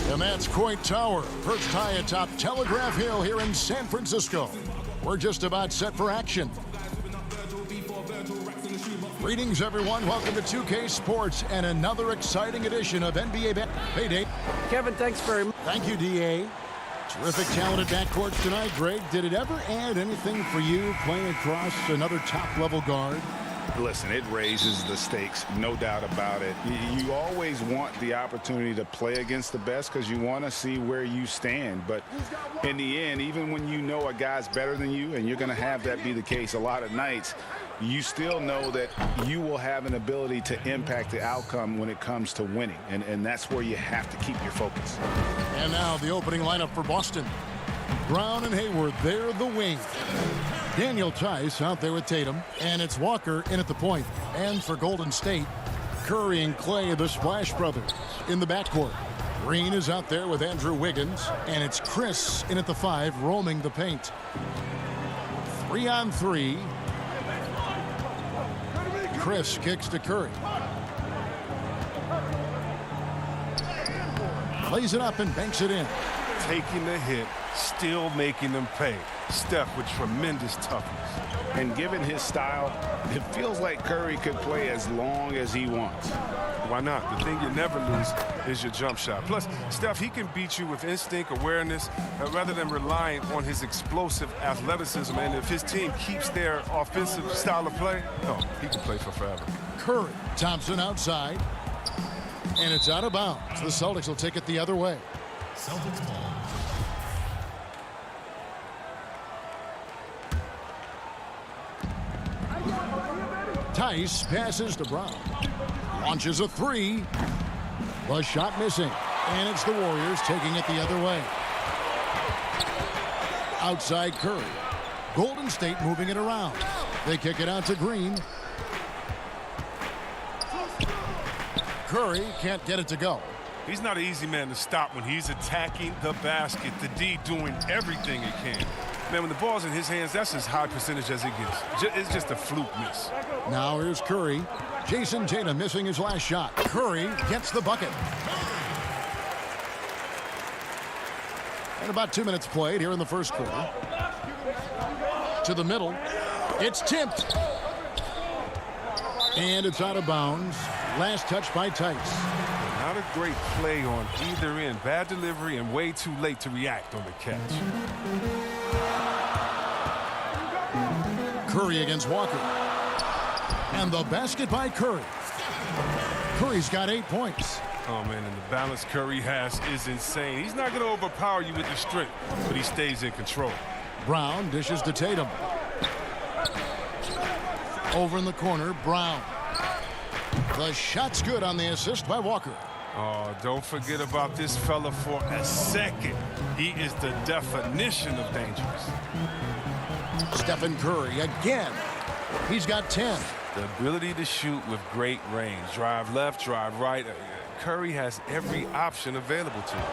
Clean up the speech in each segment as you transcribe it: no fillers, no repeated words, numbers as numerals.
And that's Coit Tower, perched high atop Telegraph Hill here in San Francisco. We're just about set for action. Greetings, everyone. Welcome to 2K Sports and another exciting edition of NBA Payday. Kevin, thanks very much. Thank you, DA. Terrific talented backcourts tonight, Greg. Did it ever add anything for you playing across another top-level guard? Listen, it raises the stakes, no doubt about it. You always want the opportunity to play against the best because you want to see where you stand. But in the end, even when you know a guy's better than you, and you're going to have that be the case a lot of nights, you still know that you will have an ability to impact the outcome when it comes to winning. And that's where you have to keep your focus. And now the opening lineup for Boston. Brown and Hayward, they're the wing. Daniel Tice out there with Tatum, and it's Walker in at the point. And for Golden State, Curry and Clay, the Splash Brothers, in the backcourt. Green is out there with Andrew Wiggins, and it's Chris in at the 5, roaming the paint. 3-on-3. Chris kicks to Curry. Plays it up and banks it in. Taking the hit, still making them pay. Steph with tremendous toughness. And given his style, it feels like Curry could play as long as he wants. Why not? The thing you never lose is your jump shot. Plus, Steph, he can beat you with instinct, awareness, rather than relying on his explosive athleticism. And if his team keeps their offensive style of play, no, he can play for forever. Curry, Thompson outside. And it's out of bounds. The Celtics will take it the other way. Celtics ball. Tice passes to Brown. Launches a 3. The shot missing. And it's the Warriors taking it the other way. Outside Curry. Golden State moving it around. They kick it out to Green. Curry can't get it to go. He's not an easy man to stop when he's attacking the basket. The D doing everything he can. Man, when the ball's in his hands, that's as high percentage as it gets. It's just a fluke miss. Now here's Curry. Jason Tatum missing his last shot. Curry gets the bucket. And about 2 minutes played here in the first quarter. To the middle. It's tipped. And it's out of bounds. Last touch by Tice. Not a great play on either end. Bad delivery and way too late to react on the catch. Curry against Walker. And the basket by Curry. Curry's got 8 points. Oh, man, and the balance Curry has is insane. He's not going to overpower you with his strength, but he stays in control. Brown dishes to Tatum. Over in the corner, Brown. The shot's good on the assist by Walker. Oh, don't forget about this fella for a second. He is the definition of dangerous. Stephen Curry again. He's got 10. The ability to shoot with great range. Drive left, drive right. Curry has every option available to him.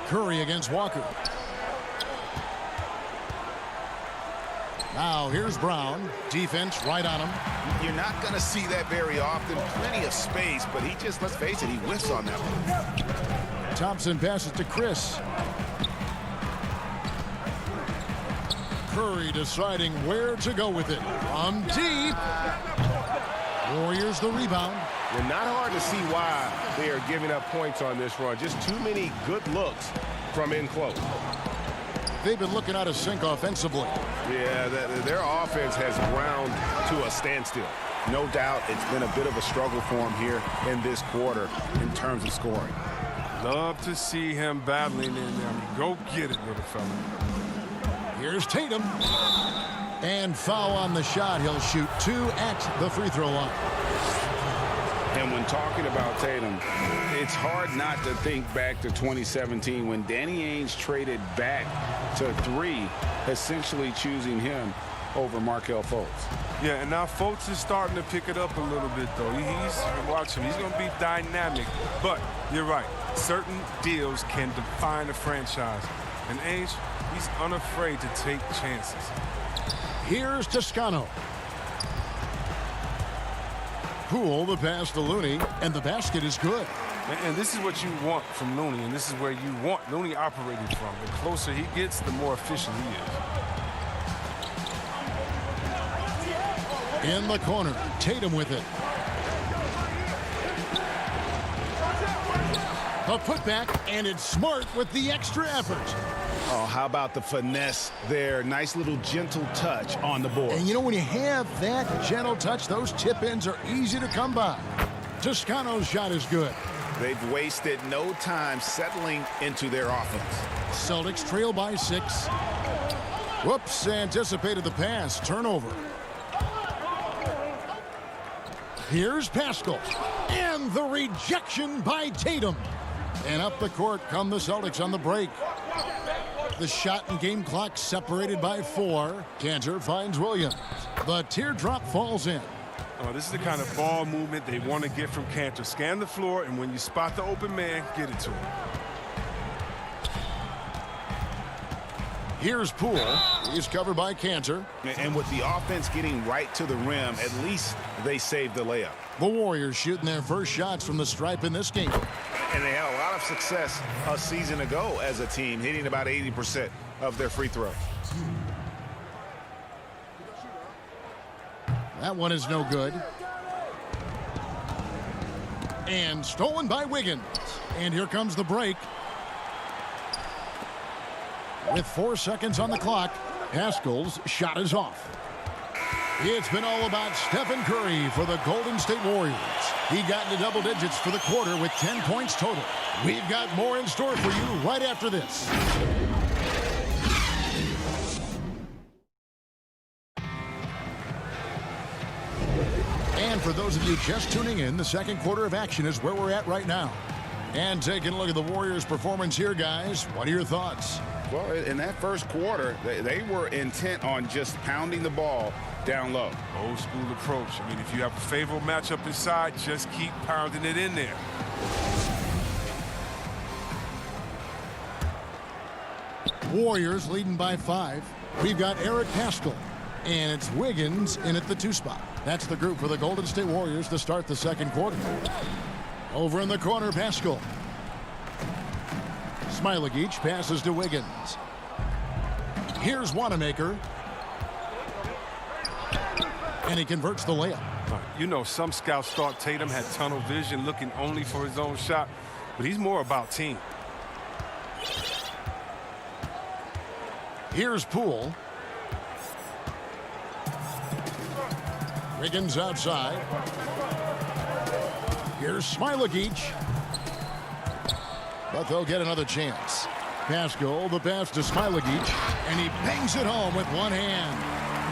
Curry against Walker. Now here's Brown. Defense right on him. You're not going to see that very often. Plenty of space, but he just, let's face it, he whiffs on that one. Thompson passes to Chris. Curry deciding where to go with it. From deep. Warriors the rebound. And not hard to see why they are giving up points on this run. Just too many good looks from in close. They've been looking out of sync offensively. Yeah, their offense has ground to a standstill. No doubt it's been a bit of a struggle for him here in this quarter in terms of scoring. Love to see him battling in there. Go get it, little fella. Here's Tatum. And foul on the shot. He'll shoot 2 at the free throw line. And when talking about Tatum, it's hard not to think back to 2017 when Danny Ainge traded back to 3, essentially choosing him over Markelle Fultz. Yeah, and now Fultz is starting to pick it up a little bit, though. Watch him. He's going to be dynamic. But you're right. Certain deals can define a franchise. And Ainge, he's unafraid to take chances. Here's Toscano. Poole, the pass to Looney, and the basket is good. And this is what you want from Looney, and this is where you want Looney operating from. The closer he gets, the more efficient he is. In the corner, Tatum with it. A putback, and it's Smart with the extra effort. Oh, how about the finesse there? Nice little gentle touch on the board. And you know, when you have that gentle touch, those tip-ins are easy to come by. Toscano's shot is good. They've wasted no time settling into their offense. Celtics trail by 6. Whoops, anticipated the pass. Turnover. Here's Pascal. And the rejection by Tatum. And up the court come the Celtics on the break. The shot and game clock separated by 4. Cantor finds Williams. The teardrop falls in. Oh, this is the kind of ball movement they want to get from Cantor. Scan the floor, and when you spot the open man, get it to him. Here's Poole. He's covered by Cantor. And with the offense getting right to the rim, at least they saved the layup. The Warriors shooting their first shots from the stripe in this game. And they had a lot of success a season ago as a team, hitting about 80% of their free throws. That one is no good. And stolen by Wiggins. And here comes the break. With 4 seconds on the clock, Pascal's shot is off. It's been all about Stephen Curry for the Golden State Warriors. He got into double digits for the quarter with 10 points total. We've got more in store for you right after this. And for those of you just tuning in, the second quarter of action is where we're at right now. And taking a look at the Warriors' performance here, guys. What are your thoughts? Well, in that first quarter, they were intent on just pounding the ball down low. Old school approach. I mean, if you have a favorable matchup inside, just keep pounding it in there. Warriors leading by 5. We've got Eric Pascal. And it's Wiggins in at the 2 spot. That's the group for the Golden State Warriors to start the second quarter. Over in the corner, Pascal. Smailagic passes to Wiggins. Here's Wanamaker. And he converts the layup. You know, some scouts thought Tatum had tunnel vision, looking only for his own shot, but he's more about team. Here's Poole. Wiggins outside. Here's Smailagic. But they'll get another chance. Pascal, the pass to Smailagic, and he bangs it home with one hand.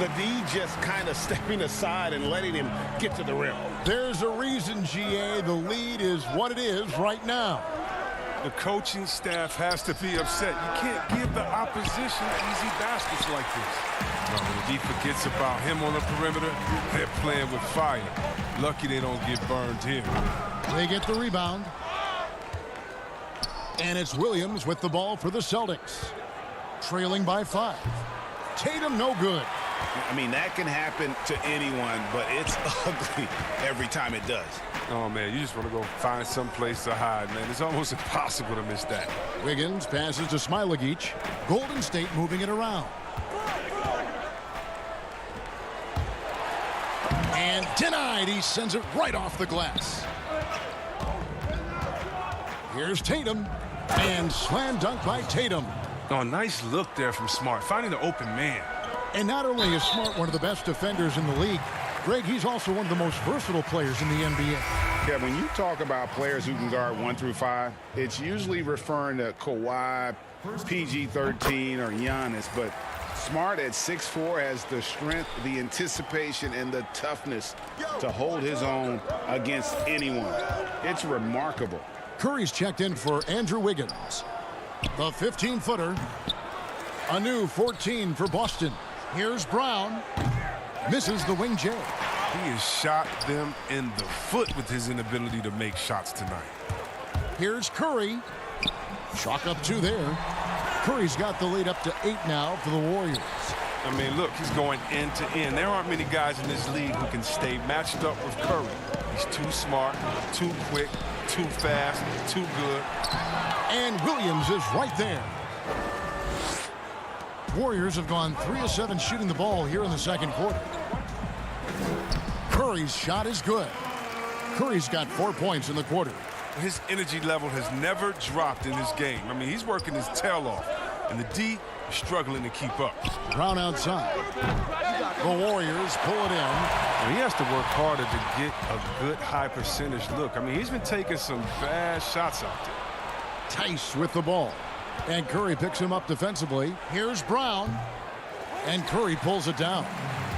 The D just kind of stepping aside and letting him get to the rim. There's a reason, GA, the lead is what it is right now. The coaching staff has to be upset. You can't give the opposition easy baskets like this. When the D forgets about him on the perimeter, they're playing with fire. Lucky they don't get burned here. They get the rebound. And it's Williams with the ball for the Celtics. Trailing by 5. Tatum no good. I mean, that can happen to anyone, but it's ugly every time it does. Oh, man, you just want to go find some place to hide, man. It's almost impossible to miss that. Wiggins passes to Smailagic. Golden State moving it around. And denied. He sends it right off the glass. Here's Tatum. And slam dunk by Tatum. Oh, nice look there from Smart, finding the open man. And not only is Smart one of the best defenders in the league, Greg, he's also one of the most versatile players in the NBA. Yeah, when you talk about players who can guard 1 through 5, it's usually referring to Kawhi, PG-13, or Giannis, but Smart at 6'4" has the strength, the anticipation, and the toughness to hold his own against anyone. It's remarkable. Curry's checked in for Andrew Wiggins. The 15-footer. A new 14 for Boston. Here's Brown. Misses the wing J. He has shot them in the foot with his inability to make shots tonight. Here's Curry. Chalk up 2 there. Curry's got the lead up to 8 now for the Warriors. I mean, look, he's going end to end. There aren't many guys in this league who can stay matched up with Curry. He's too smart, too quick, too fast, too good. And Williams is right there. Warriors have gone 3 of 7 shooting the ball here in the second quarter. Curry's shot is good. Curry's got 4 points in the quarter. His energy level has never dropped in this game. I mean, he's working his tail off, and the D is struggling to keep up. Brown outside. The Warriors pull it in. And he has to work harder to get a good high percentage look. I mean, he's been taking some bad shots out there. Tice with the ball. And Curry picks him up defensively. Here's Brown. And Curry pulls it down.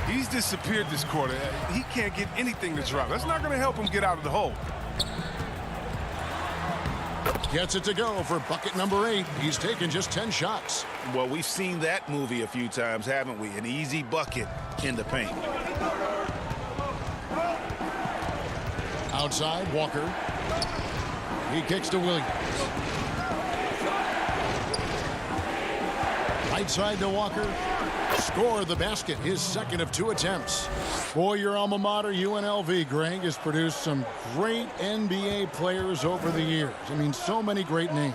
He's disappeared this quarter. He can't get anything to drop. That's not going to help him get out of the hole. Gets it to go for bucket number 8. He's taken just 10 shots. Well, we've seen that movie a few times, haven't we? An easy bucket in the paint. Outside, Walker. He kicks to Williams. Right side to Walker. Score the basket, his second of 2 attempts. Boy, your alma mater, UNLV, Greg, has produced some great NBA players over the years. I mean, so many great names.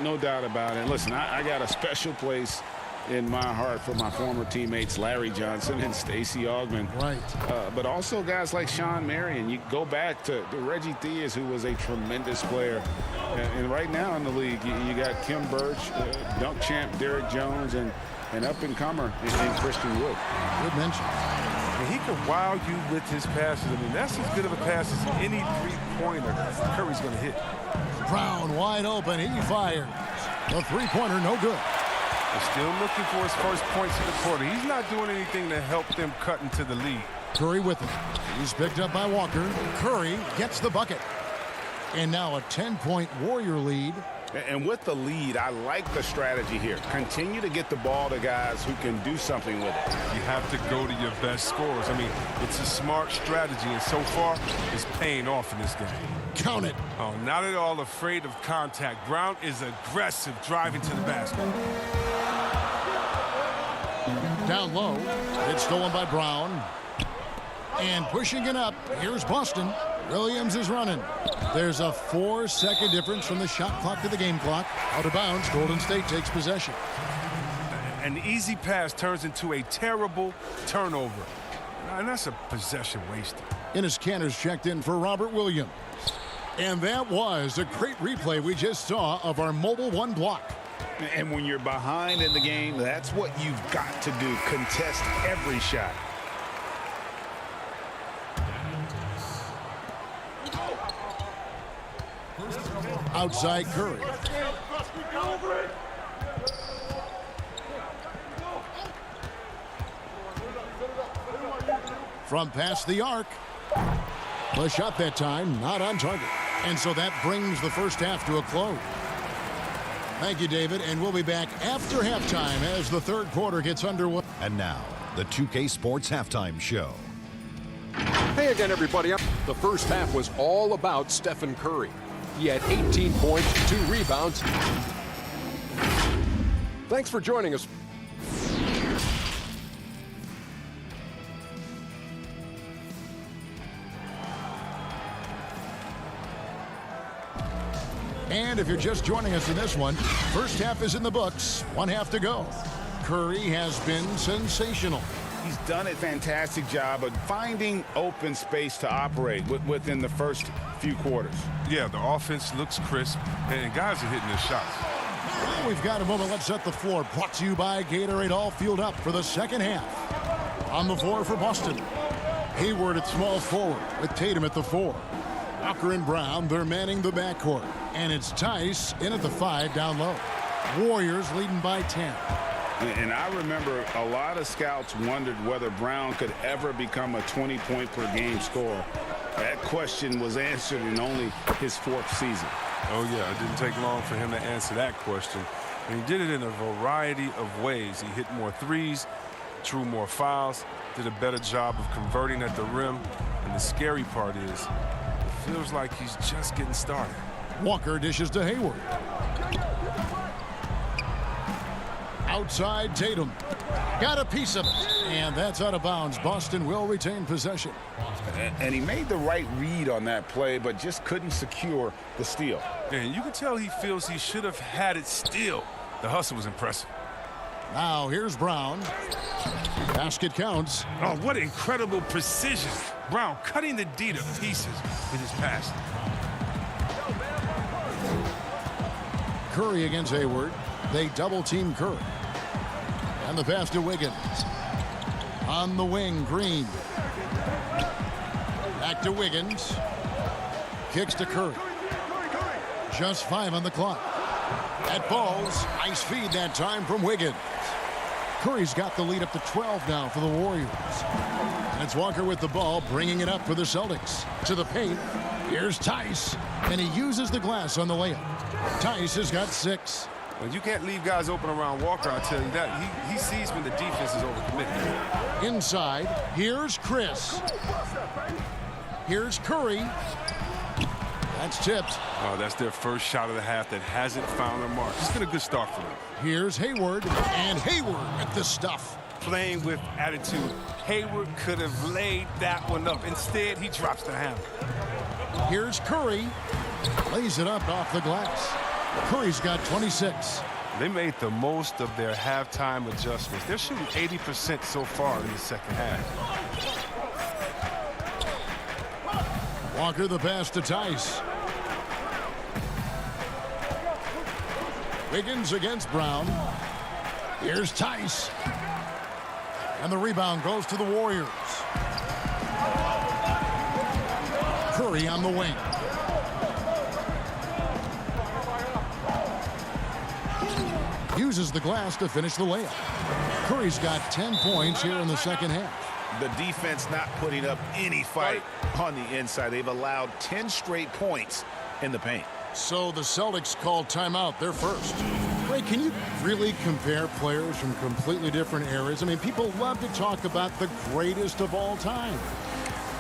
No doubt about it. Listen, I got a special place in my heart for my former teammates Larry Johnson and Stacey Augmon. Right. But also guys like Sean Marion. You go back to Reggie Theus, who was a tremendous player. And right now in the league, you got Kim Birch, dunk champ Derrick Jones, and an up-and-comer in Christian Wood. Good mention. And he can wow you with his passes. I mean, that's as good of a pass as any three-pointer Curry's going to hit. Brown wide open. He fires. The three-pointer, no good. They're still looking for his first points in the quarter. He's not doing anything to help them cut into the lead. Curry with him. He's picked up by Walker. Curry gets the bucket. And now a 10-point Warrior lead. And with the lead, I like the strategy here. Continue to get the ball to guys who can do something with it. You have to go to your best scorers. I mean, it's a smart strategy, and so far, it's paying off in this game. Count it. Oh, not at all afraid of contact. Brown is aggressive driving to the basket. Down low. It's stolen by Brown. And pushing it up. Here's Boston. Williams is running. There's a 4-second difference from the shot clock to the game clock. Out of bounds, Golden State takes possession. An easy pass turns into a terrible turnover. And that's a possession wasted. Enes Kanter's checked in for Robert Williams. And that was a great replay we just saw of our Mobile One block. And when you're behind in the game, that's what you've got to do. Contest every shot. Outside Curry. From past the arc. The shot that time not on target. And so that brings the first half to a close. Thank you, David, and we'll be back after halftime as the third quarter gets underway. And now, the 2K Sports Halftime Show. Hey again, everybody. The first half was all about Stephen Curry. He had 18 points, 2 rebounds. Thanks for joining us. And if you're just joining us in this one, first half is in the books. 1 half to go. Curry has been sensational. He's done a fantastic job of finding open space to operate within the first few quarters. Yeah, the offense looks crisp, and guys are hitting their shots. Well, we've got a moment. Let's set the floor. Brought to you by Gatorade. All fueled up for the second half. On the floor for Boston. Hayward at small forward with Tatum at the 4. Walker and Brown, they're manning the backcourt. And it's Tice in at the 5 down low. Warriors leading by 10. And I remember a lot of scouts wondered whether Brown could ever become a 20-point-per-game scorer. That question was answered in only his 4th season. Oh, yeah, it didn't take long for him to answer that question. And he did it in a variety of ways. He hit more threes, drew more fouls, did a better job of converting at the rim. And the scary part is, it feels like he's just getting started. Walker dishes to Hayward. Outside Tatum. Got a piece of it. And that's out of bounds. Boston will retain possession. And he made the right read on that play, but just couldn't secure the steal. And you can tell he feels he should have had it still. The hustle was impressive. Now here's Brown. Basket counts. Oh, what incredible precision. Brown cutting the D to pieces with his pass. Curry against Hayward. They double-team Curry. And the pass to Wiggins. On the wing, Green. Back to Wiggins. Kicks to Curry. Just 5 on the clock. That falls. Nice feed that time from Wiggins. Curry's got the lead up to 12 now for the Warriors. And it's Walker with the ball, bringing it up for the Celtics. To the paint. Here's Tice. And he uses the glass on the layup. Tice has got 6. Well, you can't leave guys open around Walker, I tell you that. He sees when the defense is overcommitted. Inside, here's Chris. Here's Curry. That's tipped. Oh, that's their first shot of the half that hasn't found their mark. It's been a good start for them. Here's Hayward, and Hayward with the stuff. Playing with attitude. Hayward could have laid that one up. Instead, he drops the hammer. Here's Curry. Lays it up off the glass. Curry's got 26. They made the most of their halftime adjustments. They're shooting 80% so far in the second half. Walker the pass to Tice. Wiggins against Brown. Here's Tice. And the rebound goes to the Warriors. Curry on the wing. Uses the glass to finish the layup. Curry's got 10 points here in the second half. The defense not putting up any fight on the inside. They've allowed 10 straight points in the paint. So the Celtics called timeout. They're first. Ray, can you really compare players from completely different eras? I mean, people love to talk about the greatest of all time.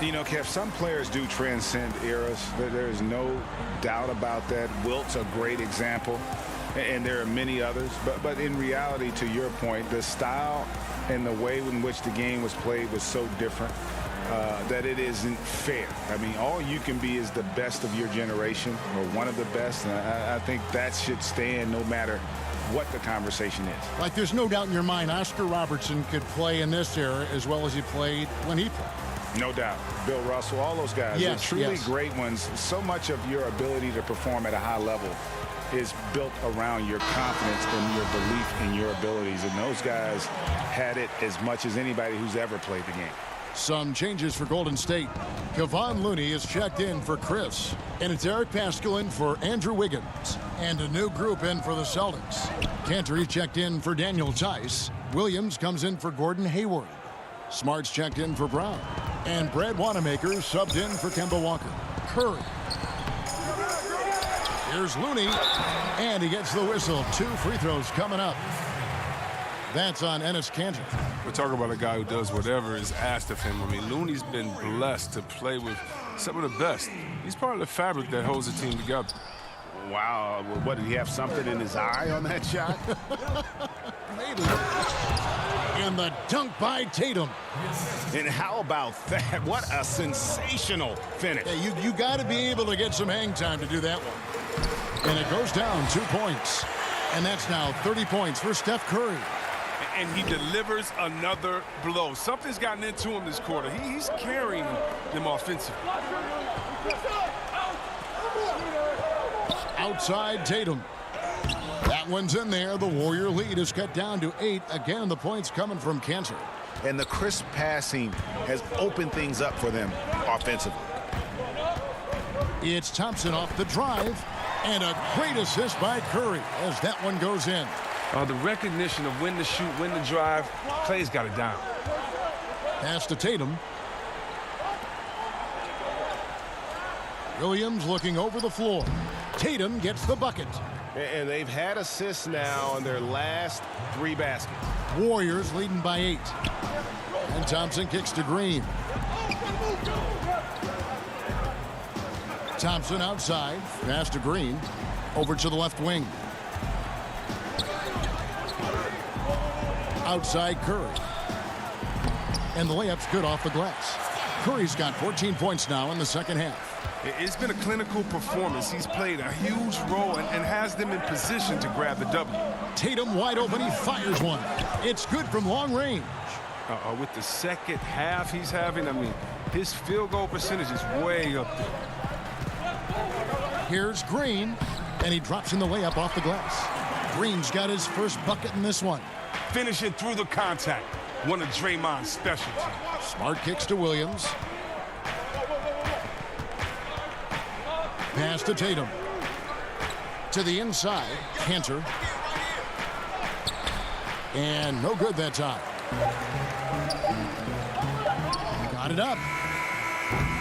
You know, Kev, some players do transcend eras. There's no doubt about that. Wilt's a great example, and there are many others. But in reality, to your point, the style and the way in which the game was played was so different that it isn't fair. I mean, all you can be is the best of your generation, or one of the best. And I think that should stand no matter what the conversation is. Like, there's no doubt in your mind Oscar Robertson could play in this era as well as he played when he played. No doubt. Bill Russell, all those guys. Yes, They're truly yes. great ones. So much of your ability to perform at a high level is built around your confidence and your belief in your abilities. And those guys had it as much as anybody who's ever played the game. Some changes for Golden State. Kevon Looney is checked in for Chris. And it's Eric Paschal in for Andrew Wiggins. And a new group in for the Celtics. Cantor checked in for Daniel Tice. Williams comes in for Gordon Hayward. Smart's checked in for Brown. And Brad Wanamaker subbed in for Kemba Walker. Curry. Here's Looney. And he gets the whistle. 2 free throws coming up. That's on Enes Kanter. We're talking about a guy who does whatever is asked of him. I mean, Looney's been blessed to play with some of the best. He's part of the fabric that holds the team together. Wow. What, did he have something in his eye on that shot? Maybe. And the dunk by Tatum. And how about that? What a sensational finish. Yeah, you got to be able to get some hang time to do that one. And it goes down 2 points. And that's now 30 points for Steph Curry. And he delivers another blow. Something's gotten into him this quarter. He's carrying them offensively. Outside Tatum. That one's in there. The Warrior lead is cut down to 8. Again, the points coming from Kanter. And the crisp passing has opened things up for them offensively. It's Thompson off the drive. And a great assist by Curry as that one goes in. The recognition of when to shoot, when to drive, Clay's got it down. Pass to Tatum. Williams looking over the floor. Tatum gets the bucket. And they've had assists now on their last 3 baskets. Warriors leading by 8. And Thompson kicks to Green. Thompson outside. Pass to Green. Over to the left wing. Outside Curry. And the layup's good off the glass. Curry's got 14 points now in the second half. It's been a clinical performance. He's played a huge role and has them in position to grab the W. Tatum wide open. He fires one. It's good from long range. With the second half he's having, I mean, his field goal percentage is way up there. Here's Green, and he drops in the layup off the glass. Green's got his first bucket in this one. Finishing through the contact. One of Draymond's specialties. Smart kicks to Williams. Pass to Tatum. To the inside, Cantor. And no good that time. Got it up.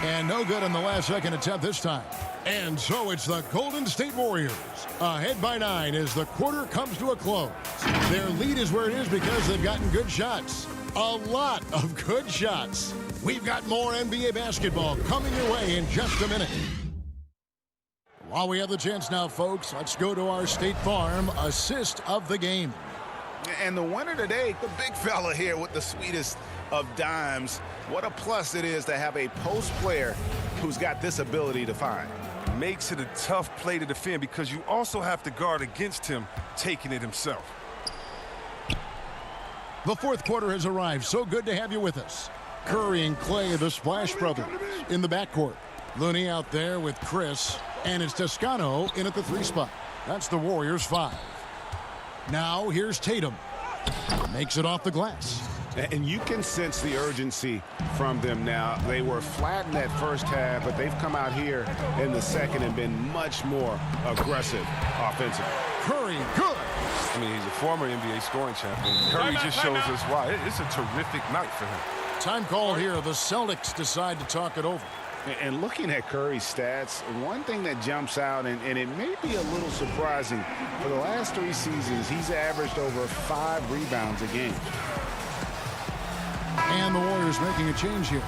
And no good on the last second attempt this time. And so it's the Golden State Warriors ahead by 9 as the quarter comes to a close. Their lead is where it is because they've gotten good shots. A lot of good shots. We've got more NBA basketball coming your way in just a minute. While we have the chance now, folks, let's go to our State Farm assist of the game. And the winner today, the big fella here with the sweetest of dimes. What a plus it is to have a post player who's got this ability to find. Makes it a tough play to defend because you also have to guard against him taking it himself. The fourth quarter has arrived. So good to have you with us. Curry and Clay, the Splash Brothers, in the backcourt. Looney out there with Chris. And it's Toscano in at the 3 spot. That's the Warriors 5. Now here's Tatum. Makes it off the glass. And you can sense the urgency from them now. They were flat in that first half, but they've come out here in the second and been much more aggressive offensively. Curry, good. I mean, he's a former NBA scoring champion. Curry just shows us why. It's a terrific night for him. Time called here. The Celtics decide to talk it over. And looking at Curry's stats, one thing that jumps out, and it may be a little surprising, for the last 3 seasons, he's averaged over 5 rebounds a game. And the Warriors making a change here.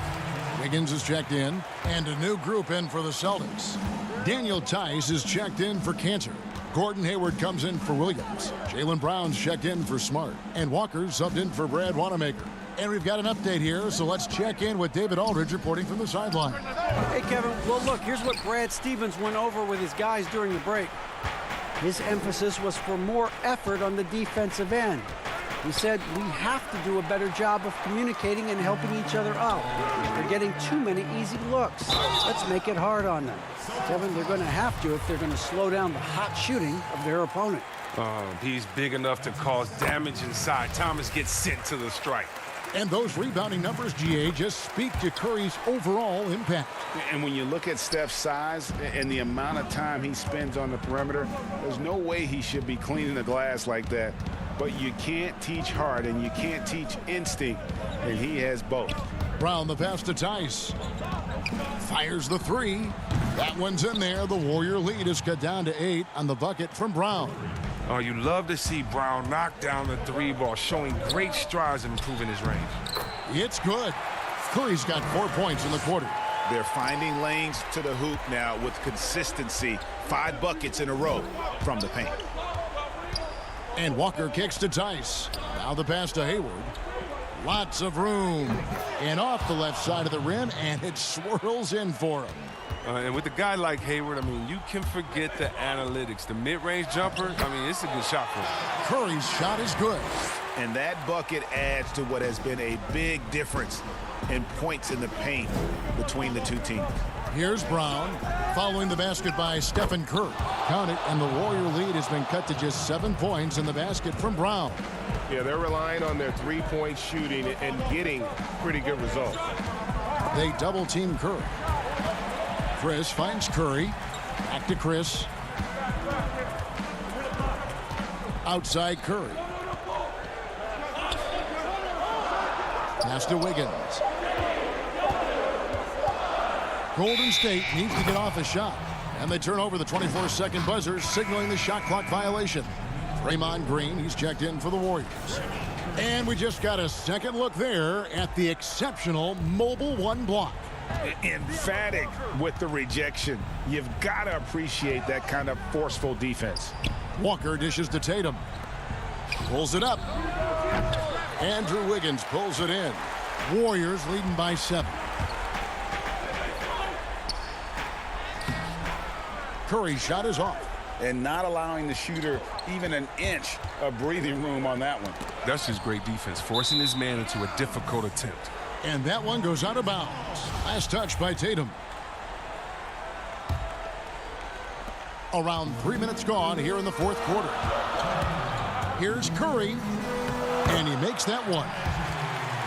Wiggins is checked in, and a new group in for the Celtics. Daniel Tice is checked in for Cantor. Gordon Hayward comes in for Williams. Jaylen Brown's checked in for Smart. And Walker's subbed in for Brad Wanamaker. And we've got an update here, so let's check in with David Aldridge reporting from the sideline. Hey, Kevin. Well, look, here's what Brad Stevens went over with his guys during the break. His emphasis was for more effort on the defensive end. He said we have to do a better job of communicating and helping each other out. They're getting too many easy looks. Let's make it hard on them. Kevin, they're going to have to if they're going to slow down the hot shooting of their opponent. He's big enough to cause damage inside. Thomas gets sent to the strike. And those rebounding numbers, GA, just speak to Curry's overall impact. And when you look at Steph's size and the amount of time he spends on the perimeter, there's no way he should be cleaning the glass like that. But you can't teach heart and you can't teach instinct, and he has both. Brown, the pass to Tice. Fires the 3. That one's in there. The Warrior lead is cut down to 8 on the bucket from Brown. Oh, you love to see Brown knock down the 3 ball, showing great strides in improving his range. It's good. Curry's got 4 points in the quarter. They're finding lanes to the hoop now with consistency. 5 buckets in a row from the paint. And Walker kicks to Tice. Now the pass to Hayward. Lots of room. And off the left side of the rim, and it swirls in for him. And with a guy like Hayward, I mean, you can forget the analytics. The mid-range jumper, I mean, it's a good shot for him. Curry's shot is good. And that bucket adds to what has been a big difference in points in the paint between the two teams. Here's Brown, following the basket by Stephen Curry. Count it, and the Warrior lead has been cut to just 7 points in the basket from Brown. Yeah, they're relying on their 3-point shooting and getting pretty good results. They double-team Curry. Chris finds Curry. Back to Chris. Outside Curry. Pass to Wiggins. Golden State needs to get off a shot. And they turn over the 24-second buzzer, signaling the shot clock violation. Draymond Green, he's checked in for the Warriors. And we just got a second look there at the exceptional mobile 1 block. Emphatic with the rejection. You've got to appreciate that kind of forceful defense. Walker dishes to Tatum. Pulls it up. Andrew Wiggins pulls it in. Warriors leading by 7. Curry's shot is off. And not allowing the shooter even an inch of breathing room on that one. That's just great defense, forcing his man into a difficult attempt. And that one goes out of bounds. Last touch by Tatum. Around 3 minutes gone here in the fourth quarter. Here's Curry, and he makes that one.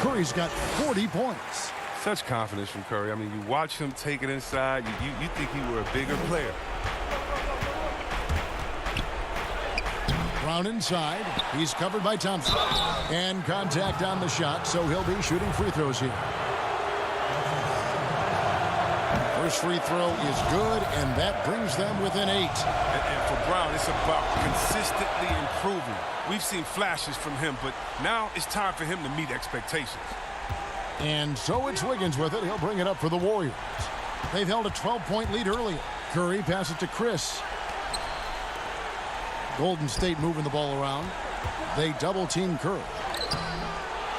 Curry's got 40 points. Such confidence from Curry. I mean, you watch him take it inside, you think he were a bigger player. Brown inside. He's covered by Thompson. And contact on the shot, so he'll be shooting free throws here. First free throw is good, and that brings them within 8. And for Brown, it's about consistently improving. We've seen flashes from him, but now it's time for him to meet expectations. And so it's Wiggins with it. He'll bring it up for the Warriors. They've held a 12-point lead earlier. Curry passes it to Chris. Golden State moving the ball around. They double-team Curry.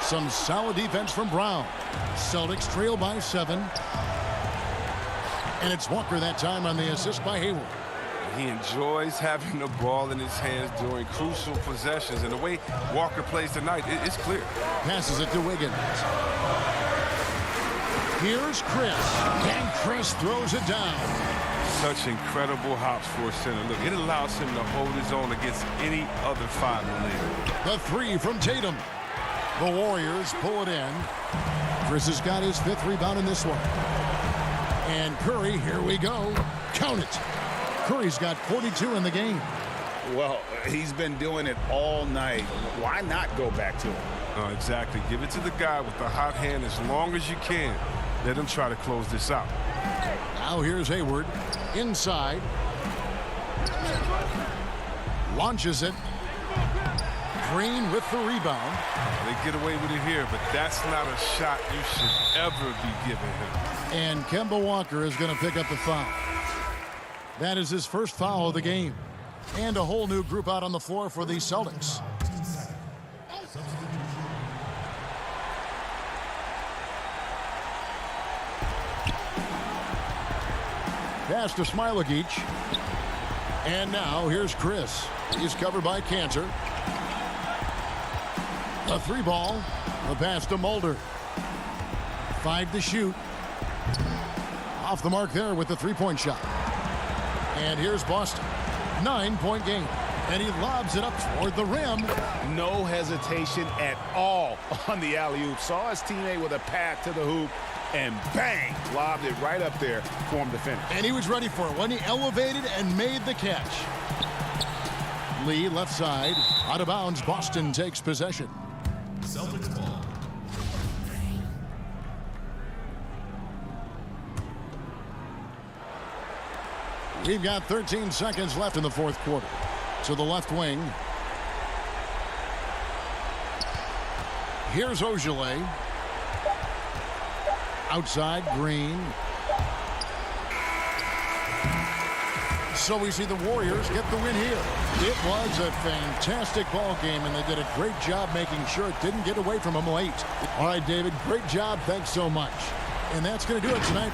Some solid defense from Brown. Celtics trail by 7. And it's Walker that time on the assist by Hayward. He enjoys having the ball in his hands during crucial possessions. And the way Walker plays tonight, it's clear. Passes it to Wiggins. Here's Chris. And Chris throws it down. Such incredible hops for a center. Look, it allows him to hold his own against any other 5 in the league. The 3 from Tatum. The Warriors pull it in. Chris has got his 5th rebound in this one. And Curry, here we go. Count it. Curry's got 42 in the game. Well, he's been doing it all night. Why not go back to him? Exactly. Give it to the guy with the hot hand as long as you can. Let him try to close this out. Now here's Hayward. Inside. Launches it. Green with the rebound. They get away with it here, but that's not a shot you should ever be giving him. And Kemba Walker is going to pick up the foul. That is his first foul of the game. And a whole new group out on the floor for the Celtics. Pass to Smilagic. And now here's Chris. He's covered by Cantor. A 3 ball. The pass to Mulder. 5 to shoot. Off the mark there with the 3-point shot. And here's Boston. 9-point game. And he lobs it up toward the rim. No hesitation at all on the alley-oop. Saw his teammate with a path to the hoop. And bang, lobbed it right up there for him to finish. And he was ready for it when he elevated and made the catch. Lee left side, out of bounds. Boston takes possession. Celtics ball. We've got 13 seconds left in the fourth quarter. To the left wing. Here's Ogilvy. Outside, Green. So we see the Warriors get the win here. It was a fantastic ball game, and they did a great job making sure it didn't get away from them late. All right, David, great job. Thanks so much. And that's going to do it tonight.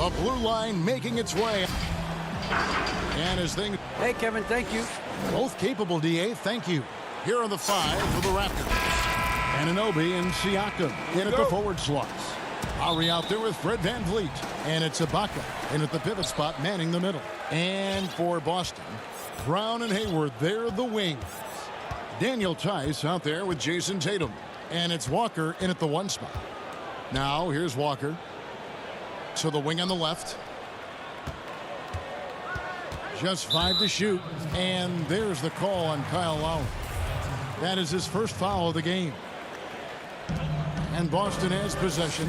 The blue line making its way. And his thing. Hey, Kevin, thank you. Both capable, DA. Thank you. Here are the 5 for the Raptors. Anunoby and Siakam in at the forward slots. Lowry out there with Fred VanVleet. And it's Ibaka in at the pivot spot, manning the middle. And for Boston, Brown and Hayward, they're the wings. Daniel Tice out there with Jason Tatum. And it's Walker in at the 1 spot. Now, here's Walker. To the wing on the left. Just 5 to shoot. And there's the call on Kyle Lowry. That is his first foul of the game. And Boston has possession.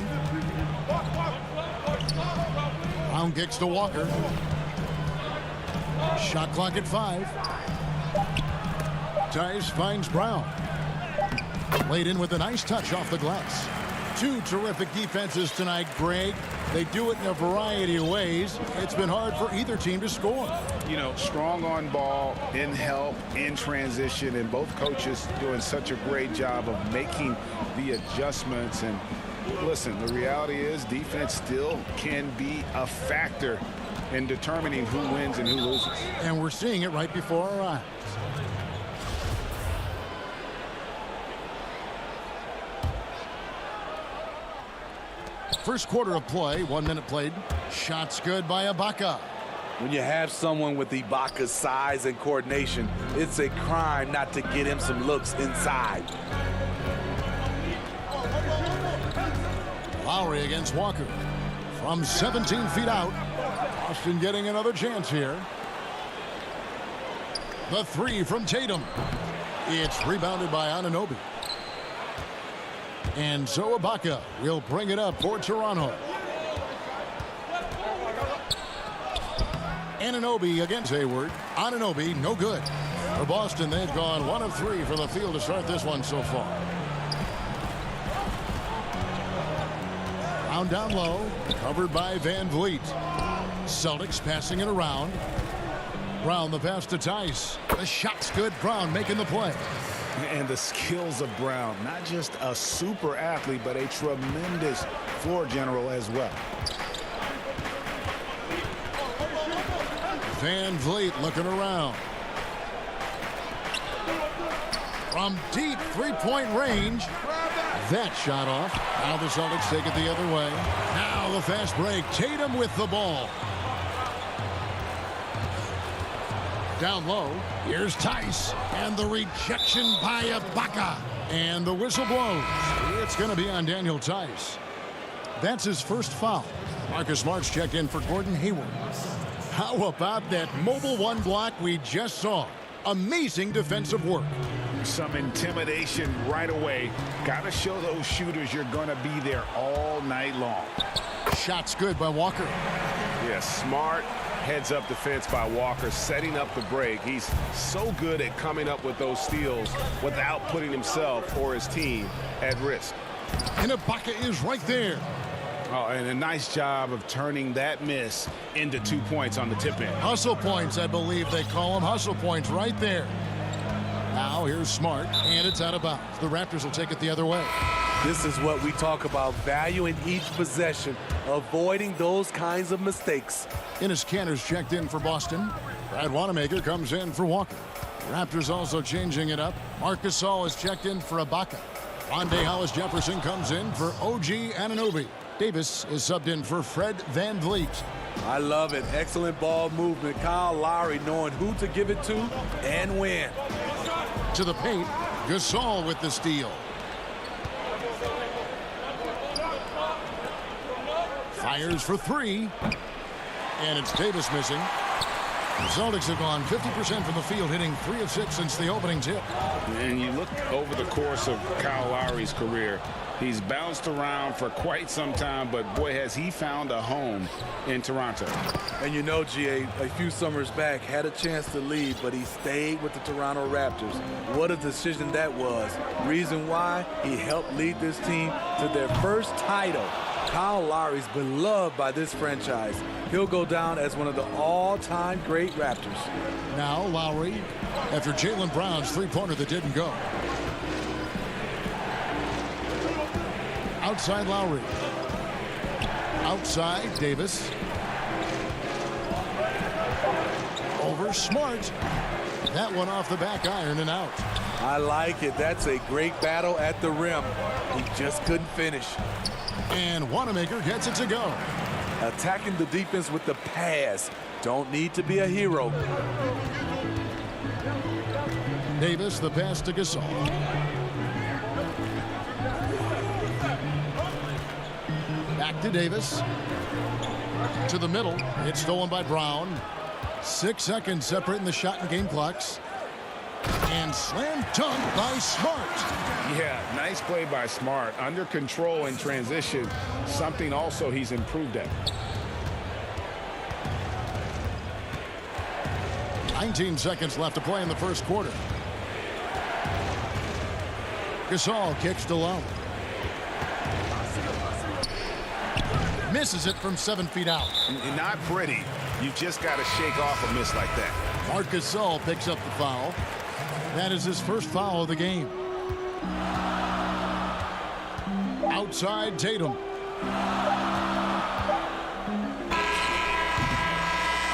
Brown kicks to Walker. Shot clock at 5. Tice finds Brown. Laid in with a nice touch off the glass. 2 terrific defenses tonight, Greg. They do it in a variety of ways. It's been hard for either team to score. You know, strong on ball, in help, in transition, and both coaches doing such a great job of making the adjustments. And listen, the reality is defense still can be a factor in determining who wins and who loses. And we're seeing it right before our eyes. First quarter of play, 1 minute played. Shots good by Ibaka. When you have someone with Ibaka's size and coordination, it's a crime not to get him some looks inside. Lowry against Walker. From 17 feet out. Boston getting another chance here. The 3 from Tatum. It's rebounded by Anunoby. And so Ibaka will bring it up for Toronto. Anunoby against Hayward. Anunoby, no good. For Boston, they've gone 1 of 3 from the field to start this one so far. Brown down low, covered by VanVleet. Celtics passing it around. Brown the pass to Tice. The shot's good. Brown making the play. And the skills of Brown, not just a super athlete, but a tremendous floor general as well. VanVleet looking around. From deep three-point range. That shot off. Now the Celtics take it the other way. Now the fast break. Tatum with the ball. Down low. Here's Tice. And the rejection by Ibaka. And the whistle blows. It's going to be on Daniel Tice. That's his first foul. Marcus Smart's checked in for Gordon Hayward. How about that mobile 1 block we just saw? Amazing defensive work. Some intimidation right away. Got to show those shooters you're going to be there all night long. Shots good by Walker. Yeah, smart heads up defense by Walker, setting up the break. He's so good at coming up with those steals without putting himself or his team at risk. And Ibaka is right there. Oh, and a nice job of turning that miss into 2 points on the tip end. Hustle points, I believe they call them. Hustle points right there. Now here's Smart, and it's out of bounds. The Raptors will take it the other way. This is what we talk about, valuing each possession, avoiding those kinds of mistakes. Enes Kanter's checked in for Boston. Brad Wanamaker comes in for Walker. Raptors also changing it up. Marc Gasol is checked in for Ibaka. Rondé Hollis-Jefferson comes in for OG Anunoby. Davis is subbed in for Fred VanVleet. I love it. Excellent ball movement. Kyle Lowry knowing who to give it to and when. To the paint, Gasol with the steal. Fires for 3. And it's Davis missing. The Celtics have gone 50% from the field, hitting 3 of 6 since the opening tip. And you look over the course of Kyle Lowry's career, he's bounced around for quite some time, but boy, has he found a home in Toronto. And you know, GA, a few summers back, had a chance to leave, but he stayed with the Toronto Raptors. What a decision that was. Reason why? He helped lead this team to their first title. Kyle Lowry's beloved by this franchise. He'll go down as one of the all-time great Raptors. Now Lowry, after Jaylen Brown's three-pointer that didn't go. Outside Lowry. Outside, Davis. Over Smart. That one off the back iron and out. I like it. That's a great battle at the rim. He just couldn't finish. And Wanamaker gets it to go. Attacking the defense with the pass. Don't need to be a hero. Davis, the pass to Gasol. Back to Davis. To the middle. It's stolen by Brown. 6 seconds separating the shot and game clocks. And slam dunk by Smart. Yeah, nice play by Smart. Under control in transition. Something also he's improved at. 19 seconds left to play in the first quarter. Gasol kicks to low. Misses it from 7 feet out. Not pretty. You just got to shake off a miss like that. Marc Gasol picks up the foul. That is his first foul of the game. Outside Tatum.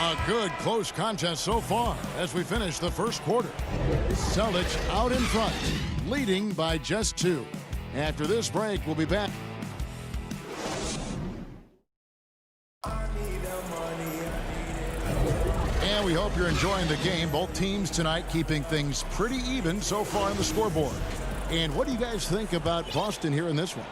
A good close contest so far as we finish the first quarter. Celtics out in front, leading by just 2. After this break, we'll be back. And we hope you're enjoying the game. Both teams tonight keeping things pretty even so far on the scoreboard. And what do you guys think about Boston here in this one?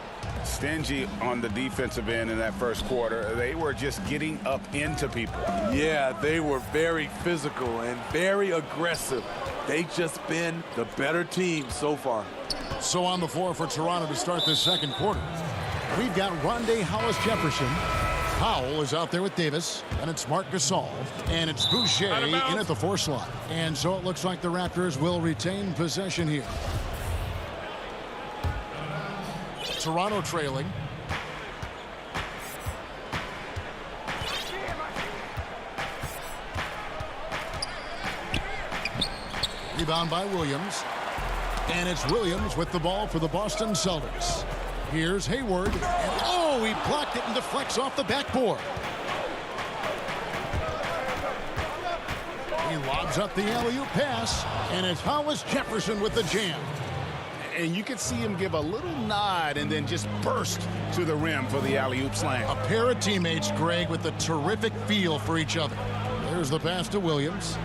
Stingy on the defensive end in that first quarter. They were just getting up into people. Yeah, they were very physical and very aggressive. They've just been the better team so far. So on the floor for Toronto to start this second quarter, we've got Rondé Hollis-Jefferson. Powell is out there with Davis, and it's Marc Gasol, and it's Boucher in at the 4 slot. And so it looks like the Raptors will retain possession here. Toronto trailing. Rebound by Williams. And it's Williams with the ball for the Boston Celtics. Here's Hayward. And oh, he blocked it and deflects off the backboard. He lobs up the alley-oop pass. And it's Hollis-Jefferson with the jam. And you could see him give a little nod and then just burst to the rim for the alley-oop slam. A pair of teammates, Greg, with a terrific feel for each other. There's the pass to Williams.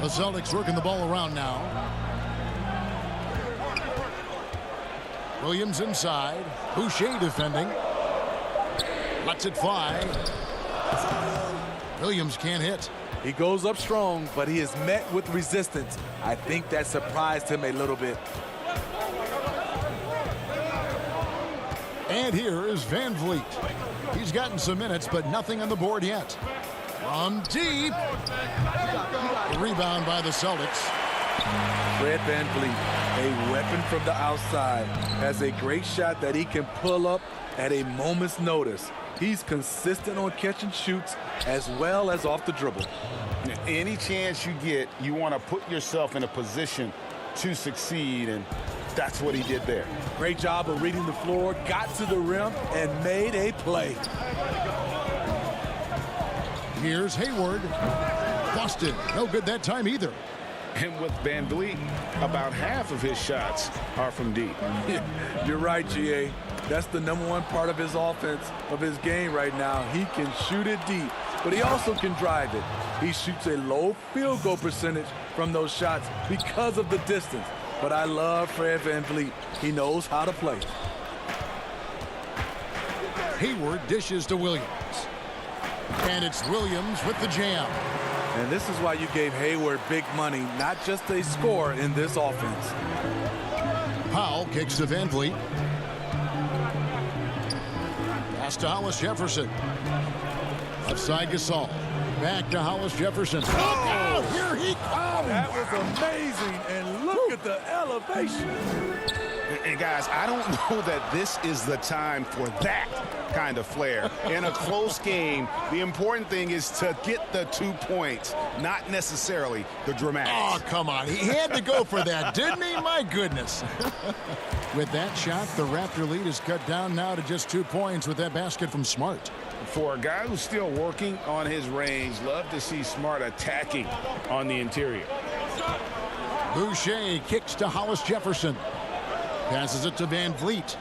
The Celtics working the ball around now. Williams inside. Boucher defending. Lets it fly. Williams can't hit. He goes up strong, but he is met with resistance. I think that surprised him a little bit. And here is Van Vliet. He's gotten some minutes, but nothing on the board yet. From deep. Rebound by the Celtics. Fred Van Vliet, a weapon from the outside, has a great shot that he can pull up at a moment's notice. He's consistent on catch and shoots as well as off the dribble. Any chance you get, you want to put yourself in a position to succeed, and that's what he did there. Great job of reading the floor, got to the rim, and made a play. Here's Hayward. Busted. No good that time either. And with Van Vliet, about half of his shots are from deep. You're right, GA. That's the #1 part of his offense, of his game right now. He can shoot it deep, but he also can drive it. He shoots a low field goal percentage from those shots because of the distance. But I love Fred Van Vliet. He knows how to play. Hayward dishes to Williams. And it's Williams with the jam. And this is why you gave Hayward big money, not just a score in this offense. Powell kicks to Van Vliet. Pass to Hollis-Jefferson. Outside Gasol. Back to Hollis-Jefferson. Look out! Here he comes! That was amazing, and look at the elevation. And guys, I don't know that this is the time for that. kind of flair. In a close game, the important thing is to get the 2 points, not necessarily the dramatics. Oh, come on. He had to go for that, didn't he? My goodness. With that shot, the Raptor lead is cut down now to just 2 points with that basket from Smart. For a guy who's still working on his range, love to see Smart attacking on the interior. Boucher kicks to Hollis Jefferson. Passes it to Van Vliet.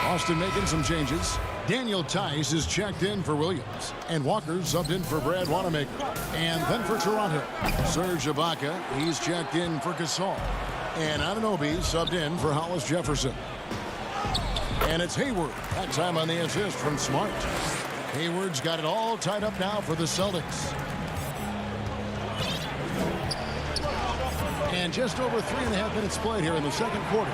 Boston making some changes. Daniel Tice is checked in for Williams. And Walker subbed in for Brad Wanamaker. And then for Toronto, Serge Ibaka, he's checked in for Gasol. And Anunoby subbed in for Hollis Jefferson. And it's Hayward. That time on the assist from Smart. Hayward's got it all tied up now for the Celtics. And just over 3.5 minutes played here in the second quarter.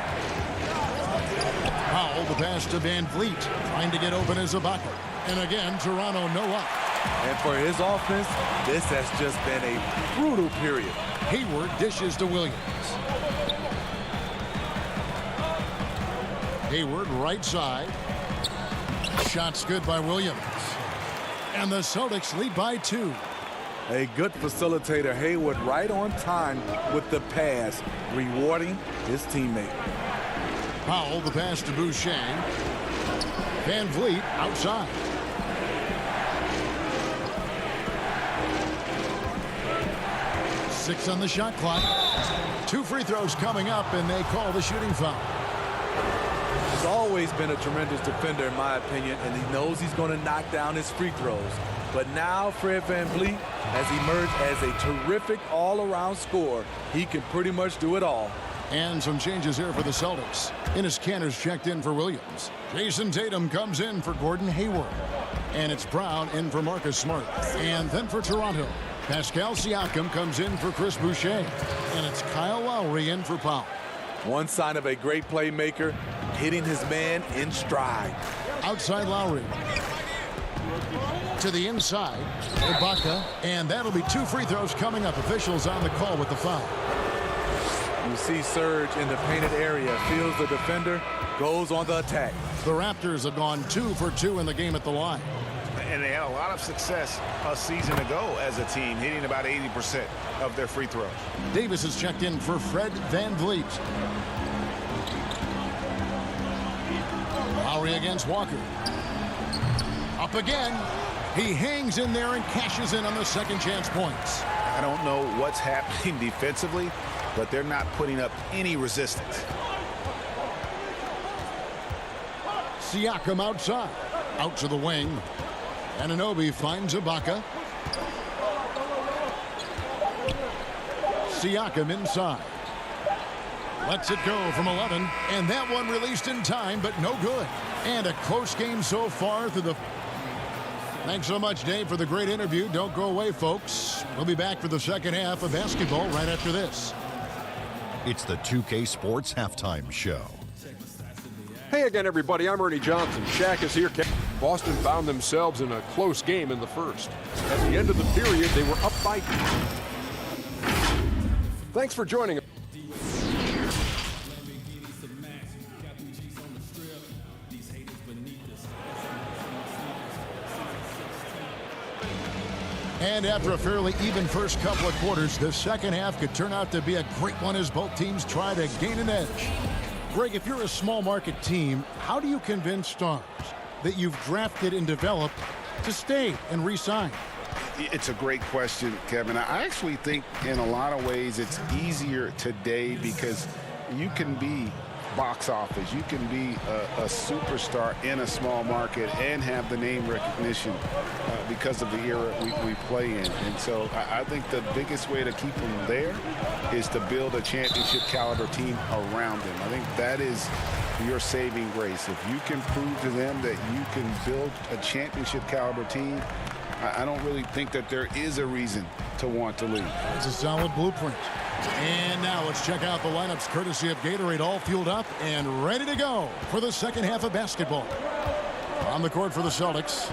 Powell, the pass to Van Vliet, trying to get open as Ibaka. And again, Toronto no up. And for his offense, this has just been a brutal period. Hayward dishes to Williams. Hayward right side. Shots good by Williams. And the Celtics lead by 2. A good facilitator, Hayward, right on time with the pass, rewarding his teammate. Powell, the pass to Boucher. Van Vliet outside. Six on the shot clock. 2 free throws coming up, and they call the shooting foul. He's always been a tremendous defender, in my opinion, and he knows he's going to knock down his free throws. But now Fred VanVleet has emerged as a terrific all-around scorer. He can pretty much do it all. And some changes here for the Celtics. Enes Kanter's checked in for Williams. Jason Tatum comes in for Gordon Hayward. And it's Brown in for Marcus Smart. And then for Toronto, Pascal Siakam comes in for Chris Boucher. And it's Kyle Lowry in for Powell. One sign of a great playmaker, hitting his man in stride. Outside Lowry. To the inside, Ibaka. And that'll be 2 free throws coming up. Officials on the call with the foul. You see Serge in the painted area, feels the defender, goes on the attack. The Raptors have gone 2 for 2 in the game at the line. And they had a lot of success a season ago as a team, hitting about 80% of their free throws. Davis is checked in for Fred VanVleet. Lowry against Walker. Up again. He hangs in there and cashes in on the second chance points. I don't know what's happening defensively, but they're not putting up any resistance. Siakam outside. Out to the wing. Anunoby finds Ibaka. Siakam inside. Lets it go from 11. And that one released in time, but no good. And a close game so far through the... Thanks so much, Dave, for the great interview. Don't go away, folks. We'll be back for the second half of basketball right after this. It's the 2K Sports Halftime Show. Hey again, everybody. I'm Ernie Johnson. Shaq is here. Boston found themselves in a close game in the first. At the end of the period, they were up by 2. Thanks for joining us. And after a fairly even first couple of quarters, the second half could turn out to be a great one as both teams try to gain an edge. Greg, if you're a small market team, how do you convince stars that you've drafted and developed to stay and re-sign? It's a great question, Kevin. I actually think in a lot of ways it's easier today because you can be box office. You can be a superstar in a small market and have the name recognition because of the era we play in. And so I think the biggest way to keep them there is to build a championship caliber team around them. I think that is your saving grace. If you can prove to them that you can build a championship caliber team, I don't really think that there is a reason to want to leave. It's a solid blueprint. And now let's check out the lineups courtesy of Gatorade, all fueled up and ready to go for the second half of basketball. On the court for the Celtics,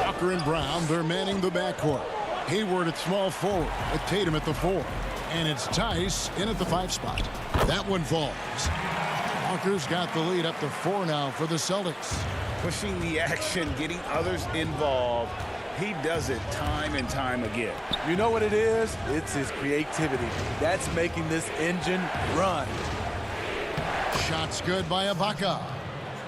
Walker and Brown, they're manning the backcourt. Hayward at small forward, with Tatum at the 4. And it's Tice in at the 5 spot. That one falls. Walker's got the lead up to 4 now for the Celtics. Pushing the action, getting others involved. He does it time and time again. You know what it is? It's his creativity. That's making this engine run. Shots good by Ibaka.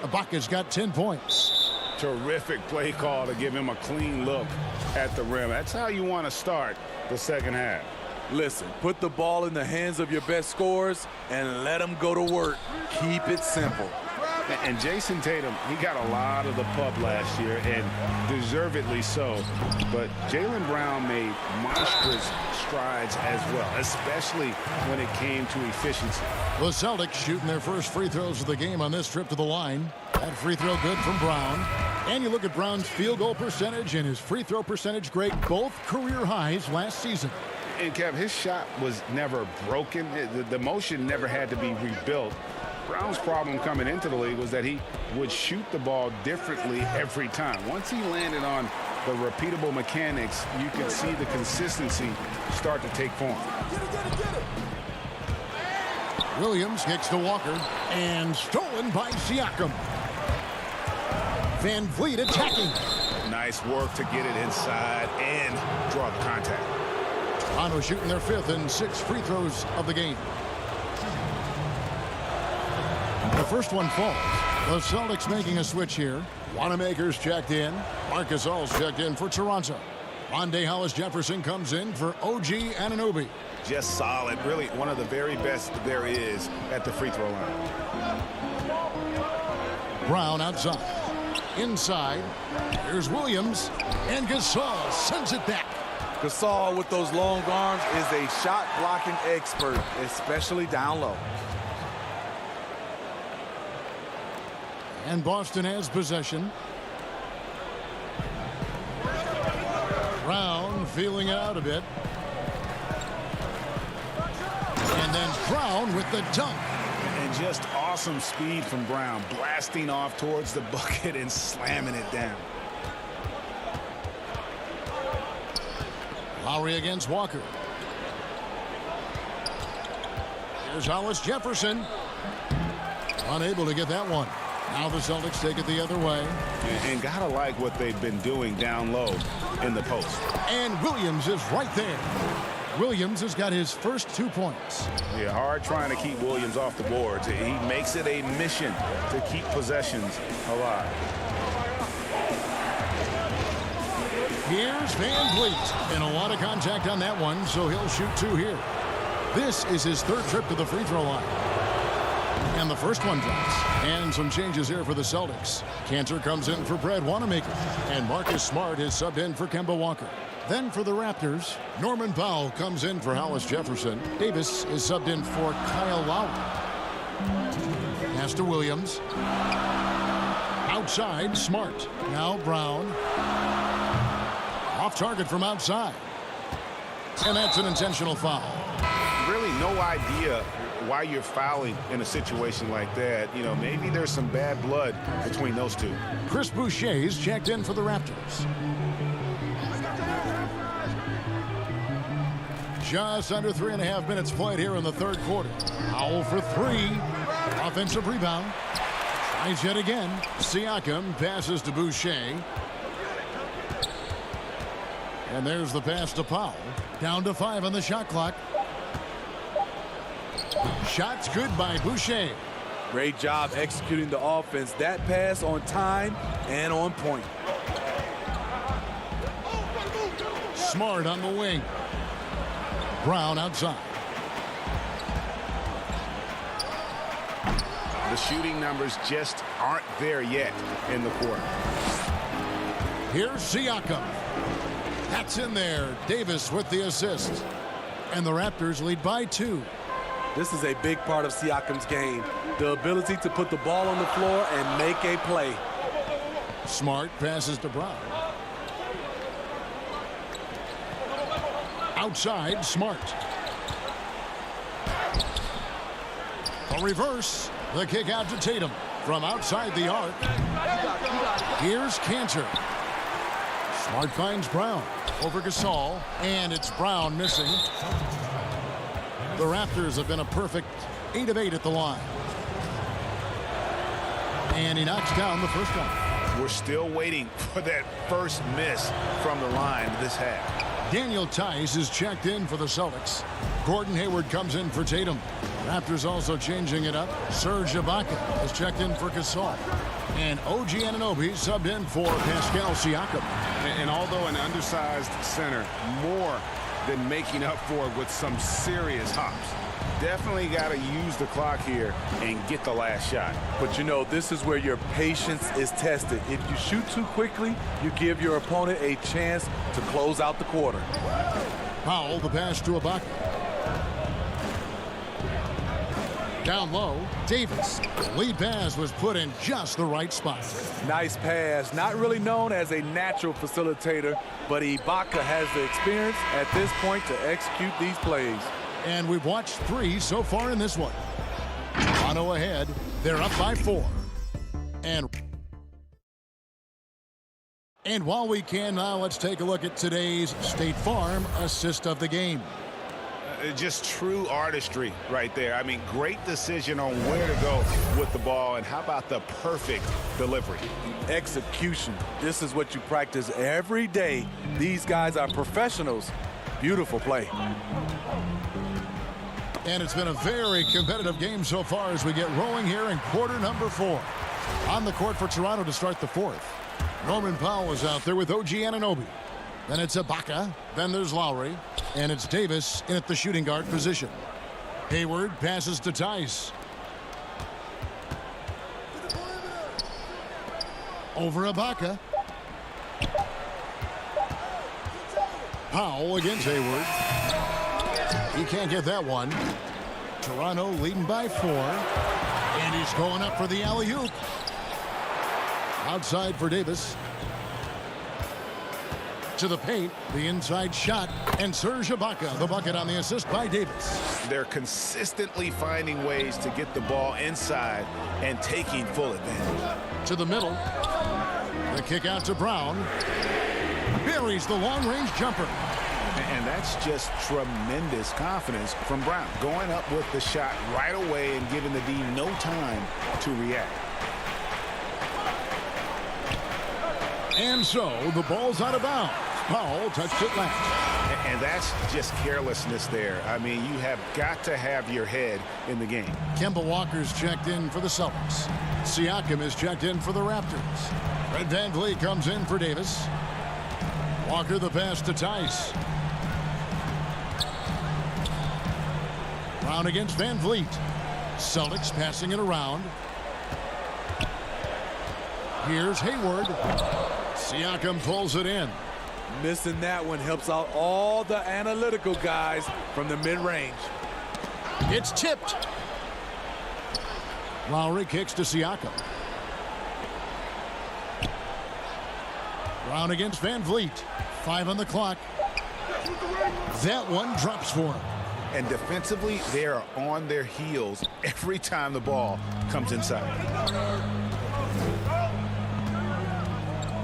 Ibaka's got 10 points. Terrific play call to give him a clean look at the rim. That's how you want to start the second half. Listen, put the ball in the hands of your best scorers and let them go to work. Keep it simple. And Jason Tatum, he got a lot of the pub last year, and deservedly so. But Jaylen Brown made monstrous strides as well, especially when it came to efficiency. The Celtics shooting their first free throws of the game on this trip to the line. That free throw good from Brown. And you look at Brown's field goal percentage and his free throw percentage, great, both career highs last season. And Kev, his shot was never broken. The motion never had to be rebuilt. Brown's problem coming into the league was that he would shoot the ball differently every time. Once he landed on the repeatable mechanics, you could see the consistency start to take form. Williams kicks to Walker, and stolen by Siakam. Van Vliet attacking. Nice work to get it inside and draw the contact. Toronto shooting their 5th and 6th free throws of the game. The first one falls. The Celtics making a switch here. Wanamaker's checked in. Marc Gasol's checked in for Toronto. Rondé Hollis-Jefferson comes in for OG Anunoby. Just solid. Really one of the very best there is at the free throw line. Brown outside. Inside. Here's Williams. And Gasol sends it back. Gasol with those long arms is a shot blocking expert, especially down low. And Boston has possession. Brown feeling it out a bit. And then Brown with the dunk. And just awesome speed from Brown, blasting off towards the bucket and slamming it down. Lowry against Walker. Here's Hollis-Jefferson. Unable to get that one. Now the Celtics take it the other way. And gotta like what they've been doing down low in the post. And Williams is right there. Williams has got his first 2 points. Yeah, hard trying to keep Williams off the boards. He makes it a mission to keep possessions alive. Here's Van Vliet. And a lot of contact on that one, so he'll shoot 2 here. This is his 3rd trip to the free throw line. And the first one drops. And some changes here for the Celtics. Cantor comes in for Brad Wanamaker. And Marcus Smart is subbed in for Kemba Walker. Then for the Raptors, Norman Powell comes in for Hollis-Jefferson. Davis is subbed in for Kyle Lowry. Pass to Williams. Outside, Smart. Now Brown. Off target from outside. And that's an intentional foul. Really no idea why you're fouling in a situation like that. You know, maybe there's some bad blood between those two. Chris Boucher's checked in for the Raptors. Just under 3.5 minutes played here in the 3rd quarter. Powell for 3. Offensive rebound. Tries yet again. Siakam passes to Boucher. And there's the pass to Powell. Down to 5 on the shot clock. Shots good by Boucher. Great job executing the offense. That pass on time and on point. Smart on the wing. Brown outside. The shooting numbers just aren't there yet in the quarter. Here's Siakam. That's in there. Davis with the assist. And the Raptors lead by 2. This is a big part of Siakam's game. The ability to put the ball on the floor and make a play. Smart passes to Brown. Outside, Smart. A reverse. The kick out to Tatum from outside the arc. Here's Cantor. Smart finds Brown over Gasol, and it's Brown missing. The Raptors have been a perfect 8 of 8 at the line. And he knocks down the first one. We're still waiting for that first miss from the line this half. Daniel Tice is checked in for the Celtics. Gordon Hayward comes in for Tatum. Raptors also changing it up. Serge Ibaka is checked in for Gasol. And OG Anunoby subbed in for Pascal Siakam. And although an undersized center, more than making up for it with some serious hops. Definitely got to use the clock here and get the last shot. But you know, this is where your patience is tested. If you shoot too quickly, you give your opponent a chance to close out the quarter. Powell, the pass to Ibaka. Down low, Davis. The lead pass was put in just the right spot. Nice pass. Not really known as a natural facilitator, but Ibaka has the experience at this point to execute these plays. And we've watched 3 so far in this one. Toronto ahead. They're up by 4. And while we can now, let's take a look at today's State Farm assist of the game. Just true artistry right there. I mean, great decision on where to go with the ball, and how about the perfect delivery? Execution. This is what you practice every day. These guys are professionals. Beautiful play. And it's been a very competitive game so far as we get rolling here in quarter number 4. On the court for Toronto to start the 4th. Norman Powell is out there with OG Anunoby. Then it's Ibaka. Then there's Lowry. And it's Davis in at the shooting guard position. Hayward passes to Tice. Over Ibaka. Powell against Hayward. He can't get that one. Toronto leading by 4. And he's going up for the alley-oop. Outside for Davis. To the paint, the inside shot, and Serge Ibaka, the bucket on the assist by Davis. They're consistently finding ways to get the ball inside and taking full advantage. To the middle. The kick out to Brown. Buries the long-range jumper. And that's just tremendous confidence from Brown. Going up with the shot right away and giving the D no time to react. And so the ball's out of bounds. Powell touched it last. And that's just carelessness there. I mean, you have got to have your head in the game. Kemba Walker's checked in for the Celtics. Siakam is checked in for the Raptors. Fred VanVleet comes in for Davis. Walker the pass to Tice. Brown against VanVleet. Celtics passing it around. Here's Hayward. Siakam pulls it in. Missing that one helps out all the analytical guys from the mid-range. It's tipped. Lowry kicks to Siakam. Brown against VanVleet. 5 on the clock. That one drops for him. And defensively, they are on their heels every time the ball comes inside.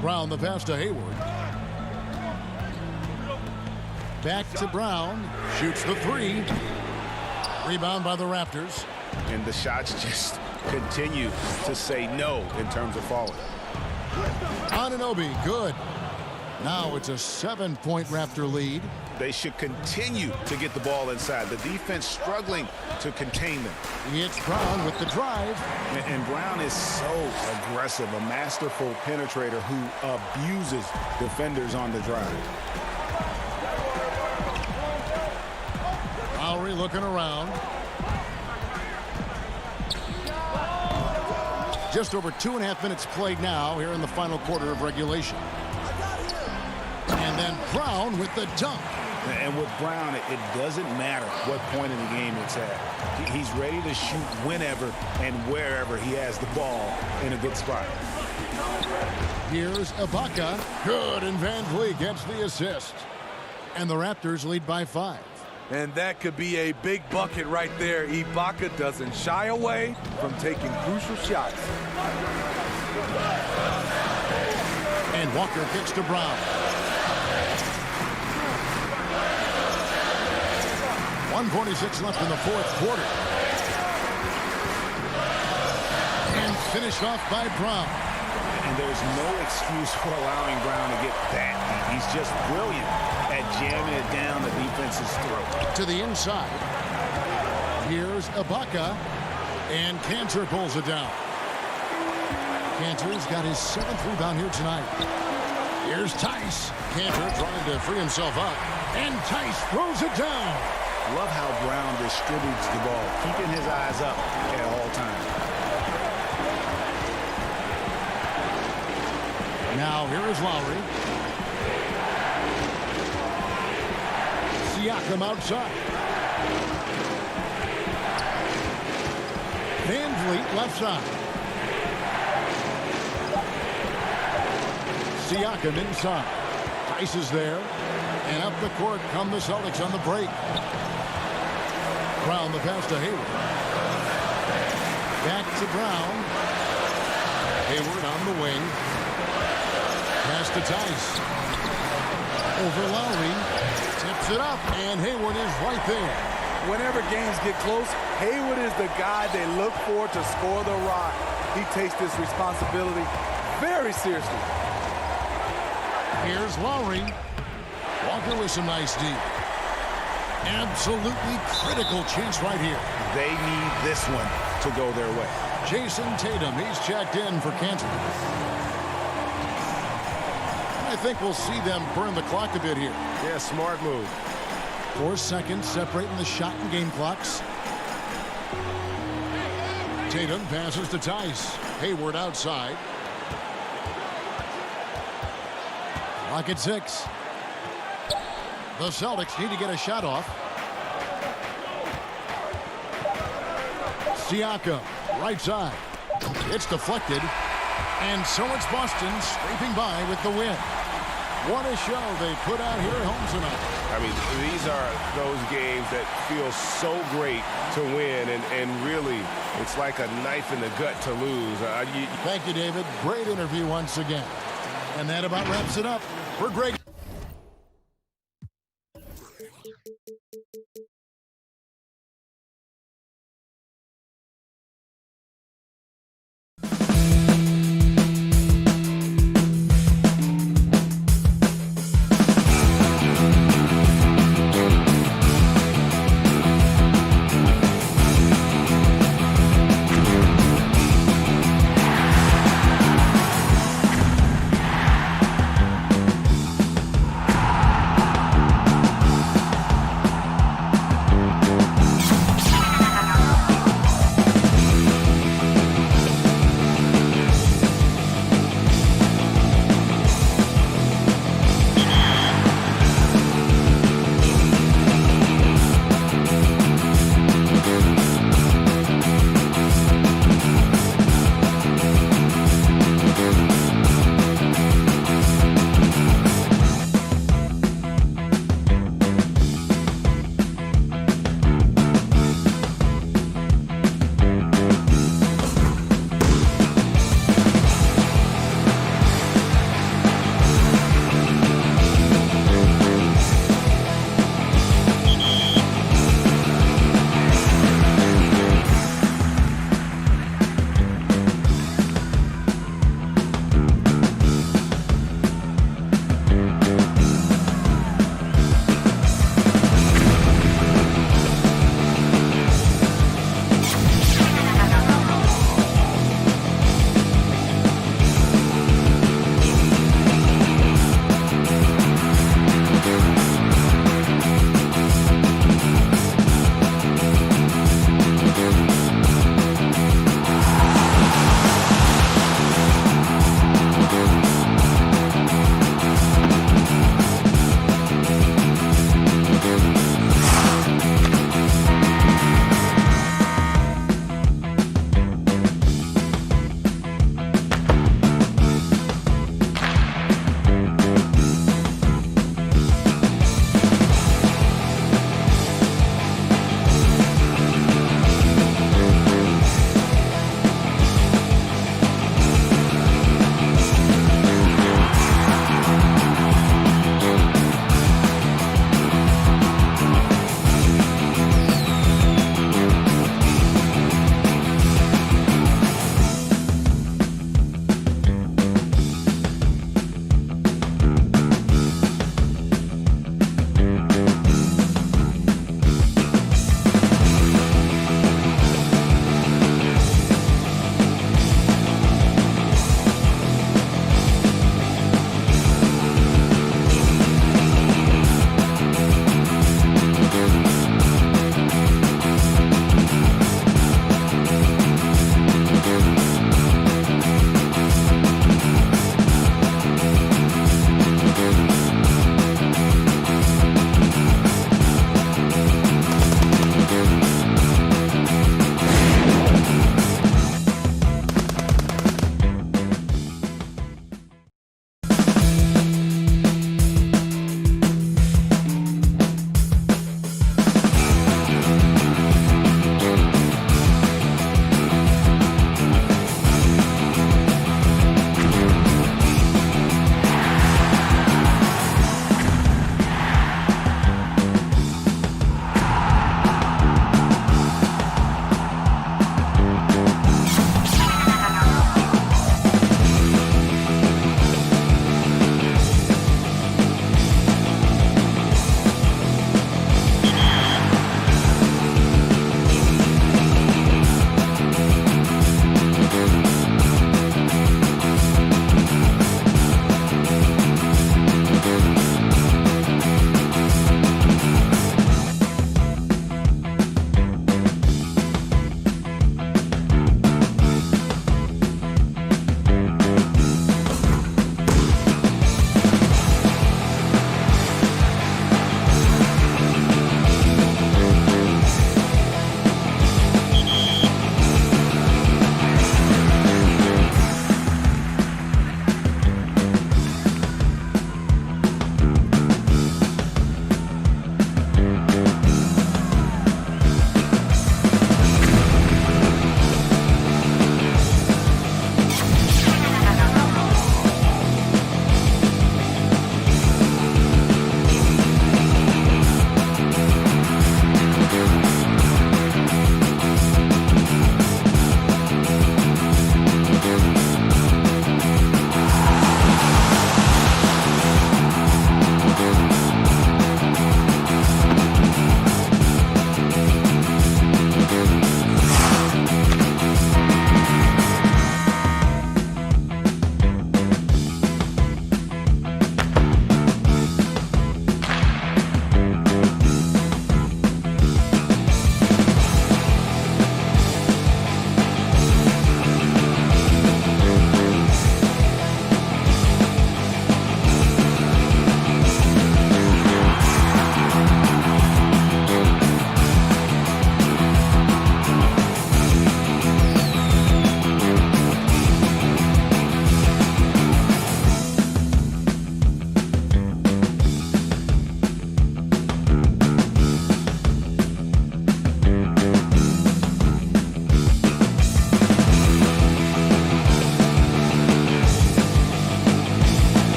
Brown the pass to Hayward. Back to Brown. Shoots the 3. Rebound by the Raptors. And the shots just continue to say no in terms of falling. Anunoby, good. Now it's a 7-point Raptor lead. They should continue to get the ball inside. The defense struggling to contain them. It's Brown with the drive. And Brown is so aggressive, a masterful penetrator who abuses defenders on the drive. Lowry looking around. Just over 2.5 minutes played now here in the final quarter of regulation. And then Brown with the dunk. And with Brown, it doesn't matter what point in the game it's at. He's ready to shoot whenever and wherever he has the ball in a good spot. Here's Ibaka. Good, and VanVleet gets the assist. And the Raptors lead by 5. And that could be a big bucket right there. Ibaka doesn't shy away from taking crucial shots. And Walker kicks to Brown. 1:46 left in the 4th quarter. Finished off by Brown. And there's no excuse for allowing Brown to get that deep. He's just brilliant at jamming it down the defense's throat. To the inside. Here's Ibaka. And Cantor pulls it down. Cantor's got his 7th rebound here tonight. Here's Tice. Cantor trying to free himself up. And Tice throws it down. Love how Brown distributes the ball, keeping his eyes up at all times. Now here is Lowry. Siakam outside. Van Vliet left side. Siakam inside. Tice is there. And up the court come the Celtics on the break. Brown the pass to Hayward. Back to Brown. Hayward on the wing. Pass to Tice. Over Lowry. Tips it up, and Hayward is right there. Whenever games get close, Hayward is the guy they look for to score the rock. He takes this responsibility very seriously. Here's Lowry. Walker with some nice D. Absolutely critical chance right here. They need this one to go their way. Jason Tatum, he's checked in for Cantor. I think we'll see them burn the clock a bit here. Yeah, smart move. 4 seconds separating the shot and game clocks. Tatum passes to Tice. Hayward outside. Clock at 6. The Celtics need to get a shot off. Siakam, right side. It's deflected. And so it's Boston scraping by with the win. What a show they put out here at home tonight. I mean, these are those games that feel so great to win, and really, it's like a knife in the gut to lose. Thank you, David. Great interview once again. And that about wraps it up for Greg.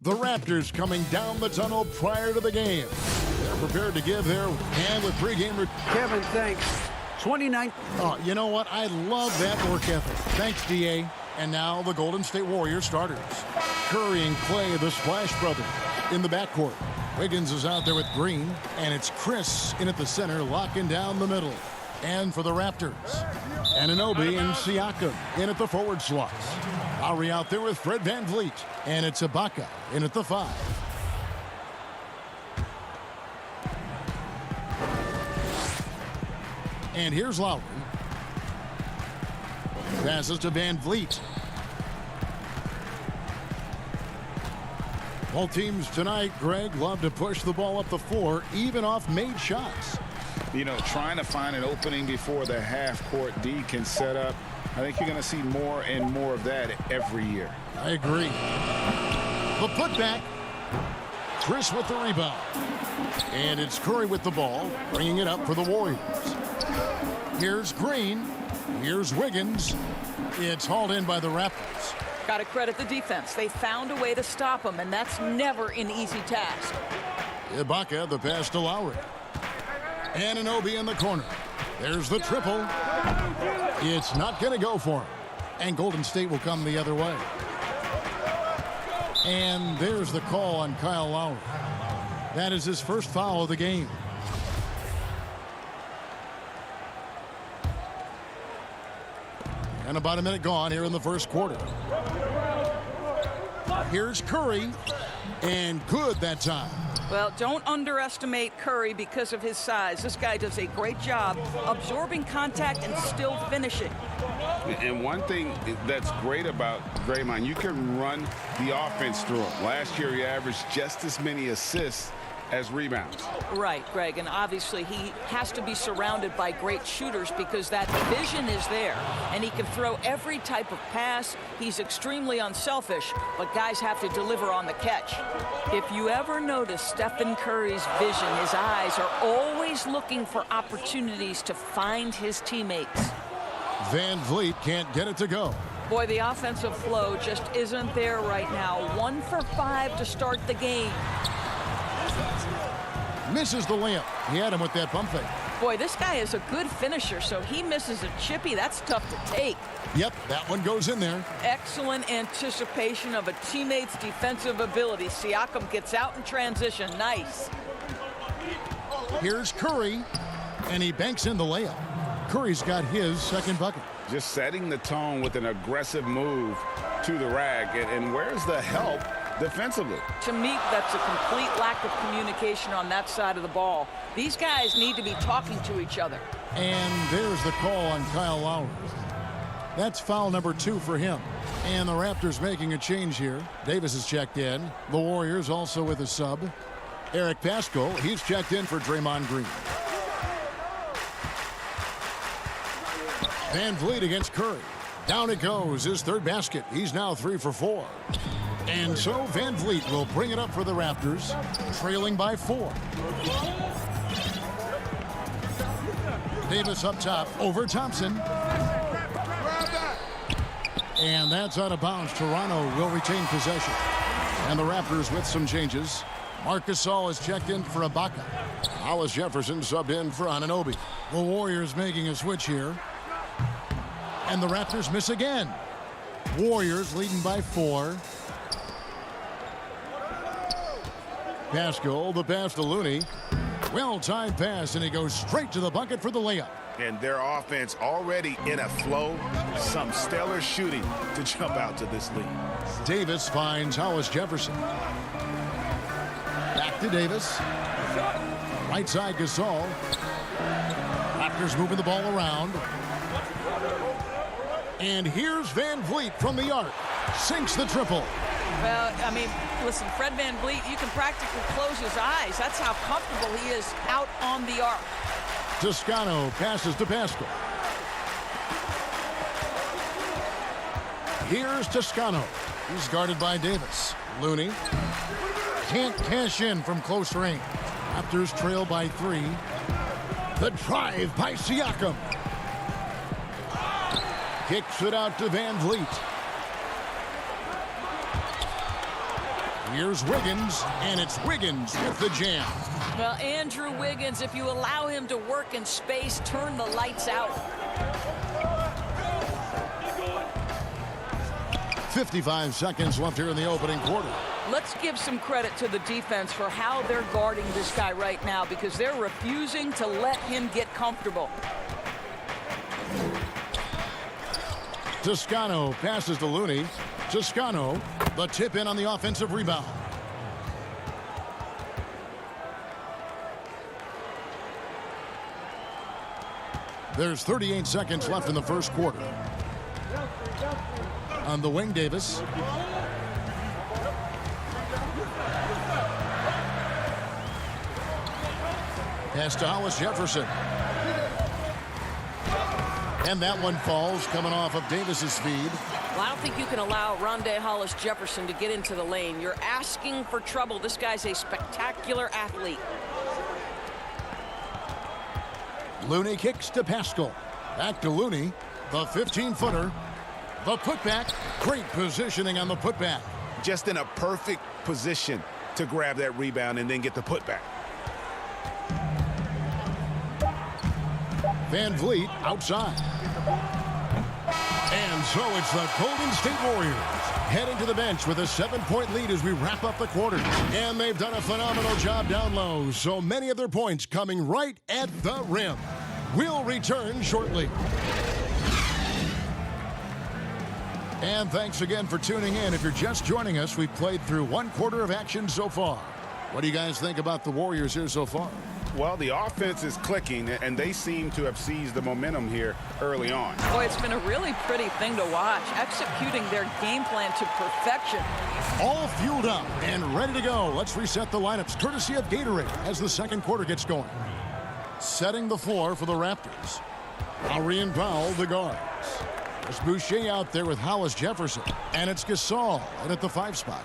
The Raptors coming down the tunnel prior to the game. They're prepared to give their hand with pregame. Kevin, thanks. 29. Oh, you know what? I love that work ethic. Thanks, D.A. And now the Golden State Warriors starters. Curry and Clay, the Splash Brothers, in the backcourt. Wiggins is out there with Green, and it's Chris in at the center, locking down the middle. And for the Raptors, Anunoby and Siakam in at the forward slots. Lowry out there with Fred VanVleet, and it's Ibaka in at the 5. And here's Lowry. Passes to VanVleet. Both teams tonight, Greg, love to push the ball up the floor, even off made shots. You know, trying to find an opening before the half-court D can set up. I think you're going to see more and more of that every year. I agree. The putback. Chris with the rebound. And it's Curry with the ball, bringing it up for the Warriors. Here's Green. Here's Wiggins. It's hauled in by the Raptors. Got to credit the defense. They found a way to stop him, and that's never an easy task. Ibaka, the pass to Lowry. Anunoby in the corner. There's the triple. It's not going to go for him. And Golden State will come the other way. And there's the call on Kyle Lowry. That is his first foul of the game. And about a minute gone here in the first quarter. Here's Curry. And good that time. Well, don't underestimate Curry because of his size. This guy does a great job absorbing contact and still finishing. And one thing that's great about Draymond, you can run the offense through him. Last year, he averaged just as many assists as rebounds. Right, Greg, and obviously he has to be surrounded by great shooters because that vision is there, and he can throw every type of pass. He's extremely unselfish, but guys have to deliver on the catch. If you ever notice Stephen Curry's vision, his eyes are always looking for opportunities to find his teammates. VanVleet can't get it to go. Boy, the offensive flow just isn't there right now. 1 for 5 to start the game. Misses the layup. He had him with that pump fake. Boy, this guy is a good finisher, so he misses a chippy. That's tough to take. Yep, that one goes in there. Excellent anticipation of a teammate's defensive ability. Siakam gets out in transition. Nice. Here's Curry, and he banks in the layup. Curry's got his second bucket. Just setting the tone with an aggressive move to the rack. And where's the help defensively? To me, that's a complete lack of communication on that side of the ball. These guys need to be talking to each other. And there's the call on Kyle Lowry. That's foul number 2 for him. And the Raptors making a change here. Davis is checked in. The Warriors also with a sub. Eric Pascal, he's checked in for Draymond Green. VanVleet against Curry. Down it goes, his third basket. He's now 3 for 4. And so VanVleet will bring it up for the Raptors, trailing by 4. Davis up top over Thompson. And that's out of bounds. Toronto will retain possession. And the Raptors with some changes. Marc Gasol is checked in for Ibaka. Hollis Jefferson subbed in for Anunoby. The Warriors making a switch here. And the Raptors miss again. Warriors leading by 4. Pascal, the pass to Looney. Well-timed pass, and he goes straight to the bucket for the layup. And their offense already in a flow. Some stellar shooting to jump out to this lead. Davis finds Hollis Jefferson. Back to Davis. Right side Gasol. Raptors moving the ball around. And here's VanVleet from the arc. Sinks the triple. Well, I mean, listen, Fred VanVleet, you can practically close his eyes. That's how comfortable he is out on the arc. Toscano passes to Pascal. Here's Toscano. He's guarded by Davis. Looney can't cash in from close range. Raptors trail by 3. The drive by Siakam. Kicks it out to VanVleet. Here's Wiggins, and it's Wiggins with the jam. Well, Andrew Wiggins, if you allow him to work in space, turn the lights out. 55 seconds left here in the opening quarter. Let's give some credit to the defense for how they're guarding this guy right now, because they're refusing to let him get comfortable. Toscano passes to Looney. Toscano, the tip in on the offensive rebound. There's 38 seconds left in the first quarter. On the wing, Davis. Pass to Hollis Jefferson. And that one falls, coming off of Davis's speed. Well, I don't think you can allow Rondé Hollis Jefferson to get into the lane. You're asking for trouble. This guy's a spectacular athlete. Looney kicks to Pascal. Back to Looney. The 15-footer. The putback. Great positioning on the putback. Just in a perfect position to grab that rebound and then get the putback. Van Vliet outside. And so it's the Golden State Warriors heading to the bench with a 7-point lead as we wrap up the quarter. And they've done a phenomenal job down low. So many of their points coming right at the rim. We'll return shortly. And thanks again for tuning in. If you're just joining us, we've played through one quarter of action so far. What do you guys think about the Warriors here so far? Well, the offense is clicking, and they seem to have seized the momentum here early on. Boy, it's been a really pretty thing to watch, executing their game plan to perfection. All fueled up and ready to go. Let's reset the lineups, courtesy of Gatorade, as the second quarter gets going. Setting the floor for the Raptors. Lowry and Powell, the guards. There's Boucher out there with Hollis Jefferson, and it's Gasol in at the 5 spot.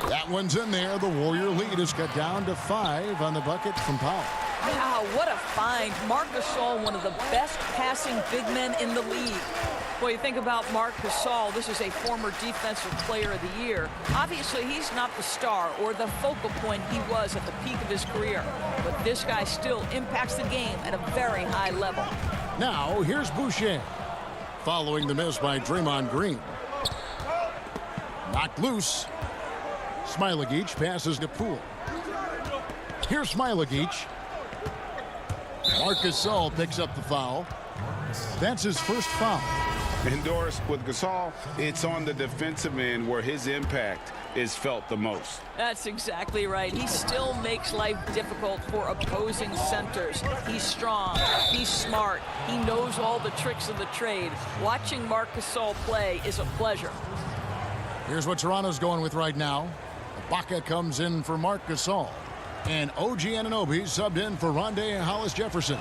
That one's in there. The Warrior lead is cut down to 5 on the bucket from Powell. Wow, what a find. Marc Gasol, one of the best passing big men in the league. Well, you think about Marc Gasol, this is a former Defensive Player of the Year. Obviously, he's not the star or the focal point he was at the peak of his career, but this guy still impacts the game at a very high level. Now, here's Boucher. Following the miss by Draymond Green. Knocked loose. Smailagic passes to Poole. Here's Smailagic. Marc Gasol picks up the foul. That's his first foul. And Doris, with Gasol, it's on the defensive end where his impact is felt the most. That's exactly right. He still makes life difficult for opposing centers. He's strong. He's smart. He knows all the tricks of the trade. Watching Marc Gasol play is a pleasure. Here's what Toronto's going with right now. Ibaka comes in for Marc Gasol. And OG Anunoby subbed in for Rondé Hollis Jefferson.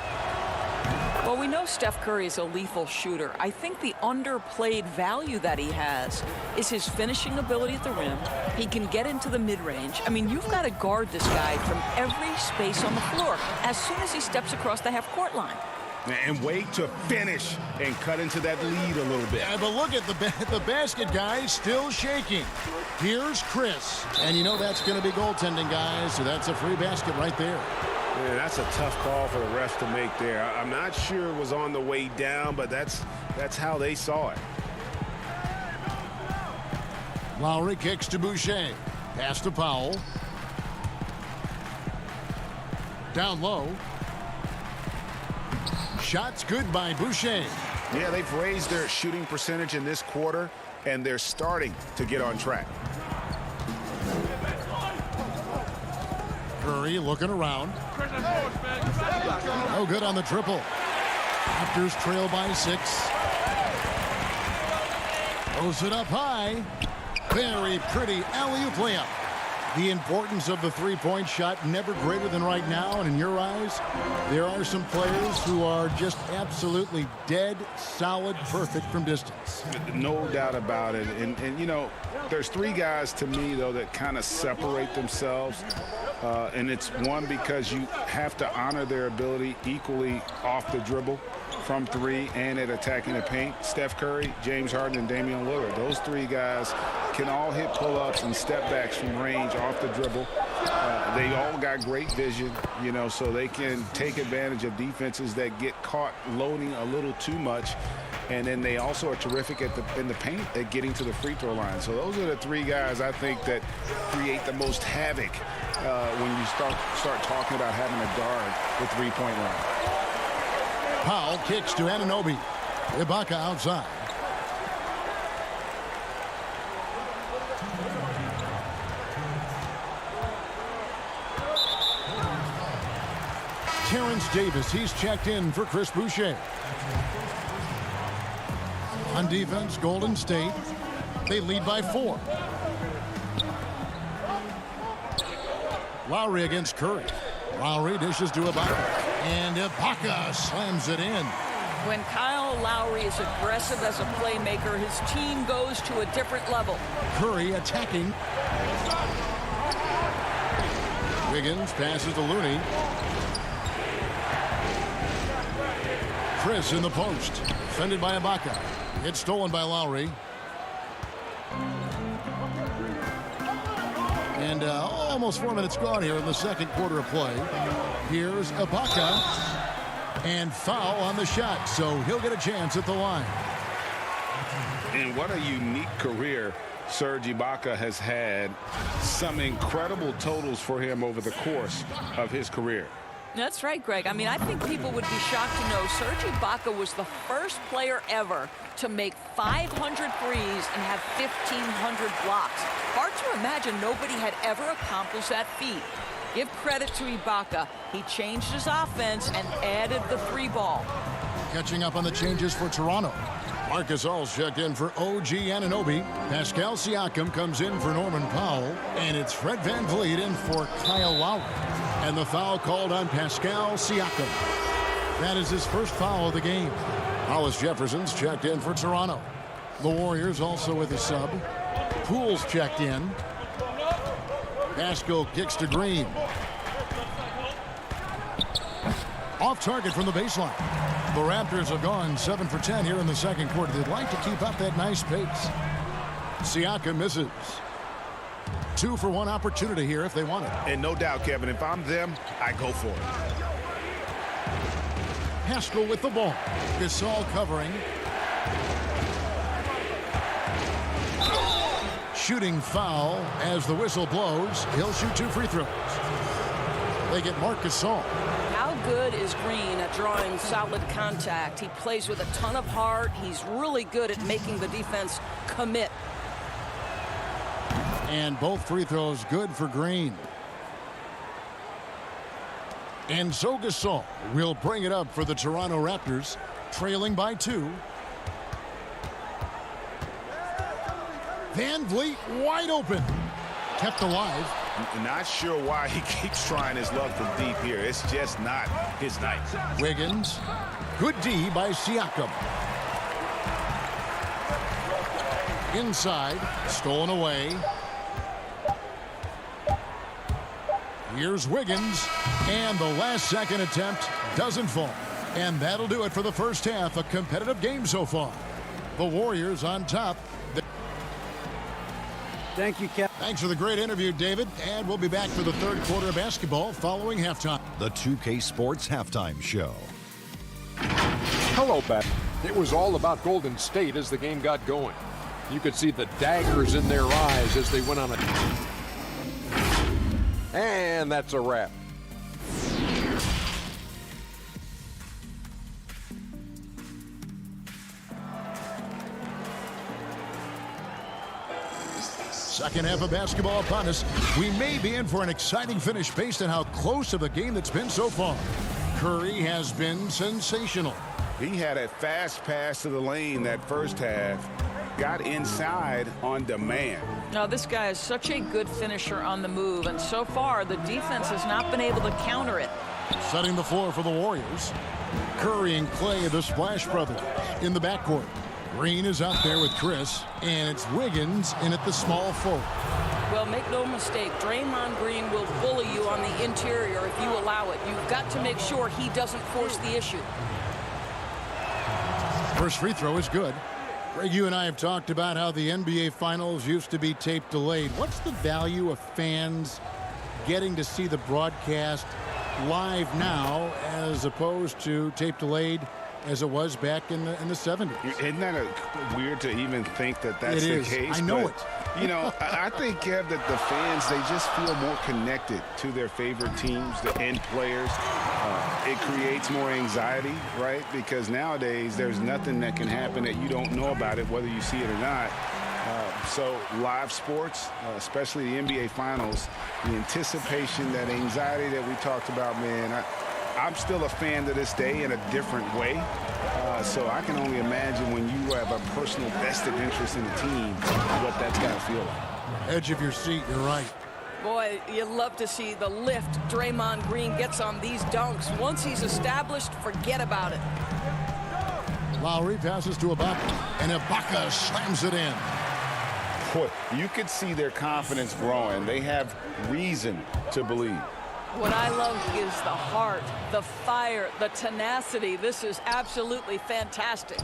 Well, we know Steph Curry is a lethal shooter. I think the underplayed value that he has is his finishing ability at the rim. He can get into the mid-range. I mean, you've got to guard this guy from every space on the floor as soon as he steps across the half-court line. And wait to finish and cut into that lead a little bit. Yeah, but look at the basket, guys, still shaking. Here's Chris. And you know that's going to be goaltending, guys, so that's a free basket right there. Man, that's a tough call for the refs to make there. I'm not sure it was on the way down, but that's how they saw it. Lowry kicks to Boucher. Pass to Powell. Down low. Shots good by Boucher. Yeah, they've raised their shooting percentage in this quarter, and they're starting to get on track. Curry looking around. No good on the triple. Raptors trail by 6. Throws it up high. Very pretty alley-oop layup. The importance of the three-point shot never greater than right now, and in your eyes, there are some players who are just absolutely dead, solid, perfect from distance. No doubt about it. And you know, there's 3 guys to me, though, that kind of separate themselves. And it's one, because you have to honor their ability equally off the dribble, from 3, and at attacking the paint. Steph Curry, James Harden, and Damian Lillard. Those 3 guys can all hit pull-ups and step-backs from range off the dribble. They all got great vision, you know, so they can take advantage of defenses that get caught loading a little too much. And then they also are terrific in the paint at getting to the free throw line. So those are the three guys I think that create the most havoc when you start talking about having a guard the three-point line. Powell kicks to Anunoby. Ibaka outside. Terrence Davis, he's checked in for Chris Boucher. On defense, Golden State, they lead by 4. Lowry against Curry. Lowry dishes to Ibaka, and Ibaka slams it in. When Kyle Lowry is aggressive as a playmaker, his team goes to a different level. Curry attacking. Wiggins passes to Looney. Chris in the post, defended by Ibaka. It's stolen by Lowry. And almost 4 minutes gone here in the second quarter of play. Here's Ibaka. And foul on the shot, so he'll get a chance at the line. And what a unique career Serge Ibaka has had. Some incredible totals for him over the course of his career. That's right, Greg. I mean, I think people would be shocked to know Serge Ibaka was the first player ever to make 500 threes and have 1,500 blocks. Hard to imagine nobody had ever accomplished that feat. Give credit to Ibaka. He changed his offense and added the three ball. Catching up on the changes for Toronto. Marcus All's checked in for OG Anunoby. Pascal Siakam comes in for Norman Powell. And it's Fred VanVleet in for Kyle Lowry. And the foul called on Pascal Siakam. That is his first foul of the game. Hollis Jefferson's checked in for Toronto. The Warriors also with a sub. Poole's checked in. Pascal kicks to Green. Off target from the baseline. The Raptors have gone 7 for 10 here in the second quarter. They'd like to keep up that nice pace. Siakam misses. 2 for 1 opportunity here if they want it. And no doubt, Kevin, if I'm them, I go for it. Pascal with the ball. Gasol covering. Shooting foul as the whistle blows. He'll shoot 2 free throws. They get Marc Gasol. How good is Green at drawing solid contact? He plays with a ton of heart. He's really good at making the defense commit. And both free throws good for Green. And so Gasol will bring it up for the Toronto Raptors, trailing by 2. VanVleet wide open. Kept alive. Not sure why he keeps trying his luck from deep here. It's just not his night. Wiggins. Good D by Siakam. Inside. Stolen away. Here's Wiggins. And the last second attempt doesn't fall. And that'll do it for the first half. A competitive game so far. The Warriors on top. Thank you, Kevin. Thanks for the great interview, David. And we'll be back for the third quarter of basketball following halftime. The 2K Sports Halftime Show. Hello, back. It was all about Golden State as the game got going. You could see the daggers in their eyes as they went on a... And that's a wrap. Second half of basketball upon us. We may be in for an exciting finish based on how close of the game that's been so far. Curry has been sensational. He had a fast pass to the lane that first half. Got inside on demand. Now, this guy is such a good finisher on the move, and so far the defense has not been able to counter it. Setting the floor for the Warriors. Curry and Clay, the Splash Brothers, in the backcourt. Green is out there with Chris, and it's Wiggins in at the small forward. Well, make no mistake, Draymond Green will bully you on the interior if you allow it. You've got to make sure he doesn't force the issue. First free throw is good. Greg, you and I have talked about how the NBA Finals used to be tape delayed. What's the value of fans getting to see the broadcast live now as opposed to tape delayed as it was back in the 70s? Isn't that weird to even think that that's the case? I know it. You know, I think, Kev, that the fans, they just feel more connected to their favorite teams, the end players. It creates more anxiety, right? Because nowadays there's nothing that can happen that you don't know about it, whether you see it or not. So live sports, especially the NBA Finals, the anticipation, that anxiety that we talked about, man, I'm still a fan to this day in a different way. So I can only imagine when you have a personal vested interest in the team, what that's got to feel like. Edge of your seat, you're right. Boy, you love to see the lift Draymond Green gets on these dunks. Once he's established, forget about it. Lowry passes to Ibaka, and Ibaka slams it in. Boy, you could see their confidence growing. They have reason to believe. What I love is the heart, the fire, the tenacity. This is absolutely fantastic.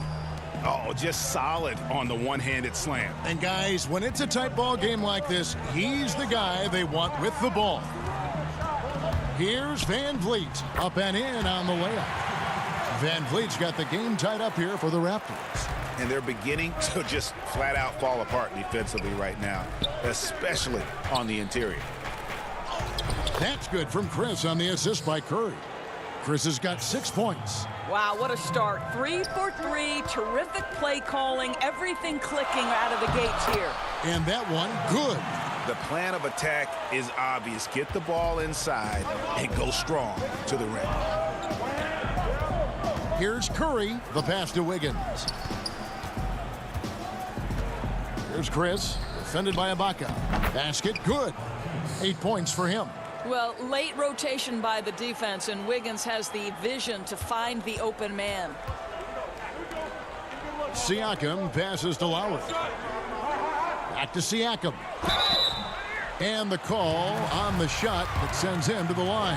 Oh, just solid on the one-handed slam. And guys, when it's a tight ball game like this, he's the guy they want with the ball. Here's Van Vliet, up and in on the layup. Van Vliet's got the game tied up here for the Raptors. And they're beginning to just flat out fall apart defensively right now, especially on the interior. That's good from Chris on the assist by Curry. Chris has got 6 points. Wow, what a start. 3 for 3, terrific play calling, everything clicking out of the gates here. And that one, good. The plan of attack is obvious. Get the ball inside and go strong to the rim. Here's Curry, the pass to Wiggins. Here's Chris, defended by Ibaka. Basket, good. 8 points for him. Well, late rotation by the defense, and Wiggins has the vision to find the open man. Siakam passes to Lowry. Back to Siakam. And the call on the shot that sends him to the line.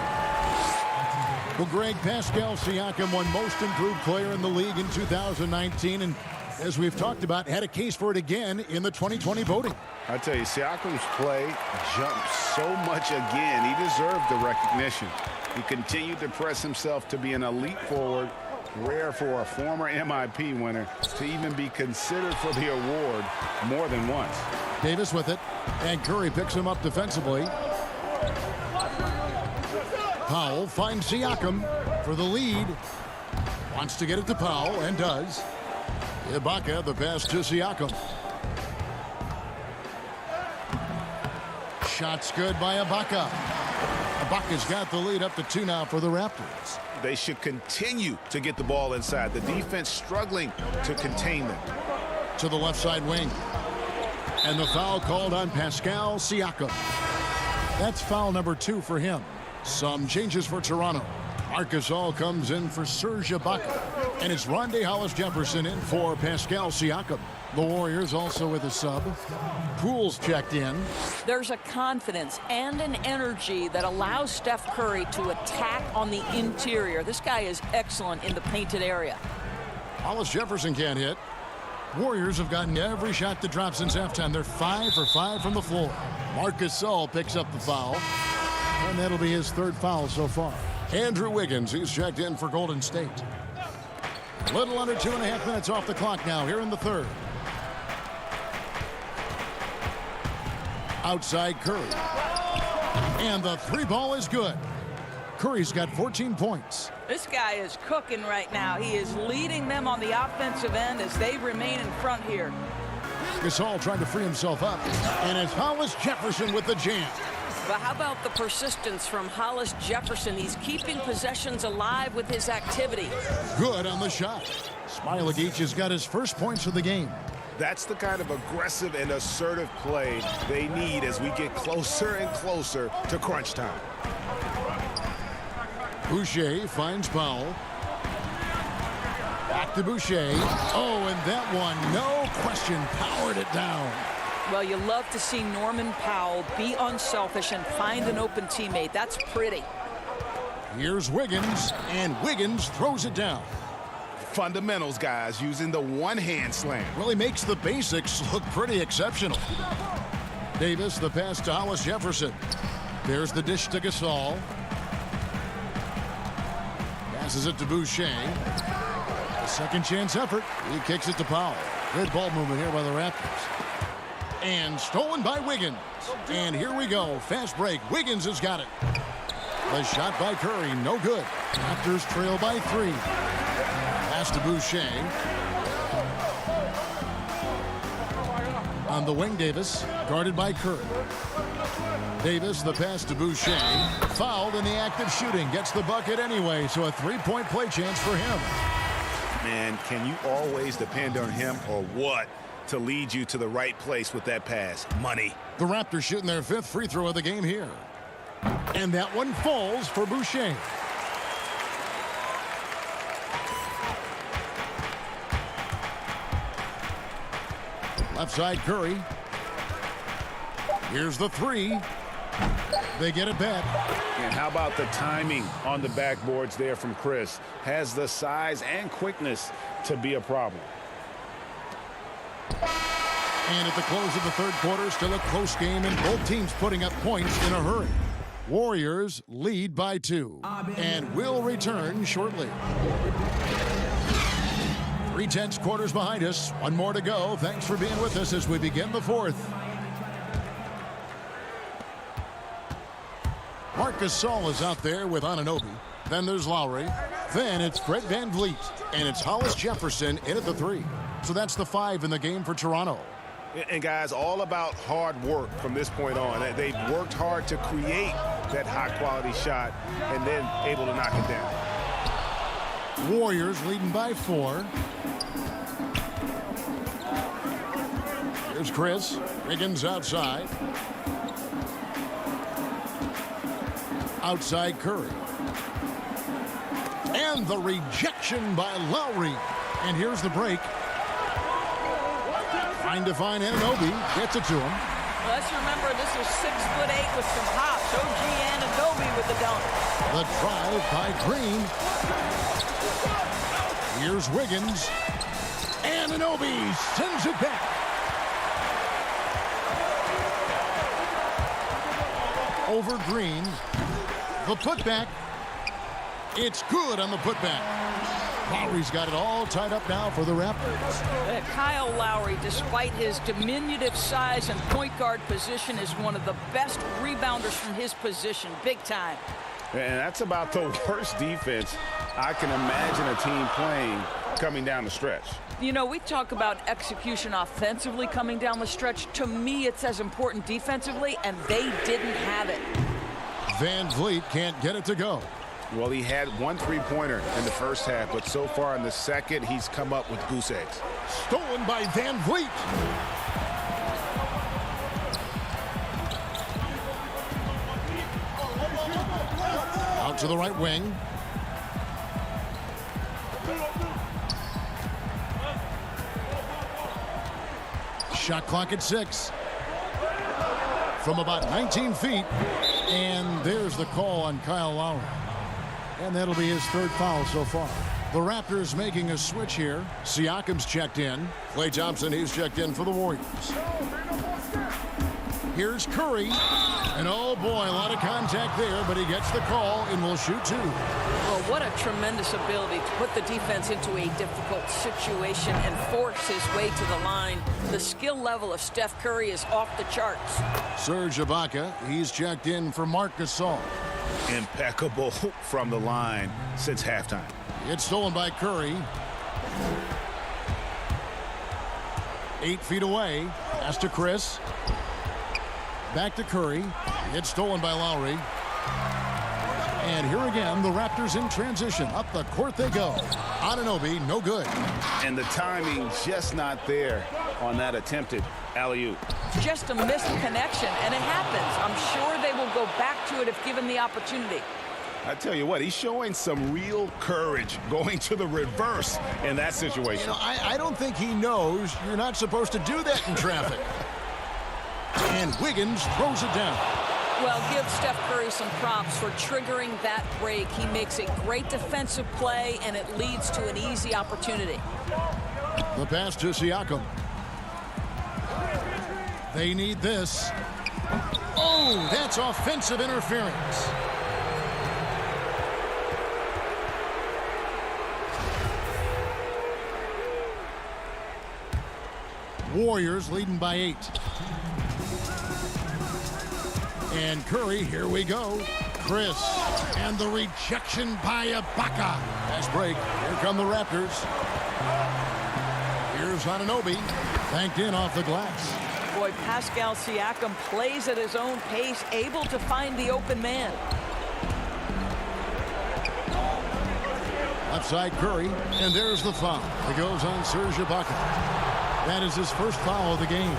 Well, Greg, Pascal Siakam won Most Improved Player in the league in 2019, and as we've talked about, had a case for it again in the 2020 voting. I tell you, Siakam's play jumped so much again. He deserved the recognition. He continued to press himself to be an elite forward. Rare for a former MIP winner to even be considered for the award more than once. Davis with it, and Curry picks him up defensively. Powell finds Siakam for the lead. Wants to get it to Powell, and does. Ibaka, the pass to Siakam. Shot's good by Ibaka. Ibaka's got the lead up to 2 now for the Raptors. They should continue to get the ball inside. The defense struggling to contain them. To the left side wing. And the foul called on Pascal Siakam. That's foul number 2 for him. Some changes for Toronto. Marcus Gasol comes in for Serge Ibaka. And it's Rondae Hollis-Jefferson in for Pascal Siakam. The Warriors also with a sub. Poole's checked in. There's a confidence and an energy that allows Steph Curry to attack on the interior. This guy is excellent in the painted area. Hollis-Jefferson can't hit. Warriors have gotten every shot that dropped since halftime. They're 5 for 5 from the floor. Marcus Gasol picks up the foul. And that'll be his 3rd foul so far. Andrew Wiggins, he's checked in for Golden State. Little under 2.5 minutes off the clock now here in the 3rd. Outside Curry. And the 3 ball is good. Curry's got 14 points. This guy is cooking right now. He is leading them on the offensive end as they remain in front here. Gasol trying to free himself up. And it's Hollis-Jefferson with the jam. But how about the persistence from Hollis-Jefferson? He's keeping possessions alive with his activity. Good on the shot. Smailagic has got his 1st points of the game. That's the kind of aggressive and assertive play they need as we get closer and closer to crunch time. Boucher finds Powell. Back to Boucher. Oh, and that one, no question, powered it down. Well, you love to see Norman Powell be unselfish and find an open teammate. That's pretty. Here's Wiggins, and Wiggins throws it down. Fundamentals, guys, using the one-hand slam. Really makes the basics look pretty exceptional. Davis, the pass to Hollis Jefferson. There's the dish to Gasol. Passes it to Boucher. A second chance effort. He kicks it to Powell. Good ball movement here by the Raptors. And stolen by Wiggins. And here we go. Fast break. Wiggins has got it. The shot by Curry. No good. Raptors trail by 3. Pass to Boucher. On the wing, Davis. Guarded by Curry. Davis, the pass to Boucher. Fouled in the act of shooting. Gets the bucket anyway, so a 3-point play chance for him. Man, can you always depend on him or what to lead you to the right place with that pass? Money. The Raptors shooting their 5th free throw of the game here. And that one falls for Boucher. Left side, Curry. Here's the 3. They get it back. And how about the timing on the backboards there from Chris? Has the size and quickness to be a problem. And at the close of the 3rd quarter, still a close game, and both teams putting up points in a hurry. Warriors lead by 2 and will return shortly. 3 tense quarters behind us. One more to go. Thanks for being with us as we begin the 4th. Marc Gasol is out there with Anunoby. Then there's Lowry. Then it's Fred VanVleet. And it's Hollis Jefferson in at the 3. So that's the 5 in the game for Toronto. And guys, all about hard work from this point on. They've worked hard to create that high-quality shot and then able to knock it down. Warriors leading by 4. Here's Chris. Wiggins outside. Outside Curry. And the rejection by Lowry. And here's the break. Trying to find Anunoby. Gets it to him. Let's remember this is 6'8" with some hops. OG Anunoby with the dunk. The drive by Green. Here's Wiggins. Anunoby sends it back. Over Green. The putback. It's good on the putback. Lowry's got it all tied up now for the Raptors. Kyle Lowry, despite his diminutive size and point guard position, is one of the best rebounders from his position. Big time. And that's about the worst defense I can imagine a team playing coming down the stretch. You know, we talk about execution offensively coming down the stretch. To me, it's as important defensively, and they didn't have it. VanVleet can't get it to go. Well, he had 1 3-pointer in the first half, but so far in the second, he's come up with goose eggs. Stolen by VanVleet. Out to the right wing. Shot clock at 6. From about 19 feet. And there's the call on Kyle Lowry. And that'll be his 3rd foul so far. The Raptors making a switch here. Siakam's checked in. Klay Thompson, he's checked in for the Warriors. Here's Curry. And oh boy, a lot of contact there, but he gets the call and will shoot 2. Well, what a tremendous ability to put the defense into a difficult situation and force his way to the line. The skill level of Steph Curry is off the charts. Serge Ibaka, he's checked in for Marc Gasol. Impeccable from the line since halftime. It's stolen by Curry. 8 feet away. Pass to Chris. Back to Curry. It's stolen by Lowry. And here again, the Raptors in transition. Up the court they go. Anunoby, no good. And the timing just not there on that attempted alley-oop. Just a missed connection, and it happens. I'm sure they will go back to it if given the opportunity. I tell you what, he's showing some real courage going to the reverse in that situation. You know, I don't think he knows you're not supposed to do that in traffic. And Wiggins throws it down. Well, give Steph Curry some props for triggering that break. He makes a great defensive play, and it leads to an easy opportunity. The pass to Siakam. They need this. Oh, that's offensive interference. Warriors leading by 8. And Curry, here we go. Chris, and the rejection by Ibaka. Nice break. Here come the Raptors. Here's Anunoby, banked in off the glass. Boy, Pascal Siakam plays at his own pace, able to find the open man. Left side Curry, and there's the foul. It goes on Serge Ibaka. That is his first foul of the game.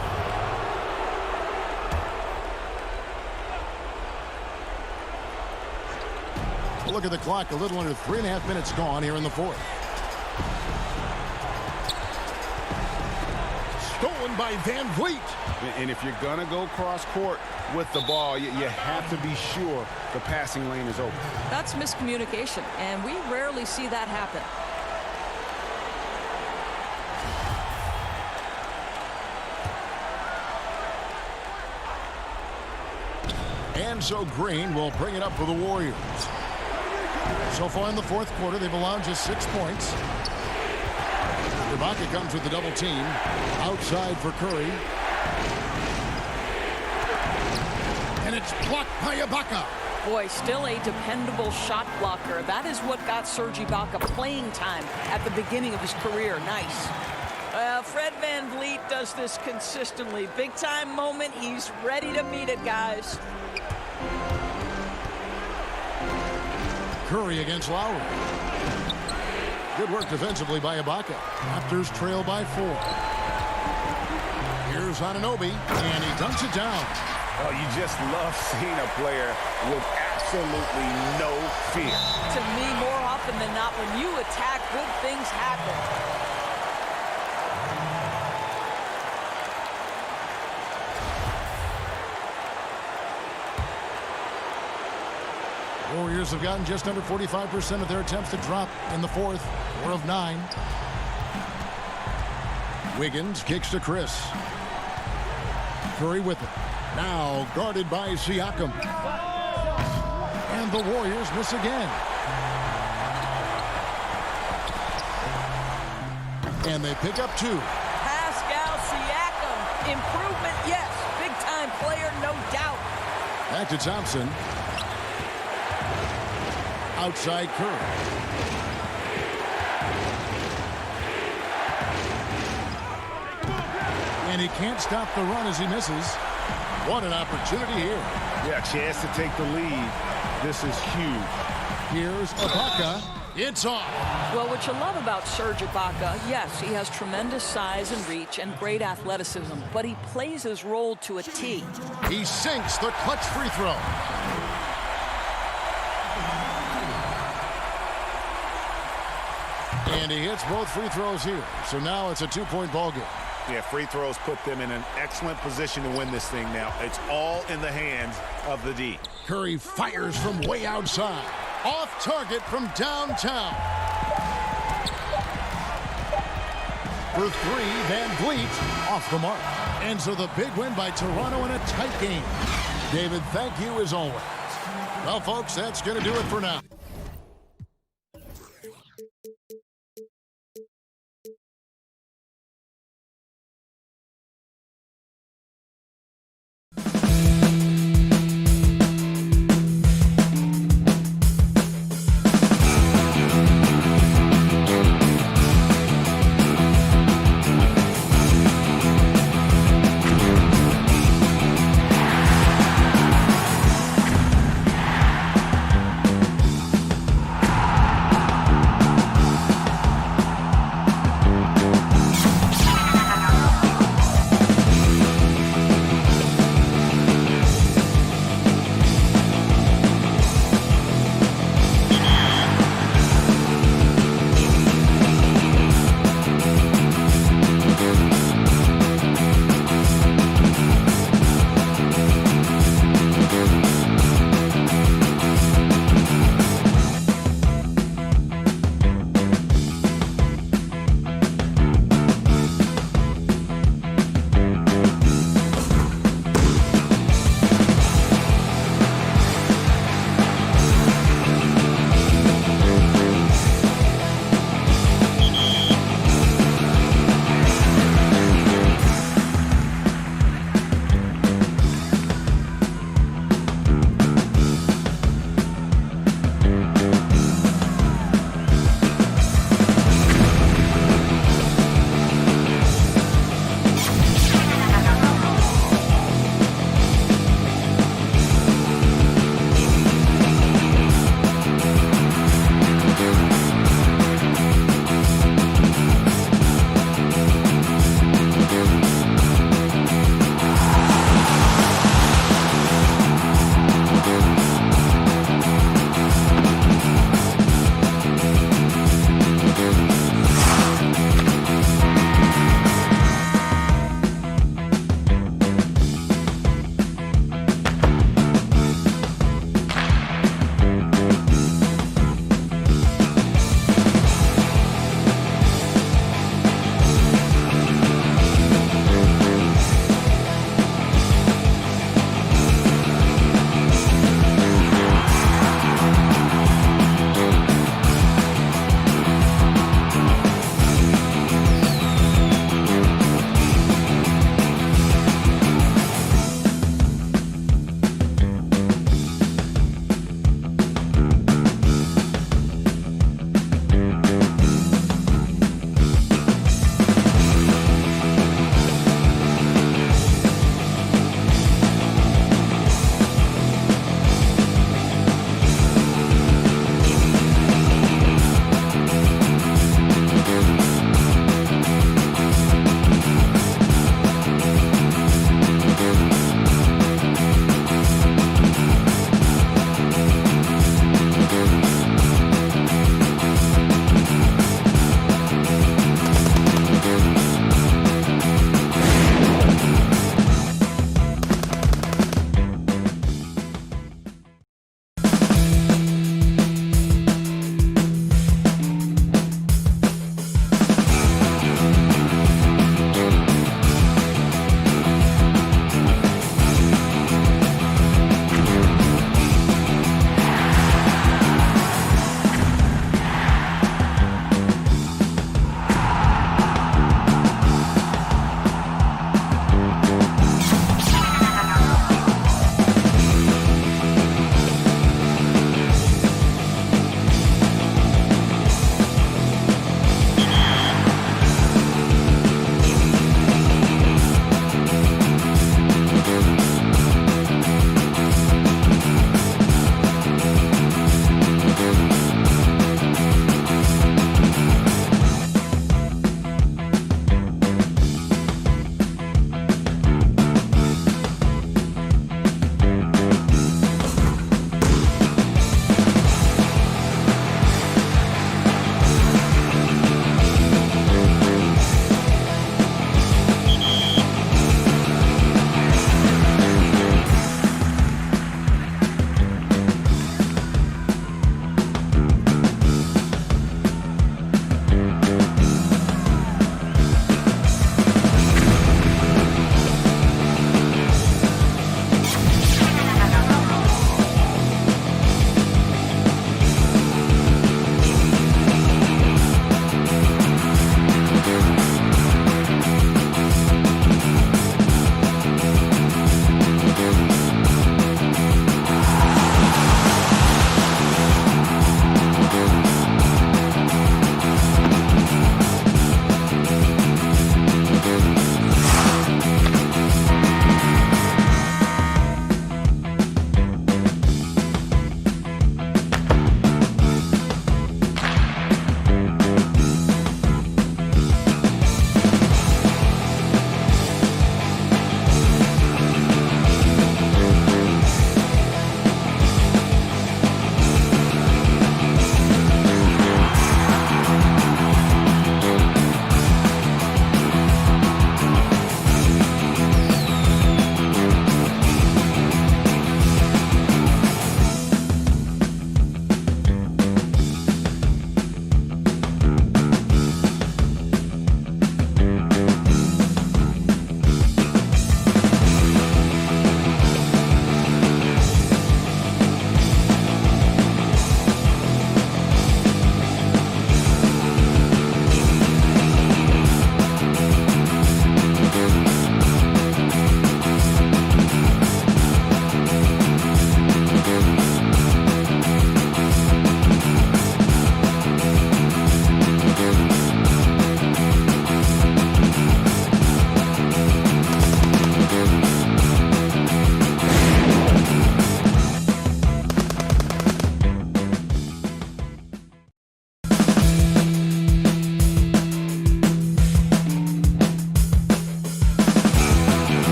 Look at the clock, a little under 3.5 minutes gone here in the fourth. Stolen by Van Vliet. And if you're going to go cross court with the ball, you have to be sure the passing lane is open. That's miscommunication, and we rarely see that happen. And so Green will bring it up for the Warriors. So far in the fourth quarter, they've allowed just 6 points. Ibaka comes with the double team. Outside for Curry. And it's blocked by Ibaka. Boy, still a dependable shot blocker. That is what got Serge Ibaka playing time at the beginning of his career. Nice. Fred Van Vliet does this consistently. Big time moment. He's ready to meet it, guys. Curry against Lowry. Good work defensively by Ibaka. Raptors trail by 4. Here's Anunoby, and he dunks it down. Oh, you just love seeing a player with absolutely no fear. To me, more often than not, when you attack, good things happen. Warriors have gotten just under 45% of their attempts to drop in the fourth. 4 of 9. Wiggins kicks to Chris. Curry with it. Now guarded by Siakam. And the Warriors miss again. And they pick up 2. Pascal Siakam. Improvement, yes. Big-time player, no doubt. Back to Thompson. Outside Curry. And he can't stop the run as he misses. What an opportunity here. Yeah, chance to take the lead. This is huge. Here's Ibaka. It's off. Well, what you love about Serge Ibaka, yes, he has tremendous size and reach and great athleticism, but he plays his role to a T. He sinks the clutch free throw. And he hits both free throws here. So now it's a 2-point ball game. Yeah, free throws put them in an excellent position to win this thing now. It's all in the hands of the D. Curry fires from way outside. Off target from downtown. For 3, Van Vliet off the mark. And so the big win by Toronto in a tight game. David, thank you as always. Well, folks, that's going to do it for now.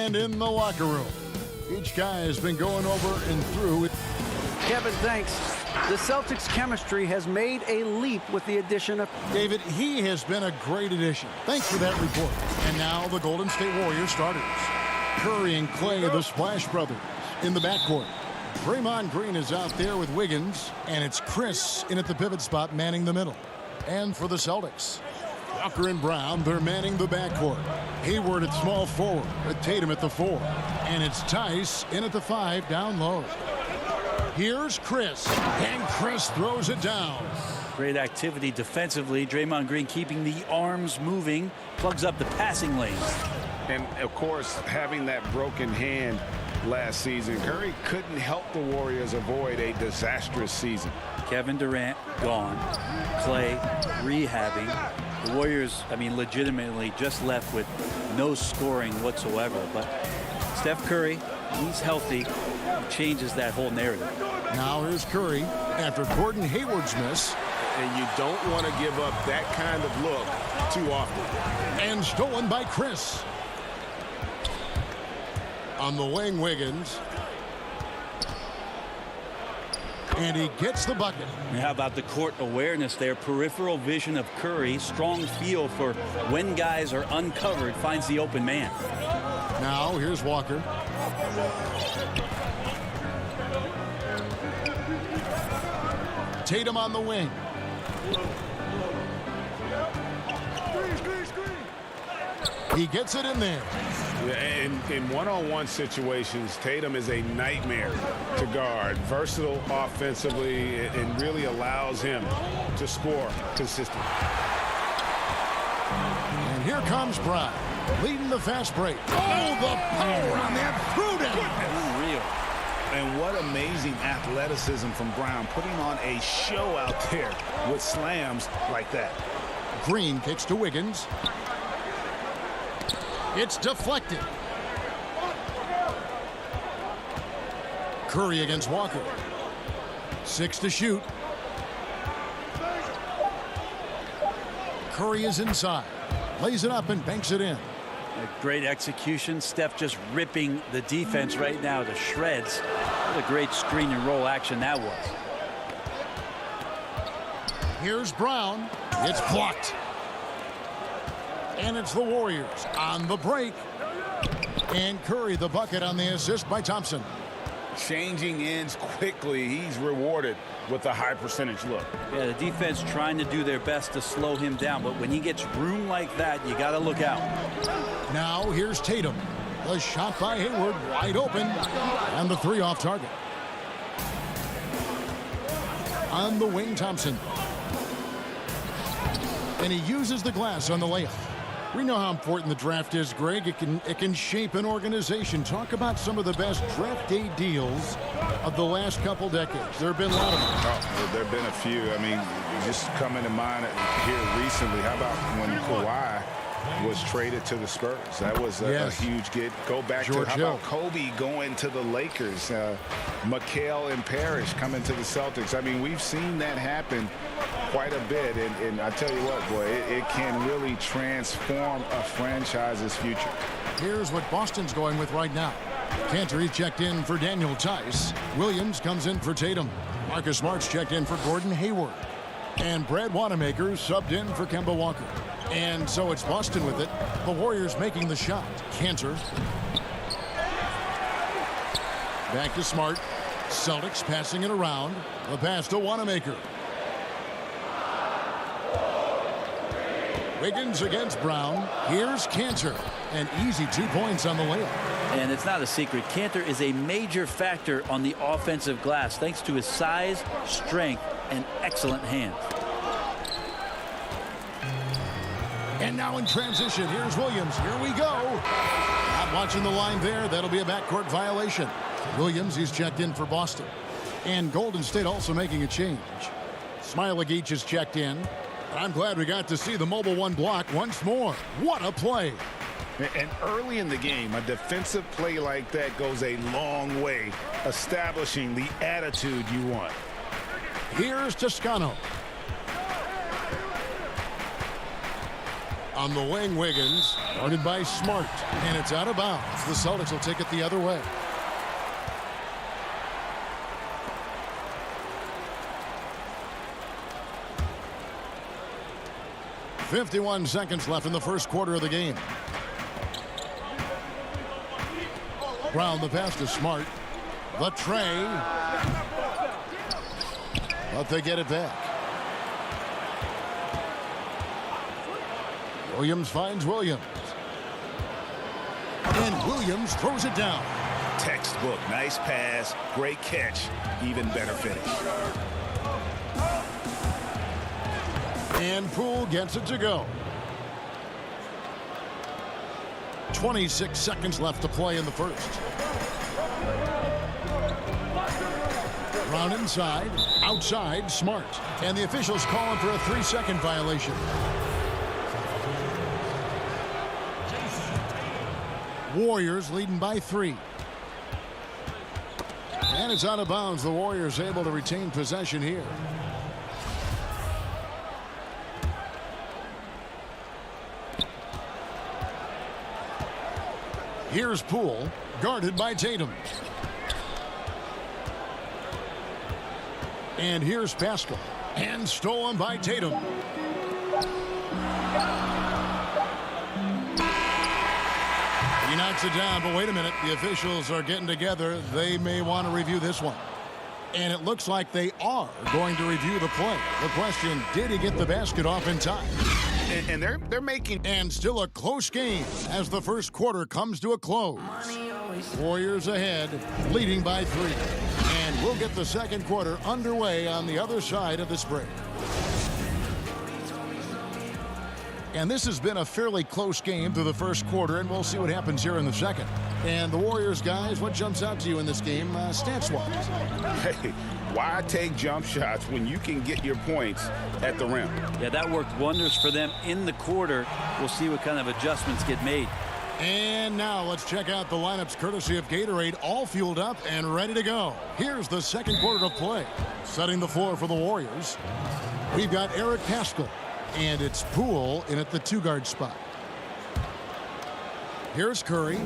And in the locker room, each guy has been going over and through it. Kevin, thanks. The Celtics' chemistry has made a leap with the addition of... David, he has been a great addition. Thanks for that report. And now the Golden State Warriors starters. Curry and Clay, the Splash Brothers, in the backcourt. Draymond Green is out there with Wiggins, and it's Chris in at the pivot spot manning the middle. And for the Celtics, Walker and Brown, they're manning the backcourt. Hayward at small forward, with Tatum at the 4. And it's Tice in at the 5 down low. Here's Chris, and Chris throws it down. Great activity defensively. Draymond Green keeping the arms moving, plugs up the passing lanes. And, of course, having that broken hand last season, Curry couldn't help the Warriors avoid a disastrous season. Kevin Durant gone. Clay rehabbing. The Warriors, I mean, legitimately just left with no scoring whatsoever. But Steph Curry, he's healthy, changes that whole narrative. Now here's Curry after Gordon Hayward's miss. And you don't want to give up that kind of look too often. And stolen by Chris. On the wing, Wiggins. And he gets the bucket. And how about the court awareness there? Peripheral vision of Curry. Strong feel for when guys are uncovered. Finds the open man. Now here's Walker. Tatum on the wing. He gets it in there. In one-on-one situations, Tatum is a nightmare to guard. Versatile offensively, and really allows him to score consistently. And here comes Brown, leading the fast break. Oh, the power on that throw-down. Unreal. And what amazing athleticism from Brown, putting on a show out there with slams like that. Green kicks to Wiggins. It's deflected. Curry against Walker. 6 to shoot. Curry is inside. Lays it up and banks it in. A great execution. Steph just ripping the defense right now to shreds. What a great screen and roll action that was. Here's Brown. It's blocked. And it's the Warriors on the break. And Curry the bucket on the assist by Thompson. Changing ends quickly. He's rewarded with a high percentage look. Yeah, the defense trying to do their best to slow him down. But when he gets room like that, you got to look out. Now here's Tatum. The shot by Hayward wide open. And the 3 off target. On the wing, Thompson. And he uses the glass on the layup. We know how important the draft is, Greg. It can shape an organization. Talk about some of the best draft day deals of the last couple decades. There have been a lot of them. Oh, there have been a few. I mean, just coming to mind here recently. How about when Kawhi was traded to the Spurs? That was a huge get. Go back George to how Hill. about Kobe going to the Lakers? McHale and Parrish coming to the Celtics. I mean, we've seen that happen quite a bit, and I tell you what, boy, it can really transform a franchise's future. Here's what Boston's going with right now. Cantor, he's checked in for Daniel Tice. Williams comes in for Tatum. Marcus Smart's checked in for Gordon Hayward. And Brad Wanamaker subbed in for Kemba Walker. And so it's Boston with it. The Warriors making the shot. Cantor. Back to Smart. Celtics passing it around. The pass to Wanamaker. Wiggins against Brown. Here's Cantor. An easy 2 points on the layup. And it's not a secret. Cantor is a major factor on the offensive glass thanks to his size, strength, and excellent hands. And now in transition, here's Williams. Here we go. Not watching the line there. That'll be a backcourt violation. Williams, he's checked in for Boston. And Golden State also making a change. Smailagic is checked in. I'm glad we got to see the mobile 1 block once more. What a play. And early in the game, a defensive play like that goes a long way, establishing the attitude you want. Here's Toscano. On the wing, Wiggins, guarded by Smart, and it's out of bounds. The Celtics will take it the other way. .51 seconds left in the first quarter of the game. Brown the pass to Smart. The tray. But they get it back. Williams finds Williams. And Williams throws it down. Textbook. Nice pass. Great catch. Even better finish. And Poole gets it to go. 26 seconds left to play in the first. Brown inside, outside, Smart. And the officials call him for a 3-second violation. Warriors leading by 3. And it's out of bounds. The Warriors able to retain possession here. Here's Poole, guarded by Tatum. And here's Pascal, and stolen by Tatum. He knocks it down, but wait a minute. The officials are getting together. They may want to review this one. And it looks like they are going to review the play. The question, did he get the basket off in time? And they're making... And still a close game as the first quarter comes to a close. Warriors ahead, leading by 3. And we'll get the second quarter underway on the other side of this break. And this has been a fairly close game through the first quarter, and we'll see what happens here in the second. And the Warriors, guys, what jumps out to you in this game, stats-wise? Hey, why take jump shots when you can get your points at the rim? Yeah, that worked wonders for them in the quarter. We'll see what kind of adjustments get made. And now let's check out the lineups courtesy of Gatorade, all fueled up and ready to go. Here's the second quarter of play. Setting the floor for the Warriors, we've got Eric Pascal, and it's Poole in at the 2-guard spot. Here's Curry.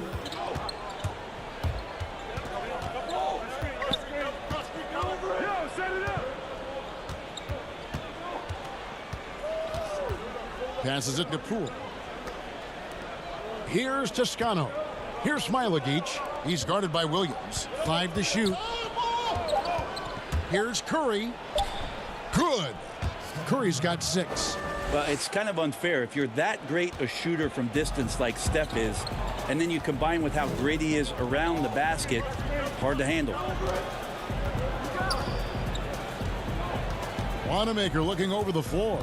Passes it to Poole. Here's Toscano. Here's Smilagic. He's guarded by Williams. 5 to shoot. Here's Curry. Good. Curry's got 6. Well, it's kind of unfair. If you're that great a shooter from distance like Steph is, and then you combine with how great he is around the basket, hard to handle. Wanamaker looking over the floor.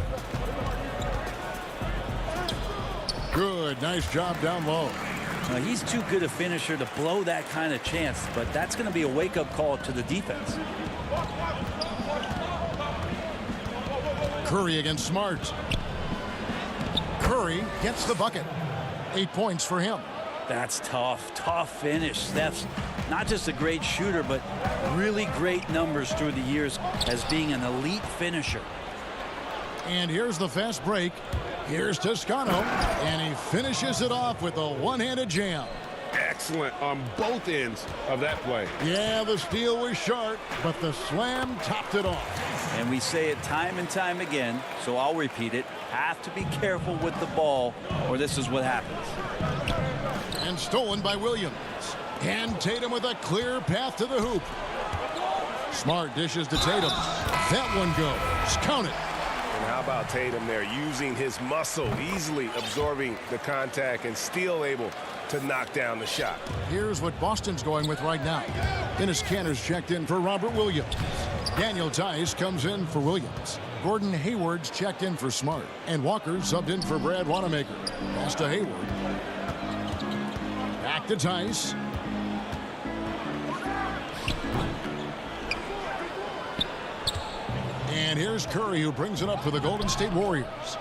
Good, nice job down low. He's too good a finisher to blow that kind of chance, but that's going to be a wake-up call to the defense. Curry against Smart. Curry gets the bucket. 8 points for him. That's tough finish. Steph's not just a great shooter, but really great numbers through the years as being an elite finisher. And here's the fast break. Here's Toscano, and he finishes it off with a one-handed jam. Excellent on both ends of that play. Yeah, the steal was sharp, but the slam topped it off. And we say it time and time again, so I'll repeat it. Have to be careful with the ball, or this is what happens. And stolen by Williams. And Tatum with a clear path to the hoop. Smart dishes to Tatum. That one goes. Count it. And how about Tatum there, using his muscle, easily absorbing the contact and still able to knock down the shot. Here's what Boston's going with right now. Dennis Kanter's checked in for Robert Williams. Daniel Tice comes in for Williams. Gordon Hayward's checked in for Smart. And Walker subbed in for Brad Wanamaker. Pass to Hayward. Back to Tice. And here's Curry, who brings it up for the Golden State Warriors.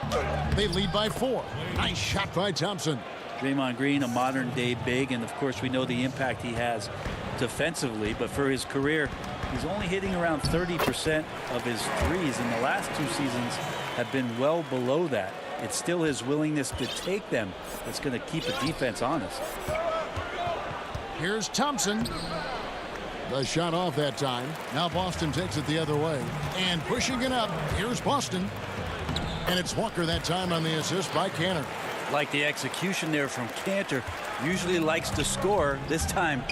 They lead by 4. Nice shot by Thompson. Draymond Green, a modern-day big, and of course we know the impact he has defensively, but for his career, he's only hitting around 30% of his threes, and the last 2 seasons have been well below that. It's still his willingness to take them that's going to keep the defense honest. Here's Thompson. The shot off that time. Now Boston takes it the other way. And pushing it up, here's Boston. And it's Walker that time on the assist by Cantor. Like the execution there from Cantor. Usually likes to score, this time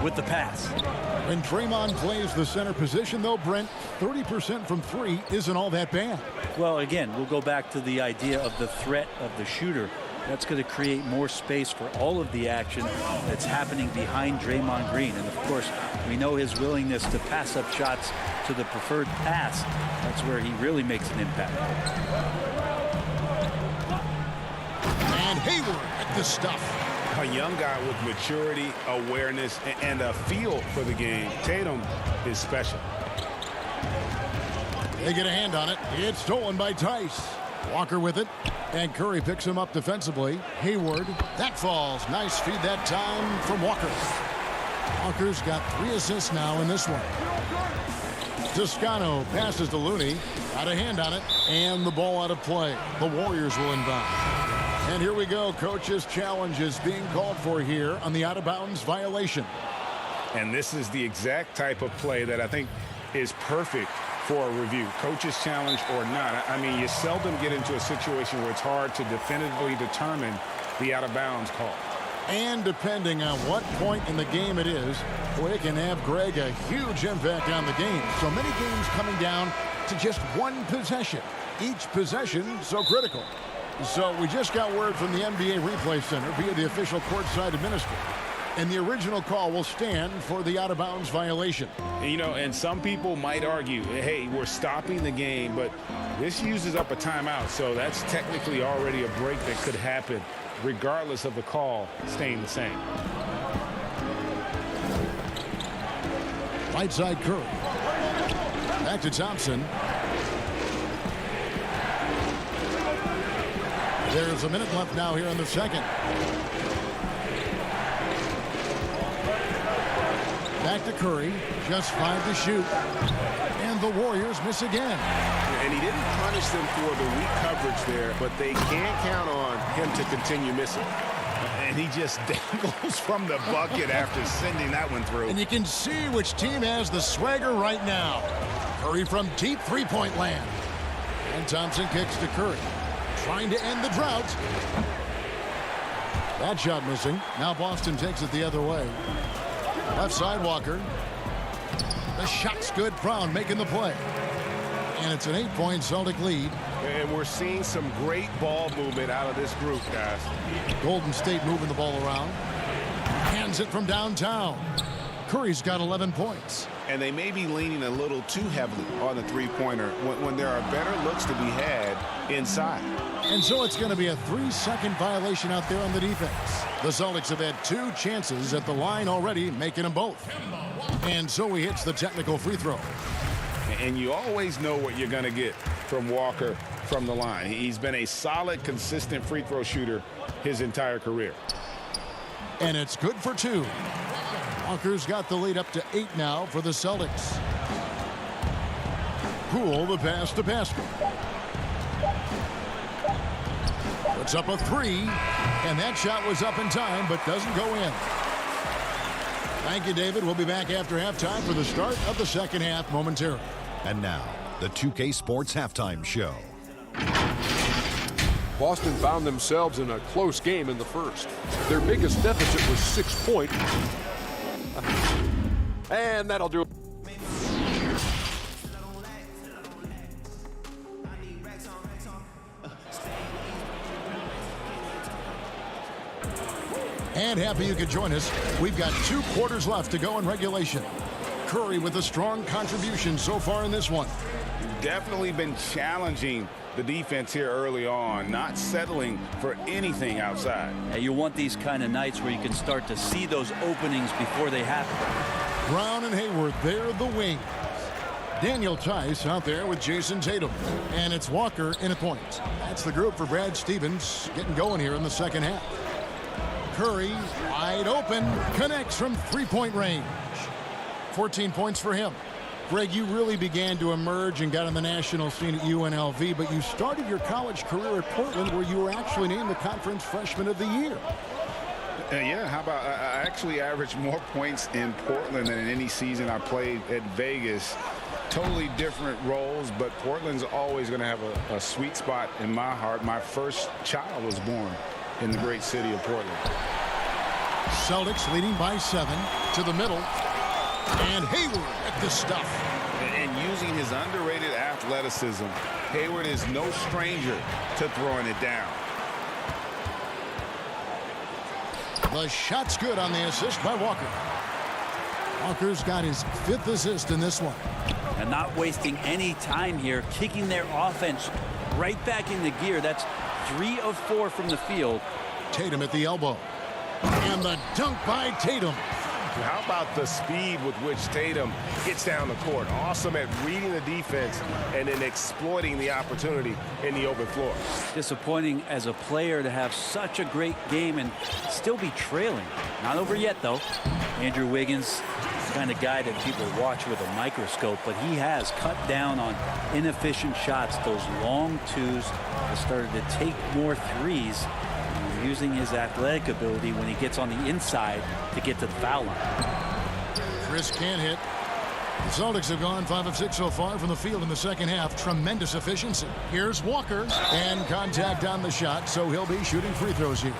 with the pass. When Draymond plays the center position, though, Brent, 30% from three isn't all that bad. Well, again, we'll go back to the idea of the threat of the shooter. That's going to create more space for all of the action that's happening behind Draymond Green. And, of course, we know his willingness to pass up shots to the preferred pass. That's where he really makes an impact. And Hayward at the stuff. A young guy with maturity, awareness, and a feel for the game. Tatum is special. They get a hand on it. It's stolen by Tice. Walker with it. And Curry picks him up defensively. Hayward. That falls. Nice feed that time from Walker. Walker's got 3 assists now in this one. Toscano passes to Looney. Got a hand on it. And the ball out of play. The Warriors will inbound. And here we go. Coach's challenge is being called for here on the out-of-bounds violation. And this is the exact type of play that I think is perfect for a review. Coach's challenge or not. I mean, you seldom get into a situation where it's hard to definitively determine the out-of-bounds call. And depending on what point in the game it is, boy, it can have Greg a huge impact on the game. So many games coming down to just one possession. Each possession so critical. So we just got word from the NBA Replay Center via the official courtside administrator. And the original call will stand for the out-of-bounds violation. You know, and some people might argue, hey, we're stopping the game, but this uses up a timeout, so that's technically already a break that could happen, regardless of the call staying the same. Right side Curry. Back to Thompson. There's a minute left now here in the second. Back to Curry. Just 5 to shoot. And the Warriors miss again. And he didn't punish them for the weak coverage there, but they can't count on him to continue missing. And he just dangles from the bucket after sending that one through. And you can see which team has the swagger right now. Curry from deep three-point land. And Thompson kicks to Curry. Trying to end the drought. That shot missing. Now Boston takes it the other way. Left side Walker. The shot's good. Brown making the play. And it's an 8-point Celtic lead. And we're seeing some great ball movement out of this group, guys. Golden State moving the ball around. Hands it from downtown. Curry's got 11 points. And they may be leaning a little too heavily on the three-pointer when there are better looks to be had inside. And so it's going to be a 3-second violation out there on the defense. The Celtics have had 2 chances at the line already, making them both. And so he hits the technical free throw. And you always know what you're going to get from Walker from the line. He's been a solid, consistent free throw shooter his entire career. And it's good for 2. Walker's got the lead up to 8 now for the Celtics. Poole the pass to Pascal. Puts up a 3, and that shot was up in time but doesn't go in. Thank you, David. We'll be back after halftime for the start of the second half momentarily. And now, the 2K Sports Halftime Show. Boston found themselves in a close game in the first. Their biggest deficit was 6 points. And that'll do it. And happy you could join us. We've got 2 quarters left to go in regulation. Curry with a strong contribution so far in this one. Definitely been challenging the defense here early on, not settling for anything outside. And you want these kind of nights where you can start to see those openings before they happen. Brown and Hayward, they're the wings. Daniel Tice out there with Jason Tatum. And it's Walker in a point. That's the group for Brad Stevens getting going here in the second half. Curry, wide open, connects from 3-point range. 14 points for him. Greg, you really began to emerge and got on the national scene at UNLV, but you started your college career at Portland, where you were actually named the Conference Freshman of the Year. Yeah, how about I actually averaged more points in Portland than in any season I played at Vegas. Totally different roles, but Portland's always going to have a sweet spot in my heart. My first child was born in the great city of Portland. Celtics leading by 7 to the middle. And Hayward at the stuff. And using his underrated athleticism, Hayward is no stranger to throwing it down. The shot's good on the assist by Walker. Walker's got his 5th assist in this one. And not wasting any time here, kicking their offense right back into gear. That's 3 of 4 from the field. Tatum at the elbow. And the dunk by Tatum. How about the speed with which Tatum gets down the court? Awesome at reading the defense and then exploiting the opportunity in the open floor. Disappointing as a player to have such a great game and still be trailing. Not over yet, though. Andrew Wiggins, the kind of guy that people watch with a microscope, but he has cut down on inefficient shots, those long twos, has started to take more threes, using his athletic ability when he gets on the inside to get to the foul line. Chris can't hit. The Celtics have gone 5 of 6 so far from the field in the second half. Tremendous efficiency. Here's Walker, and contact on the shot, so he'll be shooting free throws here.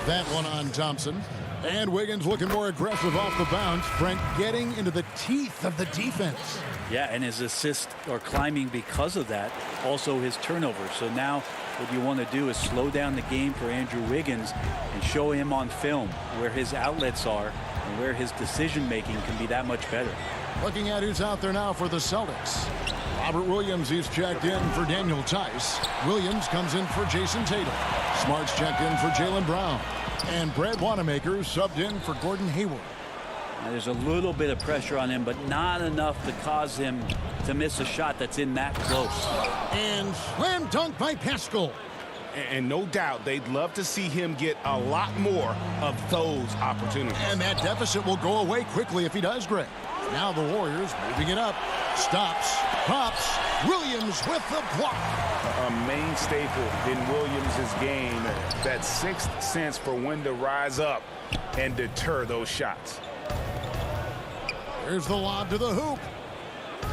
That one on Thompson. And Wiggins looking more aggressive off the bounce. Frank getting into the teeth of the defense. Yeah, and his assists are climbing because of that. Also his turnovers. So now what you want to do is slow down the game for Andrew Wiggins and show him on film where his outlets are and where his decision making can be that much better. Looking at who's out there now for the Celtics. Robert Williams is checked in for Daniel Tice. Williams comes in for Jason Tatum. Smart's checked in for Jaylen Brown. And Brad Wanamaker subbed in for Gordon Hayward. Now, there's a little bit of pressure on him, but not enough to cause him to miss a shot that's in that close. And slam dunk by Pascal. And no doubt they'd love to see him get a lot more of those opportunities. And that deficit will go away quickly if he does, Greg. Now the Warriors moving it up. Stops. Pops. Williams with the block. A main staple in Williams' game. That 6th sense for when to rise up and deter those shots. Here's the lob to the hoop.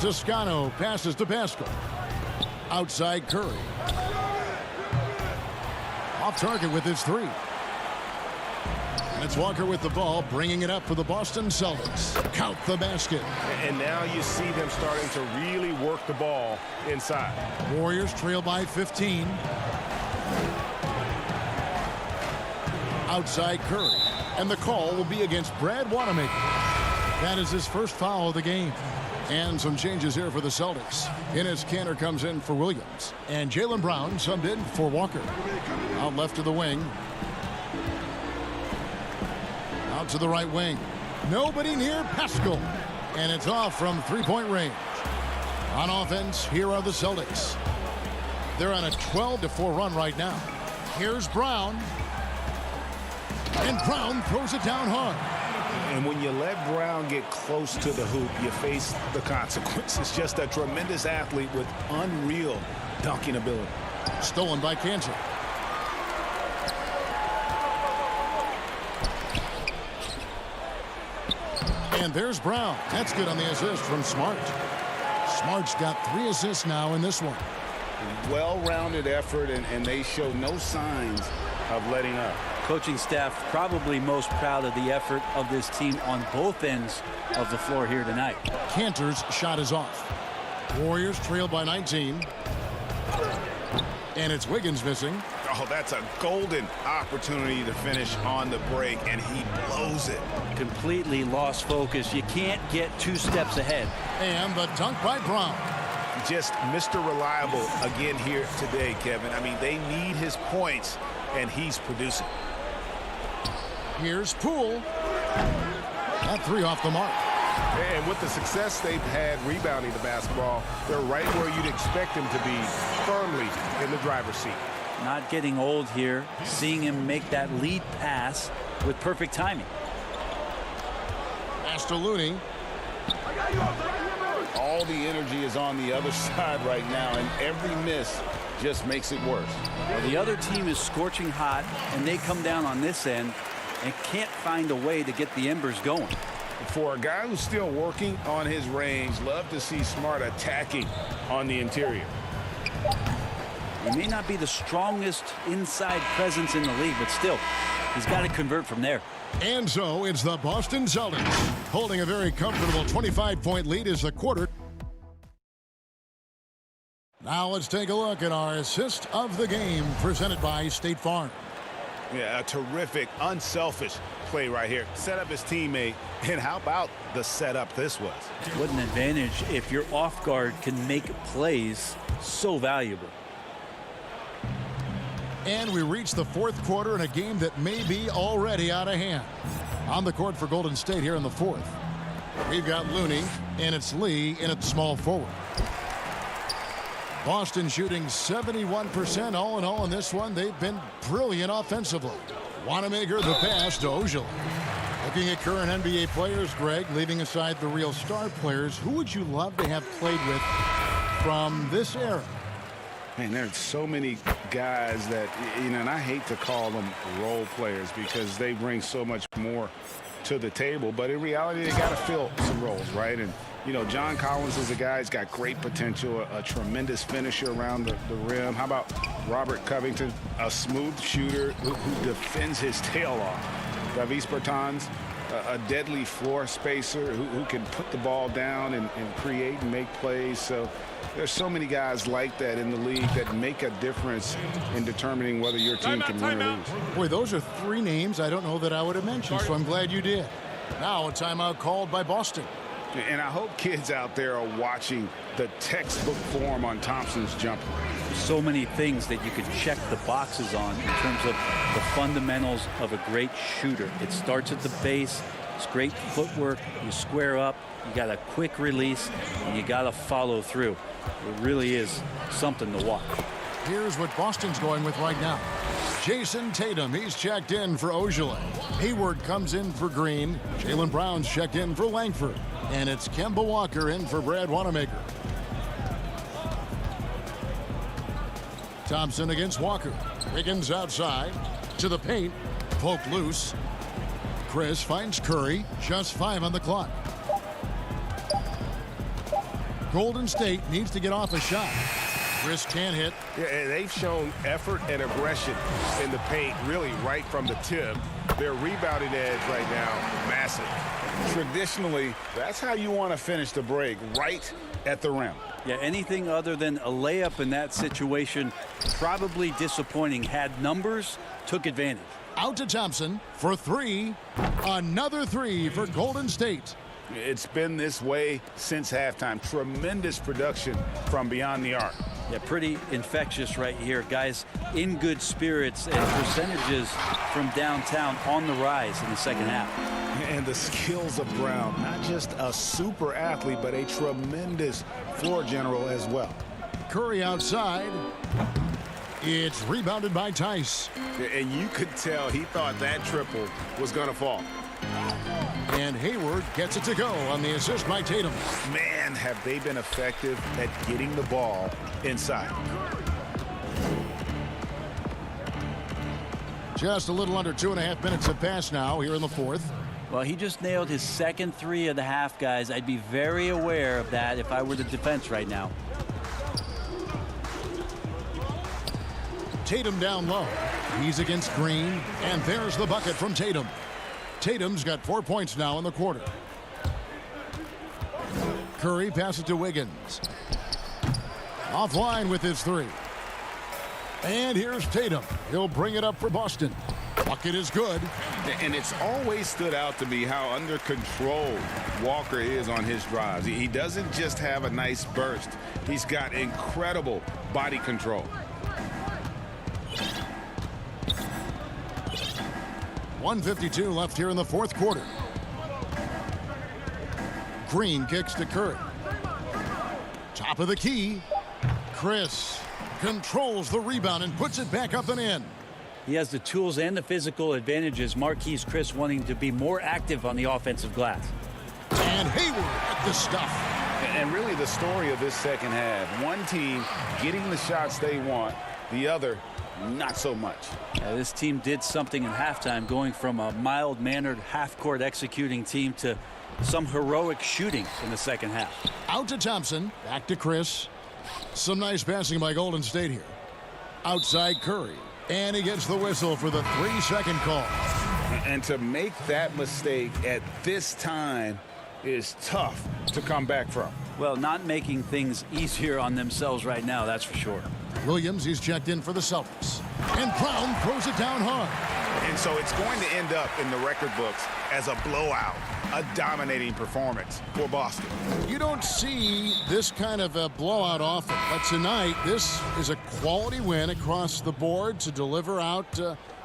Toscano passes to Pascal. Outside Curry. Off target with his 3. And it's Walker with the ball, bringing it up for the Boston Celtics. Count the basket. And now you see them starting to really work the ball inside. Warriors trail by 15. Outside Curry. And the call will be against Brad Wanamaker. That is his first foul of the game. And some changes here for the Celtics. Enes Kanter comes in for Williams. And Jaylen Brown subbed in for Walker. Out left to the wing. Out to the right wing. Nobody near Pascal. And it's off from three-point range. On offense, here are the Celtics. They're on a 12-4 run right now. Here's Brown. And Brown throws it down hard. And when you let Brown get close to the hoop, you face the consequences. Just a tremendous athlete with unreal dunking ability. Stolen by Kanter. And there's Brown. That's good on the assist from Smart. Smart's got 3 assists now in this one. Well-rounded effort, and they show no signs of letting up. Coaching staff probably most proud of the effort of this team on both ends of the floor here tonight. Kanter's shot is off. Warriors trail by 19. And it's Wiggins missing. Oh, that's a golden opportunity to finish on the break, and he blows it. Completely lost focus. You can't get 2 steps ahead. And the dunk by Brown. Just Mr. Reliable again here today, Kevin. I mean, they need his points, and he's producing. Here's Poole. That 3 off the mark. And with the success they've had rebounding the basketball, they're right where you'd expect them to be, firmly in the driver's seat. Not getting old here, seeing him make that lead pass with perfect timing. Pass to Looney. All the energy is on the other side right now, and every miss just makes it worse. Well, the other team is scorching hot, and they come down on this end and can't find a way to get the embers going. For a guy who's still working on his range, love to see Smart attacking on the interior. He may not be the strongest inside presence in the league, but still, he's got to convert from there. And so it's the Boston Celtics holding a very comfortable 25-point lead as the quarter. Now let's take a look at our assist of the game presented by State Farm. Yeah, a terrific, unselfish play right here. Set up his teammate, and how about the setup this was? What an advantage if your off guard can make plays so valuable. And we reach the fourth quarter in a game that may be already out of hand. On the court for Golden State here in the fourth. We've got Looney, and it's Lee in at small forward. Boston shooting 71% all in all in this one. They've been brilliant offensively. Wanamaker the pass to Ojala. Looking at current NBA players, Greg, leaving aside the real star players, who would you love to have played with from this era? Man, there's so many guys that, you know, and I hate to call them role players because they bring so much more to the table. But in reality, they got to fill some roles, right? And, you know, John Collins is a guy who's got great potential, a tremendous finisher around the rim. How about Robert Covington, a smooth shooter who defends his tail off? Davis Bertans, a deadly floor spacer who can put the ball down and create and make plays. So there's so many guys like that in the league that make a difference in determining whether your team can win or lose. Boy, those are three names I don't know that I would have mentioned, so I'm glad you did. Now a timeout called by Boston. And I hope kids out there are watching the textbook form on Thompson's jumper. So many things that you can check the boxes on in terms of the fundamentals of a great shooter. It starts at the base. It's great footwork. You square up. You got a quick release, and you got to follow through. It really is something to watch. Here's what Boston's going with right now. Jason Tatum, he's checked in for Ojala. Hayward comes in for Green. Jaylen Brown's checked in for Langford. And it's Kemba Walker in for Brad Wanamaker. Thompson against Walker. Wiggins outside to the paint. Poke loose. Chris finds Curry. Just 5 on the clock. Golden State needs to get off a shot. Chris can't hit. Yeah, and they've shown effort and aggression in the paint, really right from the tip. Their rebounding edge right now, massive. Traditionally, that's how you want to finish the break, right at the rim. Yeah, anything other than a layup in that situation, probably disappointing. Had numbers, took advantage. Out to Thompson for 3. Another 3 for Golden State. It's been this way since halftime. Tremendous production from beyond the arc. Yeah, pretty infectious right here. Guys in good spirits, and percentages from downtown on the rise in the second half. And the skills of Brown, not just a super athlete, but a tremendous floor general as well. Curry outside. It's rebounded by Tice. And you could tell he thought that triple was going to fall. And Hayward gets it to go on the assist by Tatum. Man, have they been effective at getting the ball inside. Just a little under 2.5 minutes have passed now here in the fourth. Well, he just nailed his second 3 of the half, guys. I'd be very aware of that if I were the defense right now. Tatum down low. He's against Green, and there's the bucket from Tatum. Tatum's got 4 points now in the quarter. Curry passes to Wiggins. Offline with his 3. And here's Tatum. He'll bring it up for Boston. Bucket is good. And it's always stood out to me how under control Walker is on his drives. He doesn't just have a nice burst. He's got incredible body control. .152 left here in the fourth quarter. Green kicks to Curry. Top of the key. Chris controls the rebound and puts it back up and in. He has the tools and the physical advantages. Marquise Chris wanting to be more active on the offensive glass. And Hayward at the stuff. And really the story of this second half, one team getting the shots they want, the other not so much. This team did something in halftime, going from a mild-mannered half-court executing team to some heroic shooting in the second half. Out to Thompson, back to Chris. Some nice passing by Golden State here. Outside Curry, and he gets the whistle for the 3-second call. And to make that mistake at this time is tough to come back from. Well, not making things easier on themselves right now, that's for sure. Williams, he's checked in for the Celtics. And Brown throws it down hard. And so it's going to end up in the record books as a blowout, a dominating performance for Boston. You don't see this kind of a blowout often, but tonight this is a quality win across the board to deliver out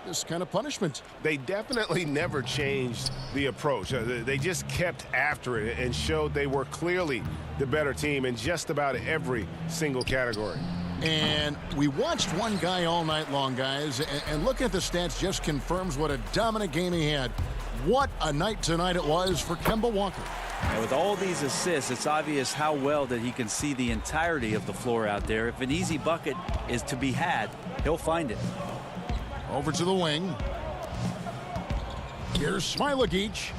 this kind of punishment. They definitely never changed the approach. They just kept after it and showed they were clearly the better team in just about every single category. And we watched one guy all night long, guys, and looking at the stats just confirms what a dominant game he had. What a night tonight it was for Kemba Walker. And with all these assists, it's obvious how well that he can see the entirety of the floor out there. If an easy bucket is to be had, he'll find it. Over to the wing. Here's Smilagic,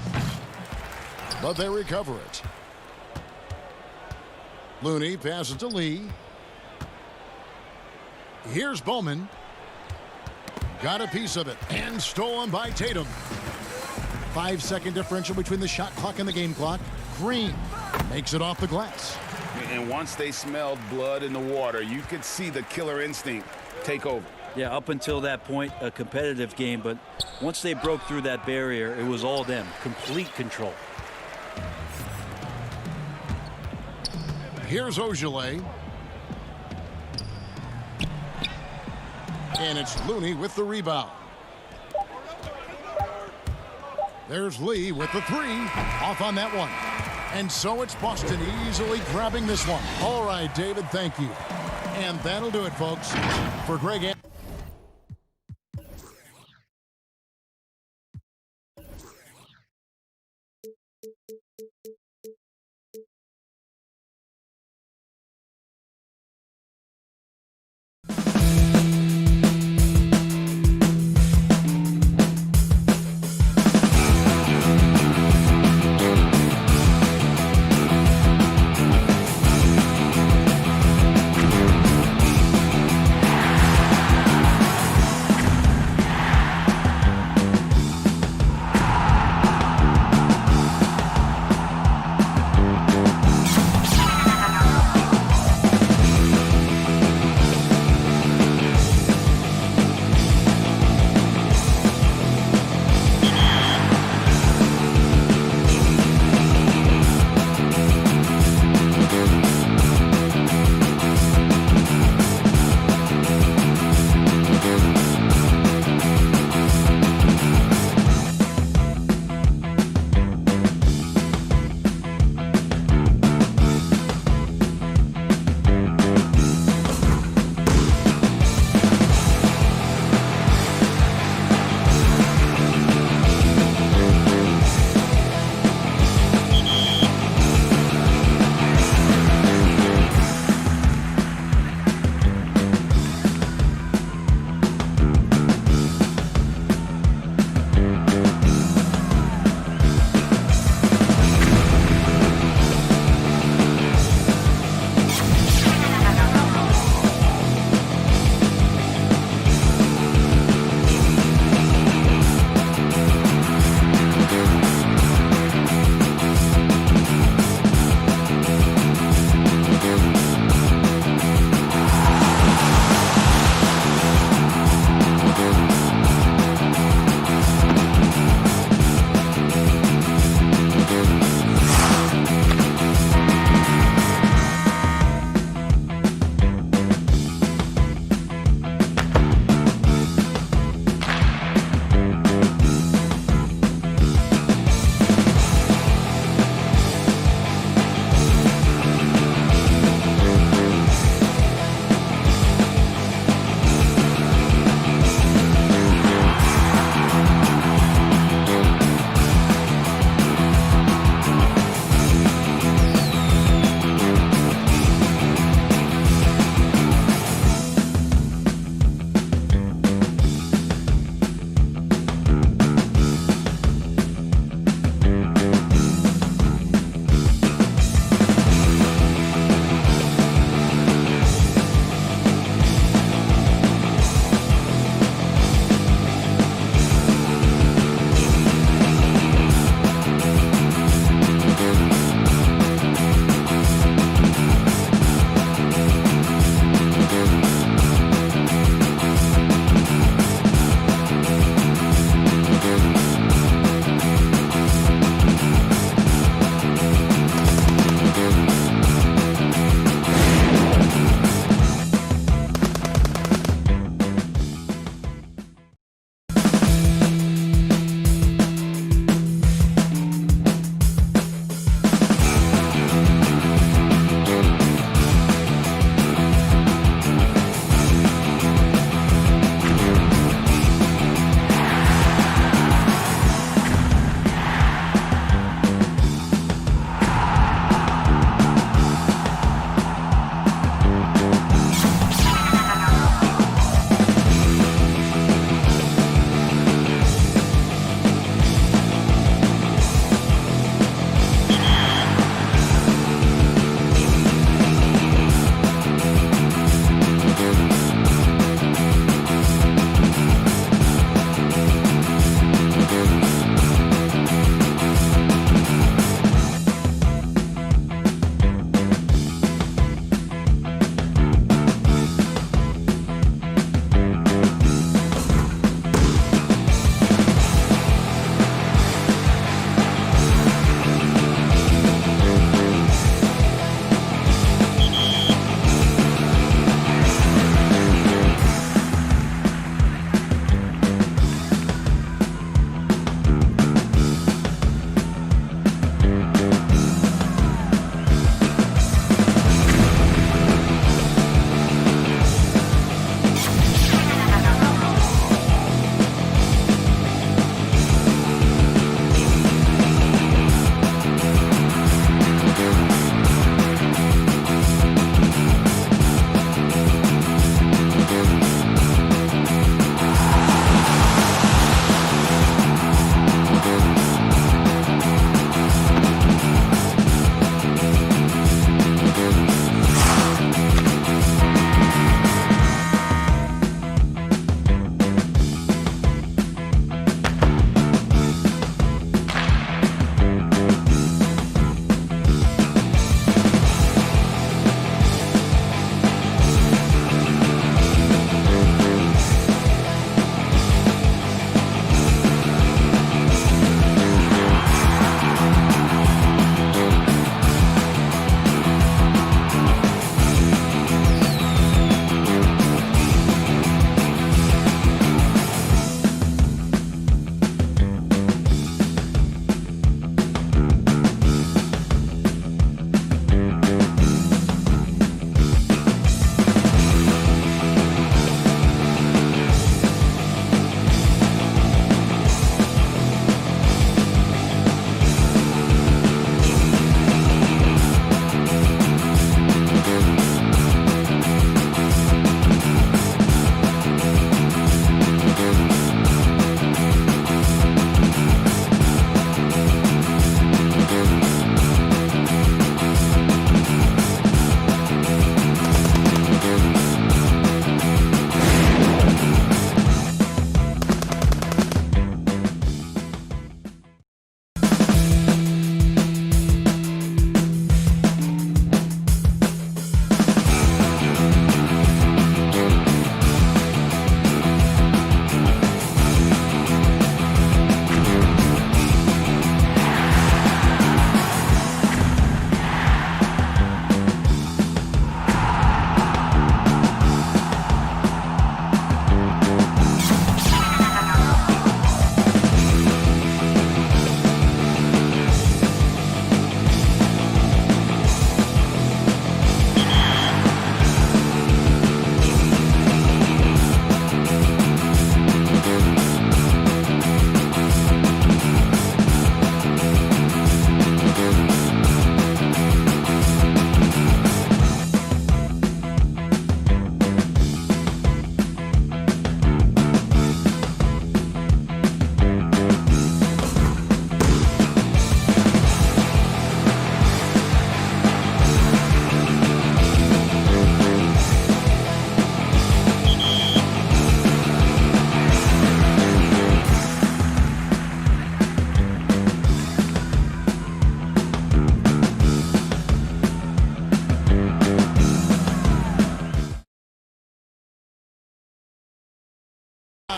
but they recover it. Looney passes to Lee. Here's Bowman. Got a piece of it and stolen by Tatum. 5-second differential between the shot clock and the game clock. Green makes it off the glass. And once they smelled blood in the water, you could see the killer instinct take over. Yeah, up until that point, a competitive game, but once they broke through that barrier, it was all them. Complete control. Here's Ogilvy. And it's Looney with the rebound. There's Lee with the 3. Off on that one. And so it's Boston easily grabbing this one. All right, David, thank you. And that'll do it, folks. For Greg.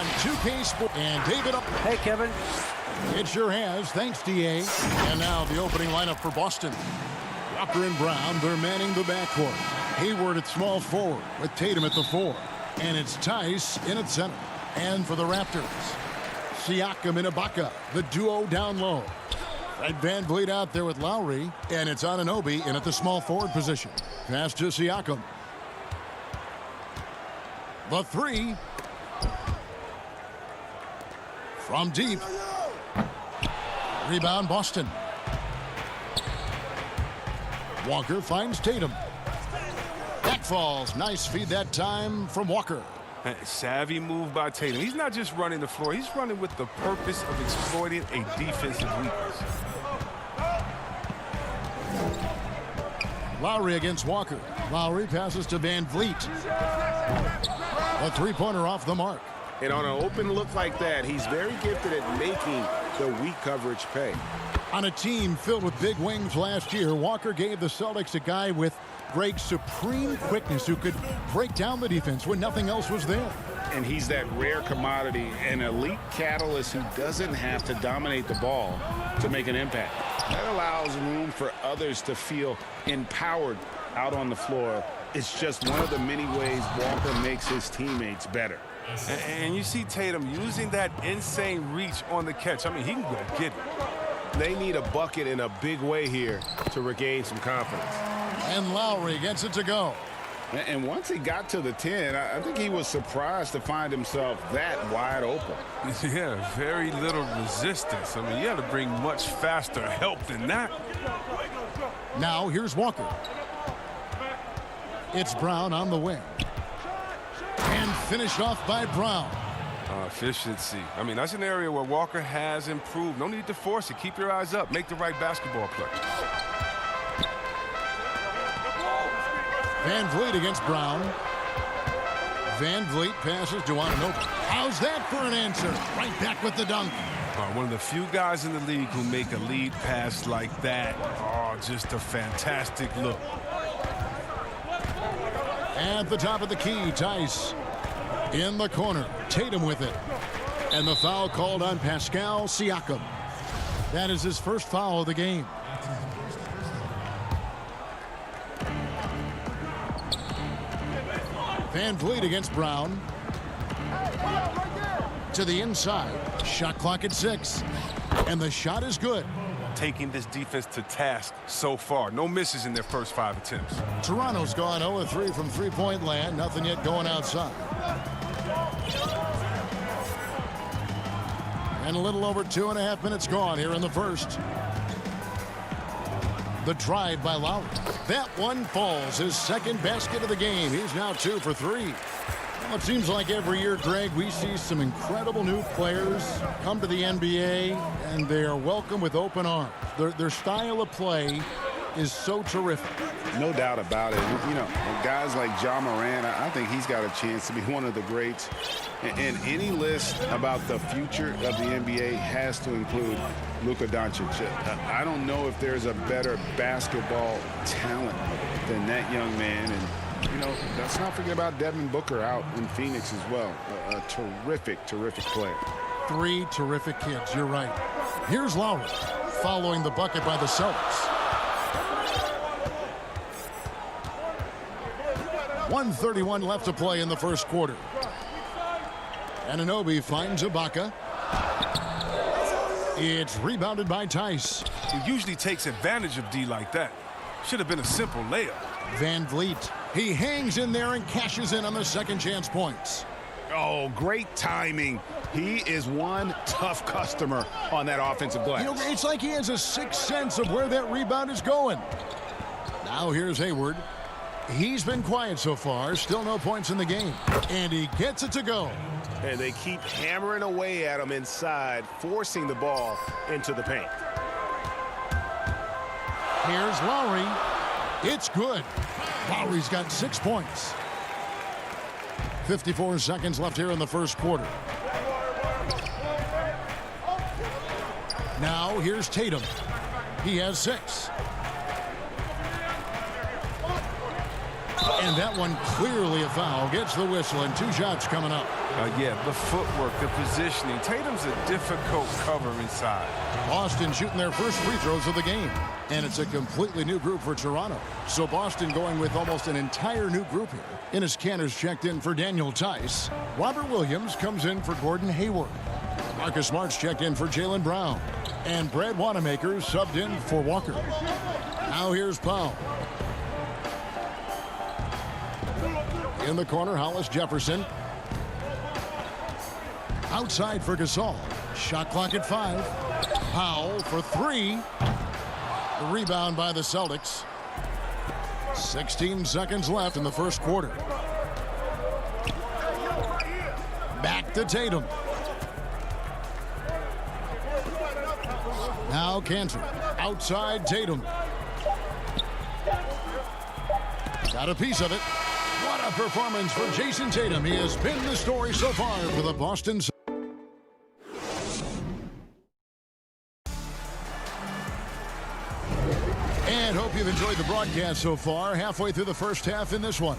on 2K Sports. And David up. Hey, Kevin. It sure has. Thanks, DA. And now the opening lineup for Boston. Walker and Brown, they're manning the backcourt. Hayward at small forward with Tatum at the 4. And it's Tice in at center. And for the Raptors, Siakam and Ibaka, the duo down low. Fred VanVleet out there with Lowry. And it's Anunoby in at the small forward position. Pass to Siakam. The 3. From deep. Rebound Boston. Walker finds Tatum. Back falls. Nice feed that time from Walker. Savvy move by Tatum. He's not just running the floor. He's running with the purpose of exploiting a defensive weakness. Lowry against Walker. Lowry passes to VanVleet. A three-pointer off the mark. And on an open look like that, he's very gifted at making the weak coverage pay. On a team filled with big wings last year, Walker gave the Celtics a guy with great supreme quickness who could break down the defense when nothing else was there. And he's that rare commodity, an elite catalyst who doesn't have to dominate the ball to make an impact. That allows room for others to feel empowered out on the floor. It's just one of the many ways Walker makes his teammates better. And you see Tatum using that insane reach on the catch. I mean, he can go get it. They need a bucket in a big way here to regain some confidence. And Lowry gets it to go. And once he got to the 10, I think he was surprised to find himself that wide open. Yeah, very little resistance. I mean, you had to bring much faster help than that. Now here's Walker. It's Brown on the wing. And finished off by Brown. Efficiency. I mean, that's an area where Walker has improved. No need to force it. Keep your eyes up. Make the right basketball play. VanVleet against Brown. VanVleet passes to Anunoby. How's that for an answer? Right back with the dunk. One of the few guys in the league who make a lead pass like that. Oh, just a fantastic look. At the top of the key, Tice in the corner. Tatum with it. And the foul called on Pascal Siakam. That is his first foul of the game. VanVleet against Brown. To the inside. Shot clock at 6. And the shot is good. Taking this defense to task so far. No misses in their first 5 attempts. Toronto's gone 0-3 from three-point land. Nothing yet going outside. And a little over 2.5 minutes gone here in the first. The drive by Lowry. That one falls. His second basket of the game. He's now 2 for 3. Well, it seems like every year, Greg, we see some incredible new players come to the NBA, and they are welcome with open arms. Their style of play is so terrific. No doubt about it. You know, guys like Ja Morant, I think he's got a chance to be one of the greats. And any list about the future of the NBA has to include Luka Doncic. I don't know if there's a better basketball talent than that young man. And, you know, let's not forget about Devin Booker out in Phoenix as well. A terrific, terrific player. 3 terrific kids. You're right. Here's Lowry following the bucket by the Celtics. 1:31 left to play in the first quarter. Anunoby finds Ibaka. It's rebounded by Tice. He usually takes advantage of D like that. Should have been a simple layup. VanVleet. He hangs in there and cashes in on the second chance points. Oh, great timing. He is one tough customer on that offensive glass. You know, it's like he has a sixth sense of where that rebound is going. Now here's Hayward. He's been quiet so far. Still no points in the game. And he gets it to go. And they keep hammering away at him inside, forcing the ball into the paint. Here's Lowry. It's good. Lowry's got 6 points. 54 seconds left here in the first quarter. Now here's Tatum. He has 6. And that one clearly a foul. Gets the whistle and 2 shots coming up. Yeah, the footwork, the positioning. Tatum's a difficult cover inside. Boston shooting their first free throws of the game. And it's a completely new group for Toronto. So Boston going with almost an entire new group here. Enes Kanter's checked in for Daniel Tice. Robert Williams comes in for Gordon Hayward. Marcus Smart's checked in for Jaylen Brown. And Brad Wanamaker subbed in for Walker. Now here's Powell. In the corner, Hollis Jefferson. Outside for Gasol. Shot clock at 5. Powell for 3. The rebound by the Celtics. 16 seconds left in the first quarter. Back to Tatum. Now Kanter. Outside Tatum. Got a piece of it. What a performance for Jason Tatum. He has been the story so far for the Boston Celtics. And hope you've enjoyed the broadcast so far. Halfway through the first half in this one.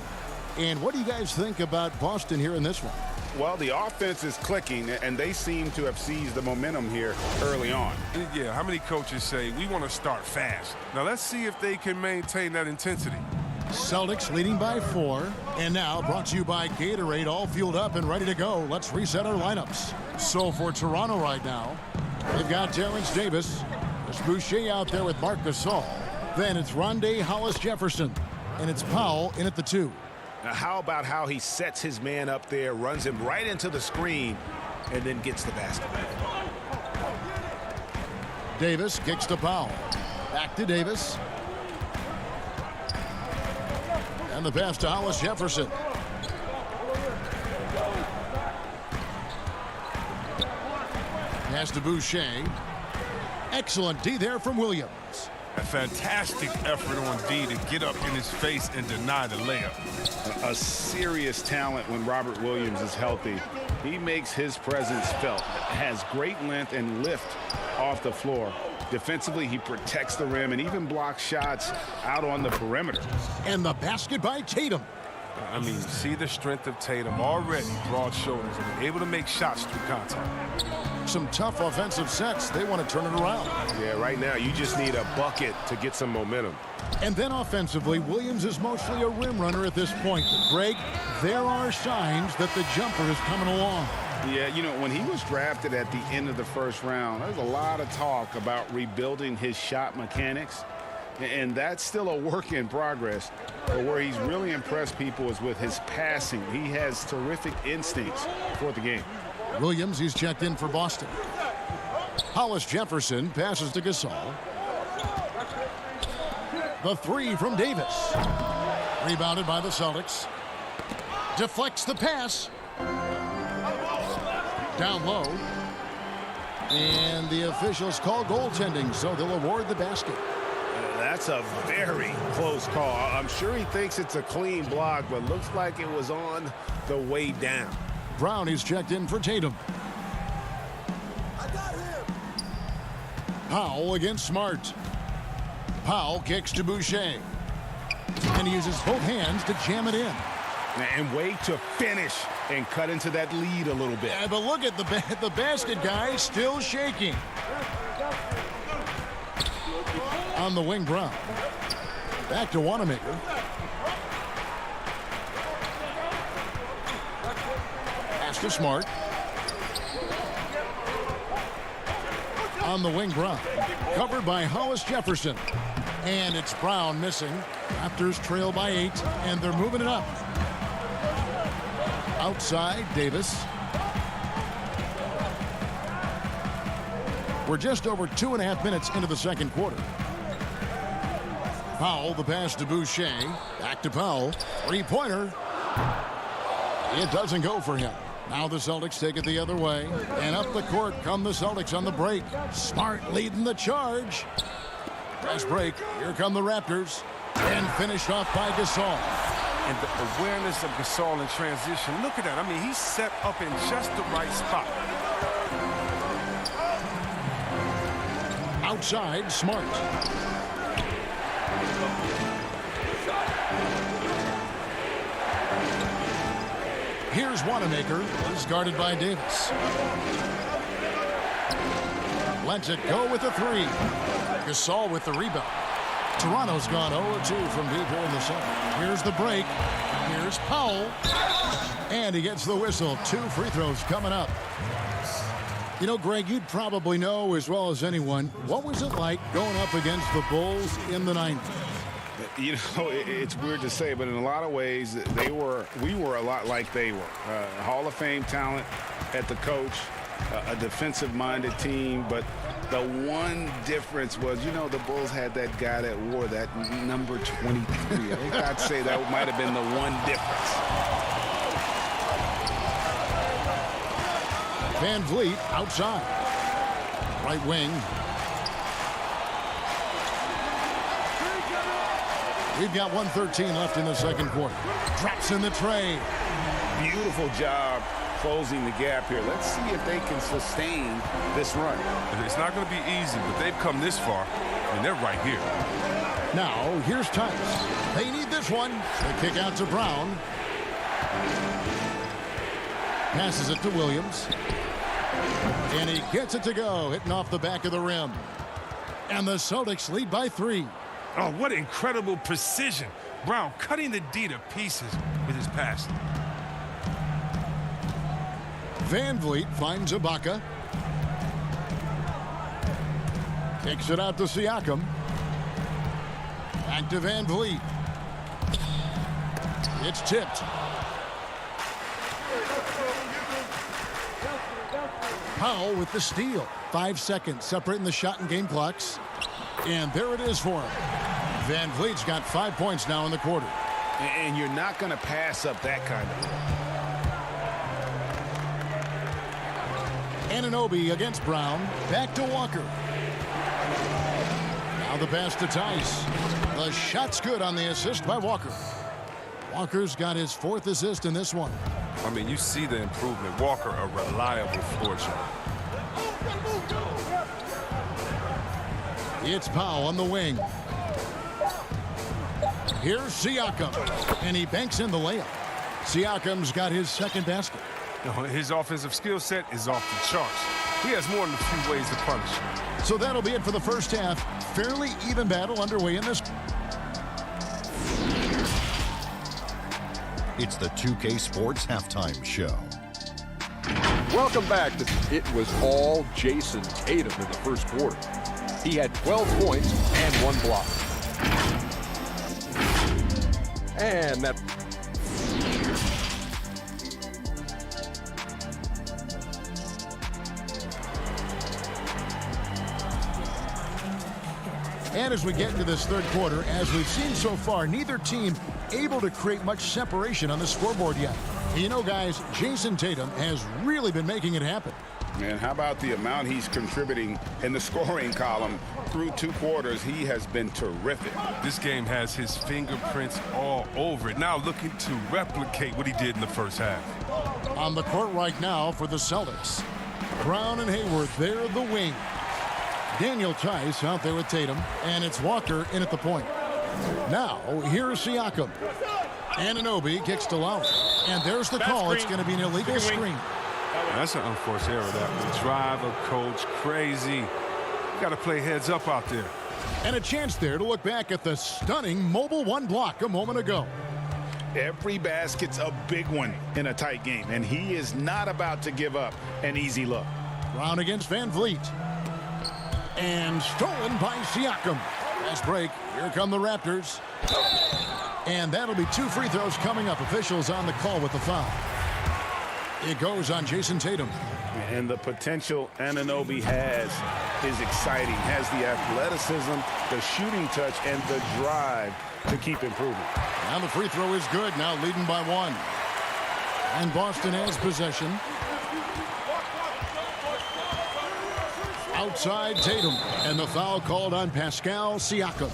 And what do you guys think about Boston here in this one? Well, the offense is clicking, and they seem to have seized the momentum here early on. Yeah, how many coaches say, we want to start fast? Now, let's see if they can maintain that intensity. Celtics leading by 4. And now brought to you by Gatorade, all fueled up and ready to go. Let's reset our lineups. So for Toronto right now, they've got Terrence Davis. There's Boucher out there with Marc Gasol. Then it's Rondé Hollis Jefferson. And it's Powell in at the 2. Now, how about how he sets his man up there, runs him right into the screen, and then gets the basket? Davis kicks to Powell. Back to Davis. And the pass to Hollis Jefferson. Pass to Boucher. Excellent D there from Williams. A fantastic effort on D to get up in his face and deny the layup. A serious talent when Robert Williams is healthy. He makes his presence felt. Has great length and lift off the floor. Defensively, he protects the rim and even blocks shots out on the perimeter. And the basket by Tatum. I mean, see the strength of Tatum already. Broad shoulders and able to make shots through contact. Some tough offensive sets. They want to turn it around. Yeah, right now you just need a bucket to get some momentum. And then offensively, Williams is mostly a rim runner at this point. But Greg, there are signs that the jumper is coming along. Yeah, you know, when he was drafted at the end of the first round, there's a lot of talk about rebuilding his shot mechanics. And that's still a work in progress. But where he's really impressed people is with his passing. He has terrific instincts for the game. Williams, he's checked in for Boston. Hollis Jefferson passes to Gasol. The 3 from Davis. Rebounded by the Celtics. Deflects the pass. Down low. And the officials call goaltending, so they'll award the basket. That's a very close call. I'm sure he thinks it's a clean block, but looks like it was on the way down. Brown is checked in for Tatum. Powell against Smart. Powell kicks to Boucher. And he uses both hands to jam it in. And way to finish and cut into that lead a little bit. Yeah, but look at the basket guy still shaking. On the wing, Brown. Back to Wanamaker. Pass to Smart. On the wing, Brown. Covered by Hollis Jefferson. And it's Brown missing. Raptors trail by 8, and they're moving it up. Outside, Davis. We're just over 2.5 minutes into the second quarter. Powell, the pass to Boucher. Back to Powell. Three-pointer. It doesn't go for him. Now the Celtics take it the other way. And up the court come the Celtics on the break. Smart leading the charge. Nice break. Here come the Raptors. And finished off by Gasol. And the awareness of Gasol in transition. Look at that. I mean, he's set up in just the right spot. Outside, Smart. Here's Wanamaker. He's guarded by Davis. Lets it go with the three. Gasol with the rebound. Toronto's gone 0-2 from deep here in the second. Here's the break. Here's Powell. And he gets the whistle. 2 free throws coming up. You know, Greg, you'd probably know as well as anyone, what was it like going up against the Bulls in the 90s? You know, it's weird to say, but in a lot of ways, we were a lot like they were. Hall of Fame talent at the coach, a defensive-minded team, but the one difference was, you know, the Bulls had that guy that wore that number 23. I think I'd say that might have been the one difference. Van Vliet outside. Right wing. We've got 1:13 left in the second quarter. Drops in the tray. Beautiful job closing the gap here. Let's see if they can sustain this run. It's not going to be easy, but they've come this far, and they're right here. Now, here's Tice. They need this one. The kick out to Brown. Passes it to Williams. And he gets it to go, hitting off the back of the rim. And the Celtics lead by 3. Oh, what incredible precision. Brown cutting the D to pieces with his pass. Van Vliet finds Ibaka. Kicks it out to Siakam. Back to Van Vliet. It's tipped. Powell with the steal. 5 seconds separating the shot and game clocks. And there it is for him. Van Vliet's got 5 points now in the quarter. And you're not going to pass up that kind of look. Anunoby against Brown. Back to Walker. Now the pass to Tice. The shot's good on the assist by Walker. Walker's got his 4th assist in this one. I mean, you see the improvement. Walker, a reliable floor general. It's Powell on the wing. Here's Siakam. And he banks in the layup. Siakam's got his 2nd basket. His offensive skill set is off the charts. He has more than a few ways to punish. So that'll be it for the first half. Fairly even battle underway in this. It's the 2K Sports Halftime Show. Welcome back. It was all Jason Tatum in the first quarter. He had 12 points and 1 block. And that... And as we get into this third quarter, as we've seen so far, neither team able to create much separation on the scoreboard yet. You know, guys, Jason Tatum has really been making it happen. And how about the amount he's contributing in the scoring column through 2 quarters? He has been terrific. This game has his fingerprints all over it. Now looking to replicate what he did in the first half. On the court right now for the Celtics. Brown and Hayward, they're the wing. Daniel Tice out there with Tatum, and it's Walker in at the point. Now, here's Siakam. Anunoby kicks to Lowry. And there's the call. It's going to be an illegal screen. That's an unforced error. That would drive a coach crazy. Got to play heads up out there. And a chance there to look back at the stunning mobile 1 block a moment ago. Every basket's a big one in a tight game, and he is not about to give up an easy look. Brown against Van Vliet. And stolen by Siakam. Fast break. Here come the Raptors. And that'll be 2 free throws coming up. Officials on the call with the foul. It goes on Jason Tatum. And the potential Anunoby has is exciting. Has the athleticism, the shooting touch, and the drive to keep improving. Now the free throw is good. Now leading by 1. And Boston has possession. Outside Tatum. And the foul called on Pascal Siakam.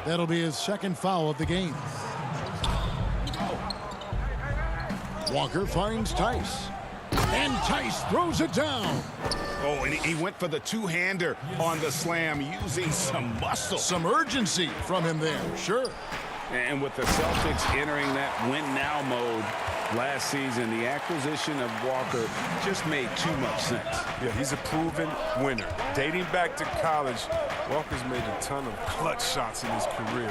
That'll be his 2nd foul of the game. Walker finds Tice. And Tice throws it down. Oh, and he went for the 2-hander on the slam, using some muscle. Some urgency from him there, sure. And with the Celtics entering that win-now mode, Last season, the acquisition of Walker just made too much sense. Yeah, he's a proven winner. Dating back to college, Walker's made a ton of clutch shots in his career.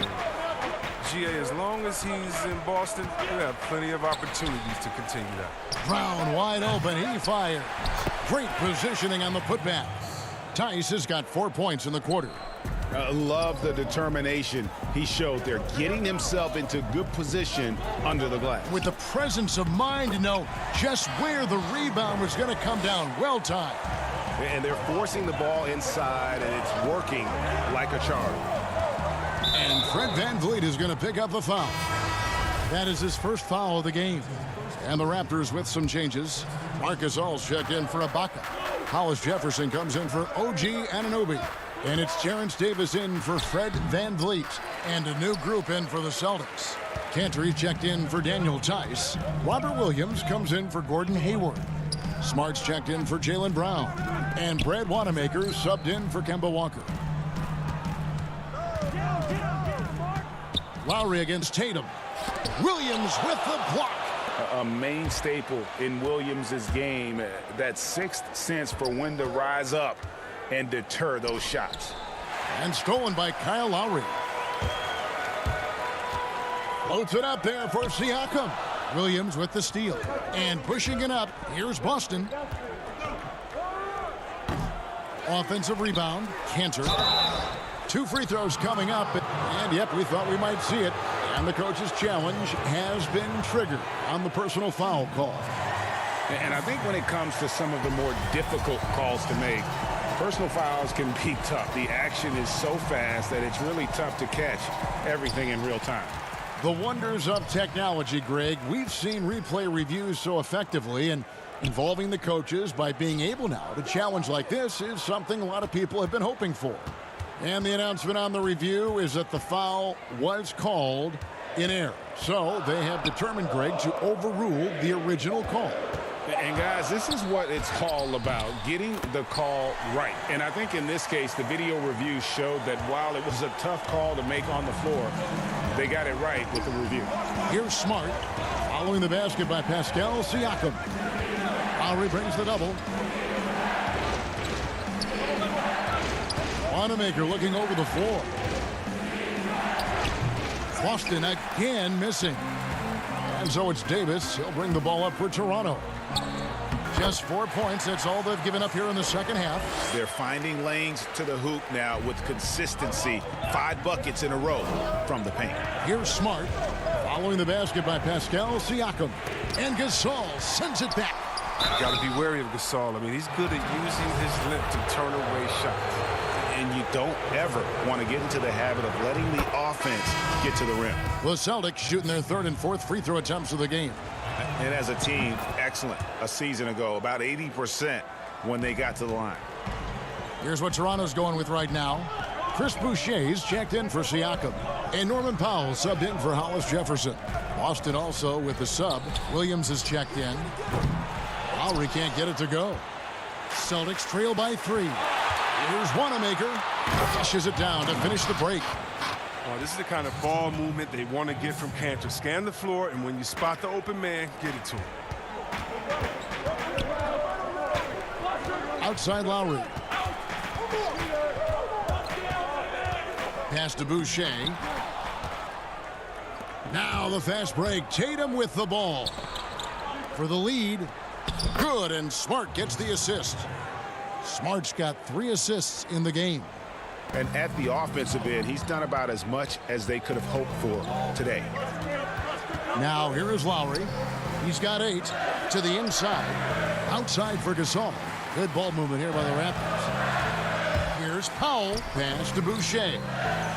GA, as long as he's in Boston, he'll have plenty of opportunities to continue that. Brown wide open. He fires. Great positioning on the putback. Tice has got 4 points in the quarter. Love the determination he showed there, getting himself into good position under the glass. With the presence of mind to know just where the rebound was going to come down. Well timed. And they're forcing the ball inside, and it's working like a charm. And Fred VanVleet is going to pick up the foul. That is his first foul of the game. And the Raptors with some changes. Marcus All's checked in for Ibaka. Hollis Jefferson comes in for OG Anunoby. And it's Terrence Davis in for Fred VanVleet. And a new group in for the Celtics. Cantor checked in for Daniel Tice. Robert Williams comes in for Gordon Hayward. Smart's checked in for Jaylen Brown. And Brad Wanamaker subbed in for Kemba Walker. Lowry against Tatum. Williams with the block. A main staple in Williams' game, that sixth sense for when to rise up and deter those shots. And stolen by Kyle Lowry. Floats it up there for Siakam. Williams with the steal. And pushing it up, here's Boston. Offensive rebound, Cantor. 2 free throws coming up. And yep, we thought we might see it. And the coach's challenge has been triggered on the personal foul call. And I think when it comes to some of the more difficult calls to make, personal fouls can be tough. The action is so fast that it's really tough to catch everything in real time. The wonders of technology, Greg. We've seen replay reviews so effectively, and involving the coaches by being able now to challenge like this is something a lot of people have been hoping for. And the announcement on the review is that the foul was called in error. So they have determined, Greg, to overrule the original call. And guys, this is what it's all about, getting the call right. And I think in this case, the video review showed that while it was a tough call to make on the floor, they got it right with the review. Here's Smart, following the basket by Pascal Siakam. Lowry brings the double. Wanamaker looking over the floor. Boston again missing. And so it's Davis. He'll bring the ball up for Toronto. Just 4 points. That's all they've given up here in the second half. They're finding lanes to the hoop now with consistency. 5 buckets in a row from the paint. Here's Smart. Following the basket by Pascal Siakam. And Gasol sends it back. You got to be wary of Gasol. I mean, he's good at using his length to turn away shots. And you don't ever want to get into the habit of letting the offense get to the rim. The Celtics shooting their 3rd and 4th free throw attempts of the game. And as a team, excellent. A season ago, about 80% when they got to the line. Here's what Toronto's going with right now. Chris Boucher's checked in for Siakam. And Norman Powell subbed in for Hollis Jefferson. Boston also with the sub. Williams is checked in. Lowry can't get it to go. Celtics trail by 3. Here's Wanamaker. Flushes it down to finish the break. This is the kind of ball movement they want to get from Cantor. Scan the floor, and when you spot the open man, get it to him. Outside Lowry. Pass to Boucher. Now the fast break. Tatum with the ball. For the lead. Good, and Smart gets the assist. Smart's got 3 assists in the game. And at the offensive end, he's done about as much as they could have hoped for today. Now here is Lowry. He's got 8 to the inside. Outside for Gasol. Good ball movement here by the Raptors. Here's Powell. Pass to Boucher.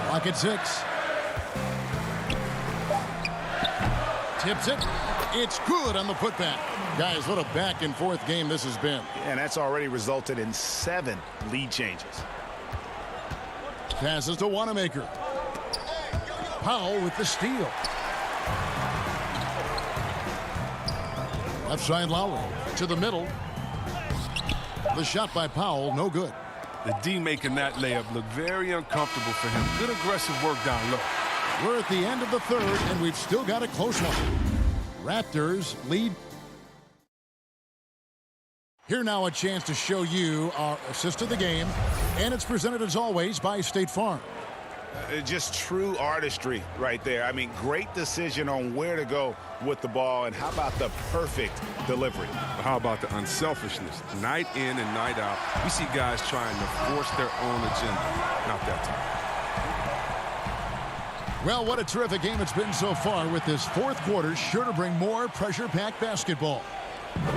Clock at 6. Tips it. It's good on the putback. Guys, what a back and forth game this has been. And that's already resulted in 7 lead changes. Passes to Wanamaker. Powell with the steal. Left side Lowry to the middle. The shot by Powell, no good. The D making that layup look very uncomfortable for him. Good aggressive work down low. We're at the end of the 3rd, and we've still got a close one. Raptors lead. Here now a chance to show you our assist of the game, and it's presented as always by State Farm. Just true artistry right there. I mean, great decision on where to go with the ball, and how about the perfect delivery? How about the unselfishness? Night in and night out, we see guys trying to force their own agenda. Not that time. Well, what a terrific game it's been so far, with this fourth quarter sure to bring more pressure-packed basketball.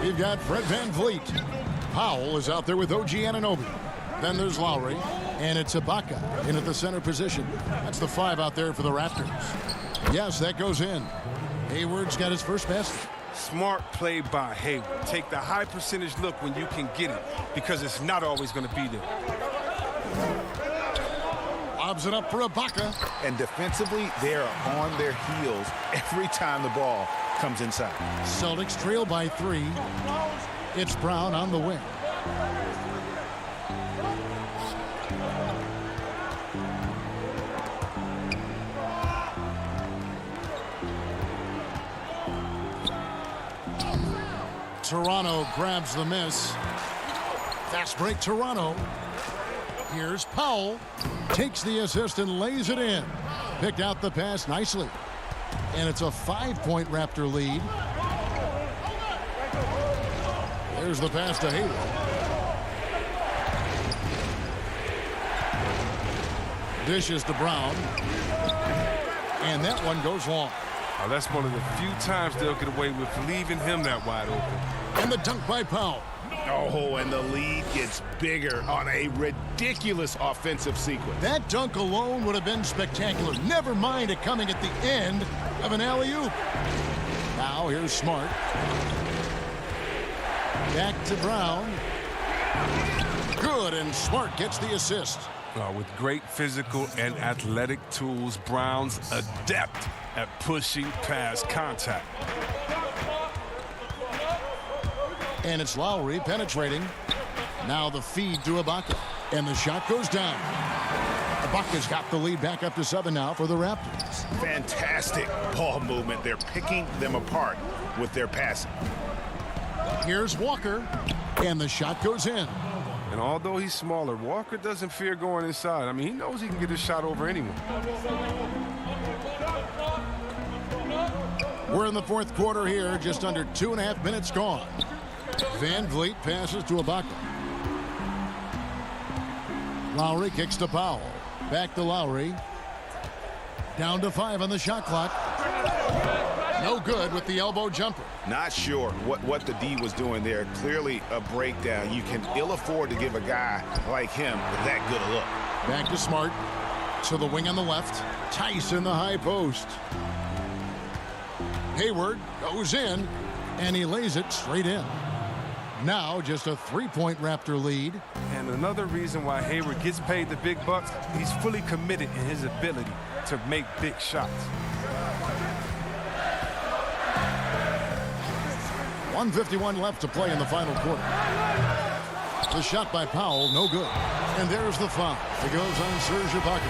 We've got Fred VanVleet. Powell is out there with OG Anunoby. Then there's Lowry, and it's Ibaka in at the center position. That's the 5 out there for the Raptors. Yes, that goes in. Hayward's got his first basket. Smart play by Hayward. Take the high percentage look when you can get it, because it's not always going to be there. Lobs it up for Ibaka. And defensively, they are on their heels every time the ball comes inside. Celtics trail by 3. It's Brown on the wing. Toronto grabs the miss. Fast break, Toronto. Here's Powell. Takes the assist and lays it in. Picked out the pass nicely. And it's a 5-point Raptor lead. There's the pass to Hayward. Dishes to Brown. And that one goes long. Now, that's one of the few times they'll get away with leaving him that wide open. And the dunk by Powell. Oh, and the lead gets bigger on a ridiculous offensive sequence. That dunk alone would have been spectacular. Never mind it coming at the end of an alley-oop. Now here's Smart. Back to Brown. Good, and Smart gets the assist. With great physical and athletic tools, Brown's adept at pushing past contact. And it's Lowry penetrating. Now the feed to Ibaka. And the shot goes down. Ibaka's got the lead back up to 7 now for the Raptors. Fantastic ball movement. They're picking them apart with their passing. Here's Walker. And the shot goes in. And although he's smaller, Walker doesn't fear going inside. I mean, he knows he can get his shot over anyone. We're in the fourth quarter here, just under 2.5 minutes gone. VanVleet passes to Ibaka. Lowry kicks to Powell. Back to Lowry. Down to 5 on the shot clock. No good with the elbow jumper. Not sure what the D was doing there. Clearly a breakdown. You can ill afford to give a guy like him that good a look. Back to Smart. To the wing on the left. Tice in the high post. Hayward goes in, and he lays it straight in. Now just a 3-point Raptor lead. And another reason why Hayward gets paid the big bucks, he's fully committed in his ability to make big shots. 1:51 left to play in the final quarter. The shot by Powell, no good. And there's the foul. It goes on Serge Ibaka.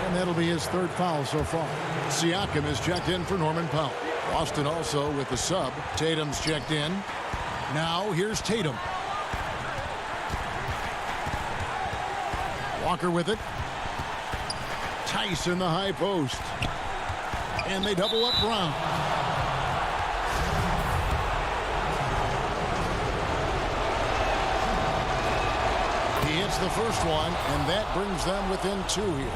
And that'll be his 3rd foul so far. Siakam is checked in for Norman Powell. Boston also with the sub. Tatum's checked in. Now here's Tatum. Walker with it. Tice in the high post. And they double up Brown. He hits the first one, and that brings them within 2 here.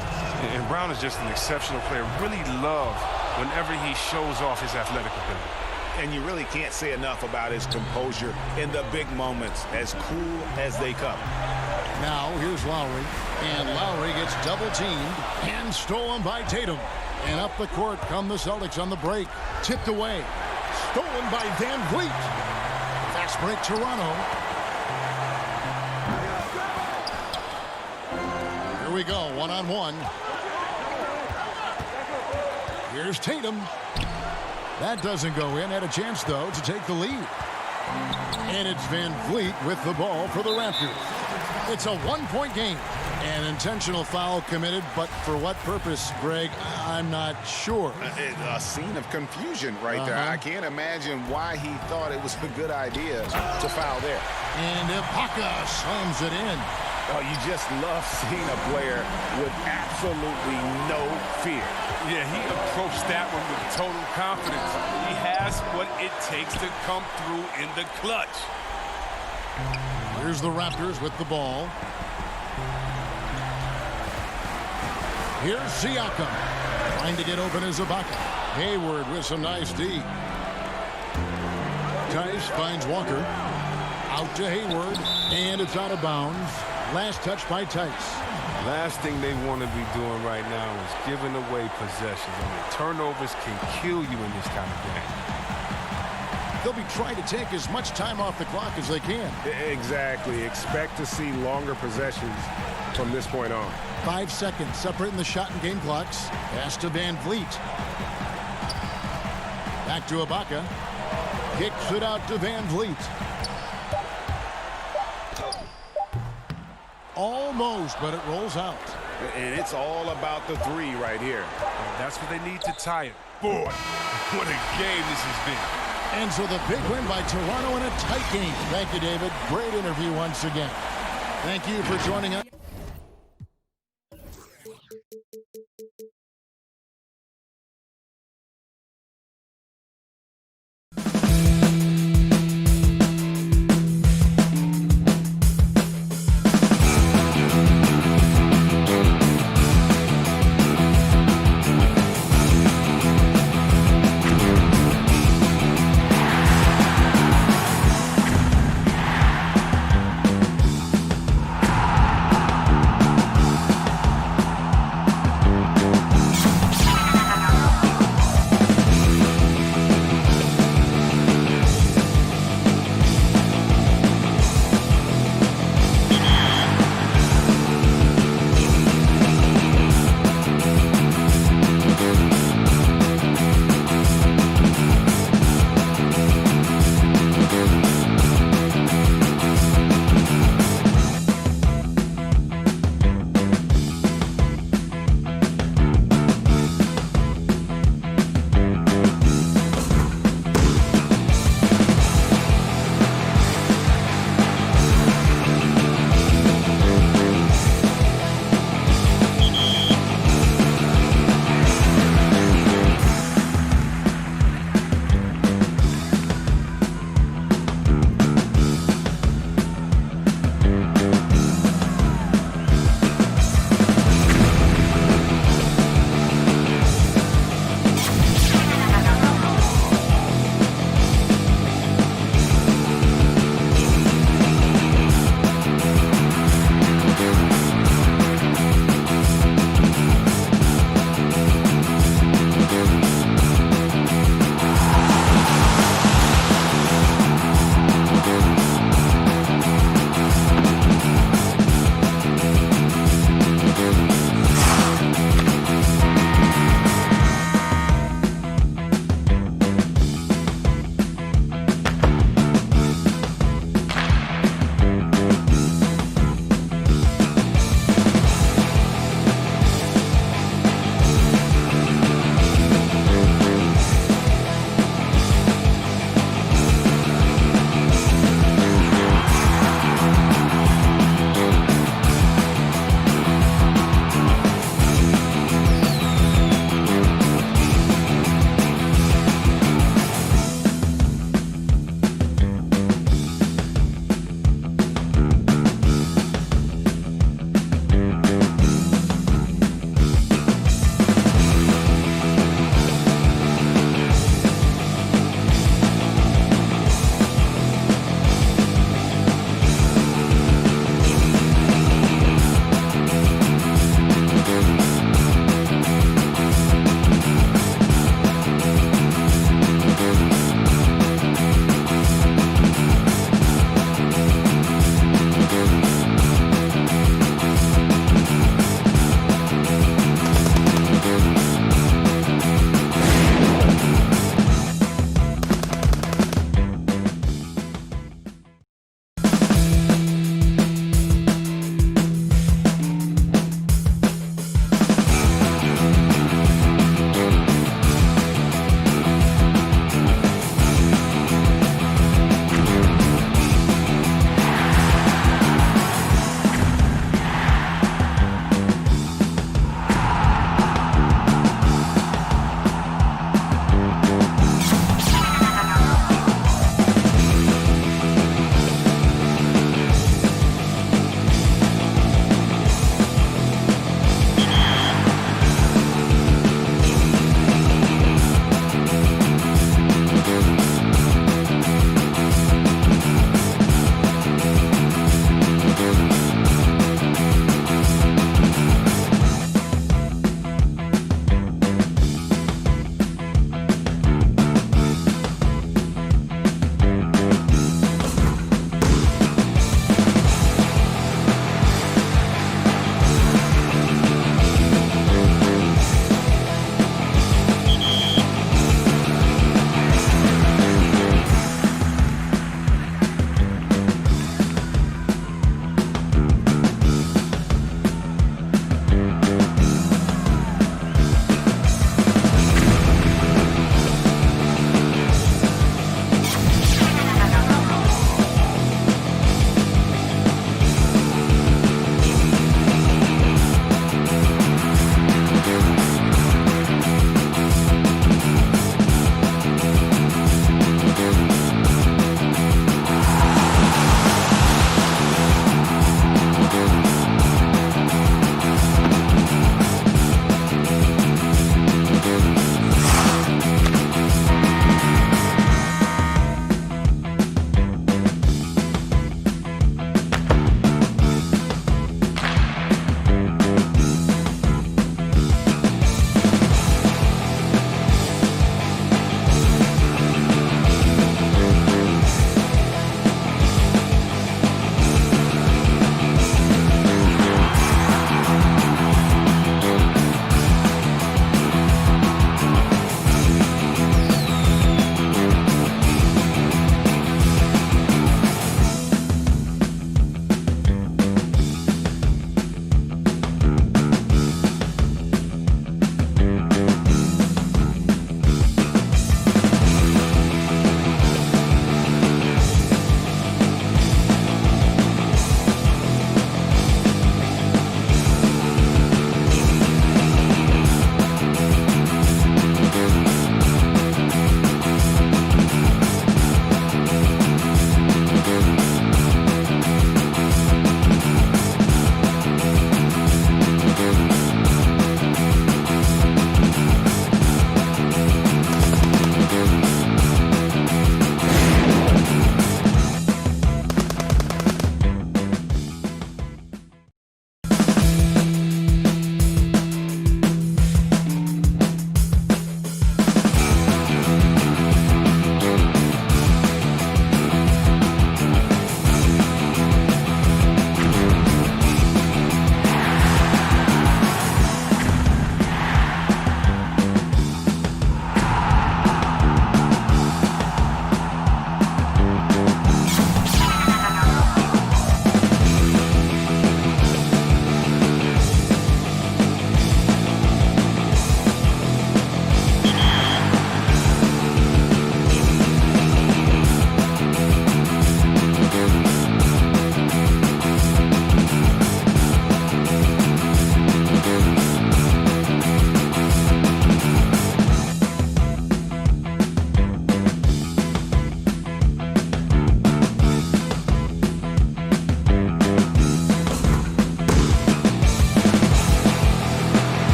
And Brown is just an exceptional player. Really love whenever he shows off his athletic ability. And you really can't say enough about his composure in the big moments, as cool as they come. Now here's Lowry, and Lowry gets double-teamed and stolen by Tatum. And up the court come the Celtics on the break. Tipped away. Stolen by VanVleet. Fast break, Toronto. Here we go, one-on-one. Here's Tatum. That doesn't go in. Had a chance, though, to take the lead. And it's VanVleet with the ball for the Raptors. It's a 1-point game. An intentional foul committed, but for what purpose, Greg? I'm not sure. A scene of confusion right there. I can't imagine why he thought it was a good idea to foul there. And Ibaka slams it in. Oh, you just love seeing a player with absolutely no fear. Yeah, he approached that one with total confidence. He has what it takes to come through in the clutch. Here's the Raptors with the ball. Here's Siakam. Trying to get open is Ibaka. Hayward with some nice D. Tice finds Walker. Out to Hayward. And it's out of bounds. Last touch by Tice. Last thing they want to be doing right now is giving away possessions. I mean, turnovers can kill you in this kind of game. They'll be trying to take as much time off the clock as they can. Exactly. Expect to see longer possessions from this point on. 5 seconds separating the shot and game clocks. Pass to Van Vliet. Back to Ibaka. Kicks it out to Van Vliet. Almost, but it rolls out. And it's all about the three right here. That's what they need to tie it. Boy, what a game this has been. And so the big win by Toronto in a tight game. Thank you, David. Great interview once again. Thank you for joining us.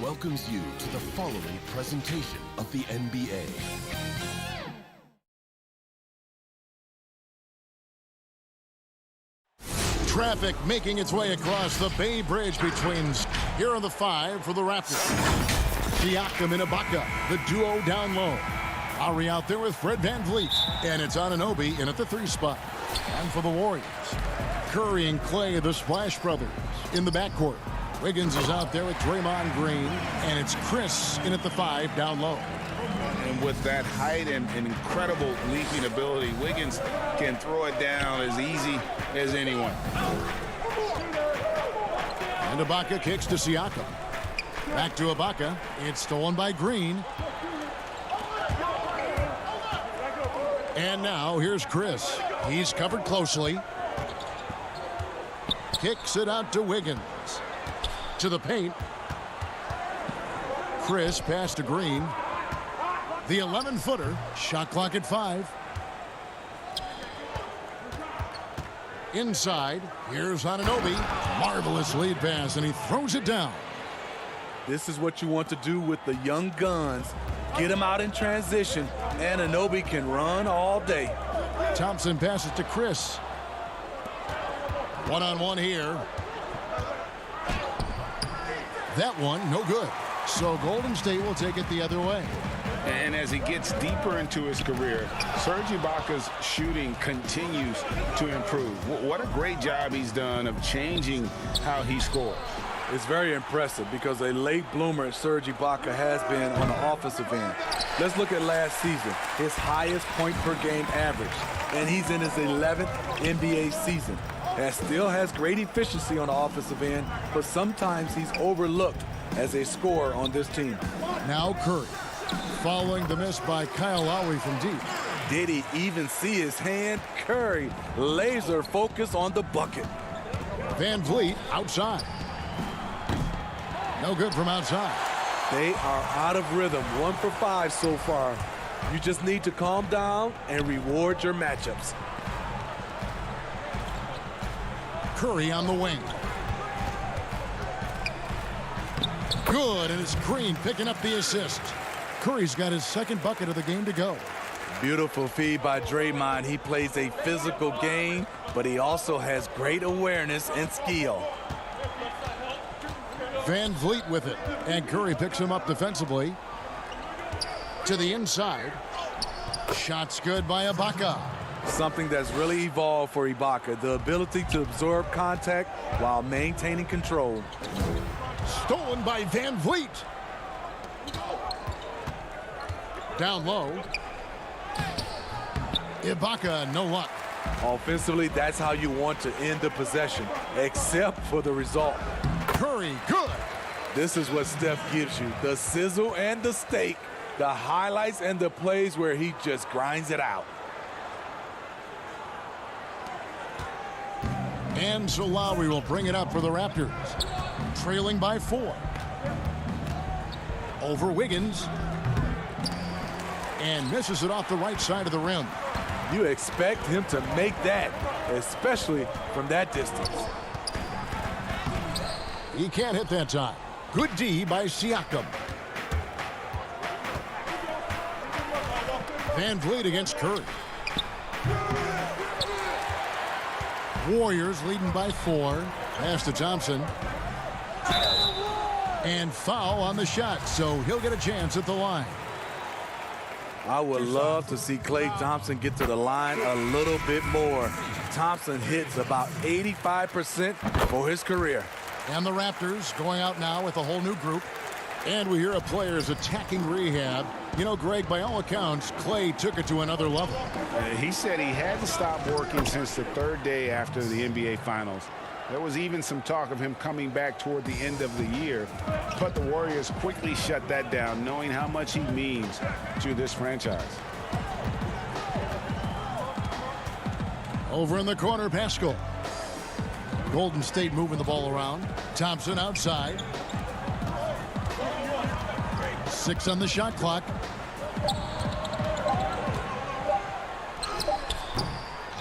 welcomes you to the following presentation of the NBA. Traffic making its way across the Bay Bridge between here are the 5 for the Raptors. Siakam and Ibaka, the duo down low. Lowry out there with Fred VanVleet. And it's Anunoby in at the 3 spot. And for the Warriors, Curry and Clay, the Splash Brothers, in the backcourt. Wiggins is out there with Draymond Green. And it's Chris in at the 5 down low. And with that height and incredible leaping ability, Wiggins can throw it down as easy as anyone. And Ibaka kicks to Siakam. Back to Ibaka. It's stolen by Green. And now here's Chris. He's covered closely. Kicks it out to Wiggins. To the paint. Chris pass to Green. The 11-footer. Shot clock at 5. Inside. Here's Anunoby. Marvelous lead pass, and he throws it down. This is what you want to do with the young guns. Get them out in transition. Anunoby can run all day. Thompson passes to Chris. One-on-one here. That one, no good. So Golden State will take it the other way. And as he gets deeper into his career, Serge Ibaka's shooting continues to improve. What a great job he's done of changing how he scores. It's very impressive because a late bloomer Serge Ibaka has been on the offensive end. Let's look at last season, his highest point per game average, and he's in his 11th NBA season. And still has great efficiency on the offensive end, but sometimes he's overlooked as a scorer on this team. Now Curry, following the miss by Kyle Lowry from deep. Did he even see his hand? Curry, laser focus on the bucket. VanVleet outside. No good from outside. They are out of rhythm. 1 for 5 so far. You just need to calm down and reward your matchups. Curry on the wing. Good, and it's Green picking up the assist. Curry's got his 2nd bucket of the game to go. Beautiful feed by Draymond. He plays a physical game, but he also has great awareness and skill. VanVleet with it, and Curry picks him up defensively. To the inside. Shots good by Ibaka. Something that's really evolved for Ibaka, the ability to absorb contact while maintaining control. Stolen by VanVleet. Down low. Ibaka, no luck. Offensively, that's how you want to end the possession, except for the result. Curry, good. This is what Steph gives you, the sizzle and the steak, the highlights and the plays where he just grinds it out. And so Lowry will bring it up for the Raptors. Trailing by 4. Over Wiggins. And misses it off the right side of the rim. You expect him to make that, especially from that distance. He can't hit that time. Good D by Siakam. VanVleet against Curry. Warriors leading by 4. Pass to Thompson. And foul on the shot, so he'll get a chance at the line. I would love to see Klay Thompson get to the line a little bit more. Thompson hits about 85% for his career. And the Raptors going out now with a whole new group. And we hear of players attacking rehab. You know, Greg, by all accounts, Klay took it to another level. He said he hadn't stopped working since the 3rd day after the NBA Finals. There was even some talk of him coming back toward the end of the year, but the Warriors quickly shut that down, knowing how much he means to this franchise. Over in the corner, Pascal. Golden State moving the ball around. Thompson outside. 6 on the shot clock.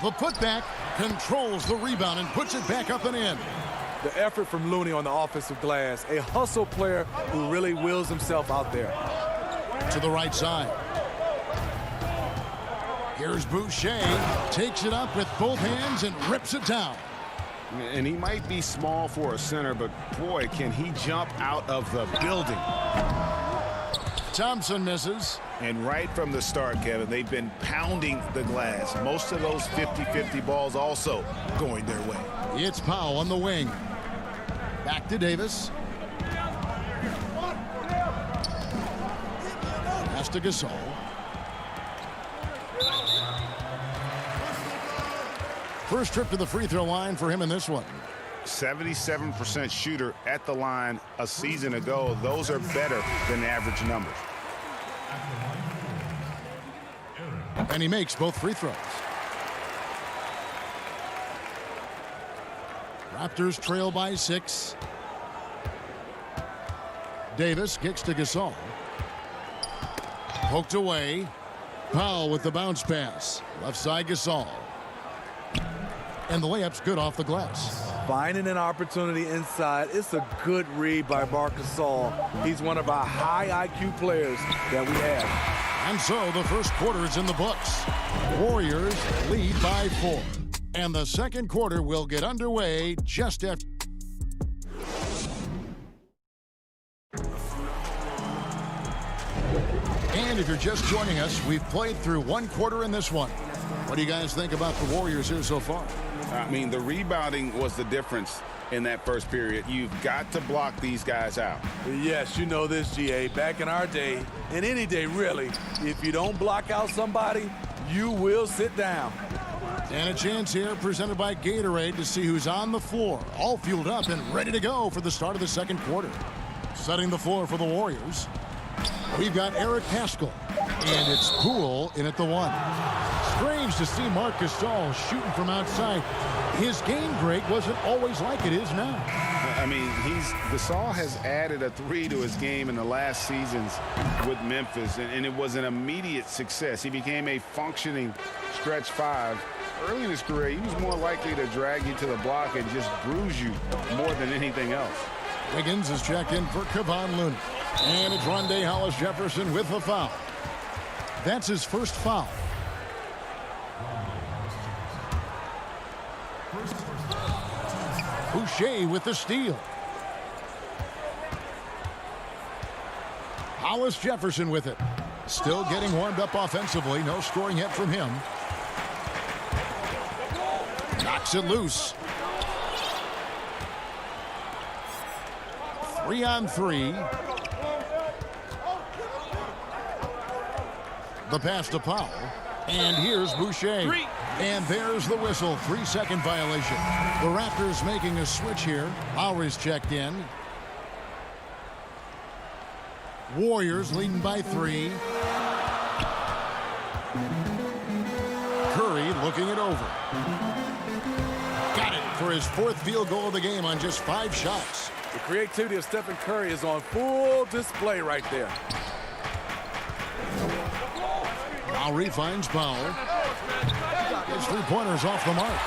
The putback controls the rebound and puts it back up and in. The effort from Looney on the offensive glass, a hustle player who really wills himself out there. To the right side. Here's Boucher, takes it up with both hands and rips it down. And he might be small for a center, but boy, can he jump out of the building. Thompson misses. And right from the start, Kevin, they've been pounding the glass. Most of those 50-50 balls also going their way. It's Powell on the wing. Back to Davis. Pass to Gasol. First trip to the free throw line for him in this one. 77% shooter at the line a season ago. Those are better than the average numbers. And he makes both free throws. Raptors trail by 6. Davis kicks to Gasol. Poked away. Powell with the bounce pass. Left side Gasol. And the layup's good off the glass. Finding an opportunity inside. It's a good read by Marc Gasol. He's one of our high IQ players that we have. And so the first quarter is in the books. Warriors lead by 4. And the second quarter will get underway just after. And if you're just joining us, we've played through one quarter in this one. What do you guys think about the Warriors here so far? I mean, the rebounding was the difference in that first period. You've got to block these guys out. Yes, you know this, GA. Back in our day, and any day really, if you don't block out somebody, you will sit down. And a chance here presented by Gatorade to see who's on the floor, all fueled up and ready to go for the start of the second quarter. Setting the floor for the Warriors, we've got Eric Paschall, and it's Poole in at the 1. Strange to see Marc Gasol shooting from outside. His game break wasn't always like it is now. I mean, Gasol has added a 3 to his game in the last seasons with Memphis, and it was an immediate success. He became a functioning stretch 5. Early in his career, he was more likely to drag you to the block and just bruise you more than anything else. Wiggins is checked in for Kevon Looney. And it's Rondé Hollis-Jefferson with the foul. That's his first foul. Boucher with the steal. Hollis-Jefferson with it. Still getting warmed up offensively. No scoring yet from him. Knocks it loose. 3-on-3. The pass to Powell. And here's Boucher. And there's the whistle. 3-second violation. The Raptors making a switch here. Lowry's checked in. Warriors leading by 3. Curry looking it over. Got it for his 4th field goal of the game on just 5 shots. The creativity of Stephen Curry is on full display right there. Lowry finds Powell. His 3-pointers off the mark.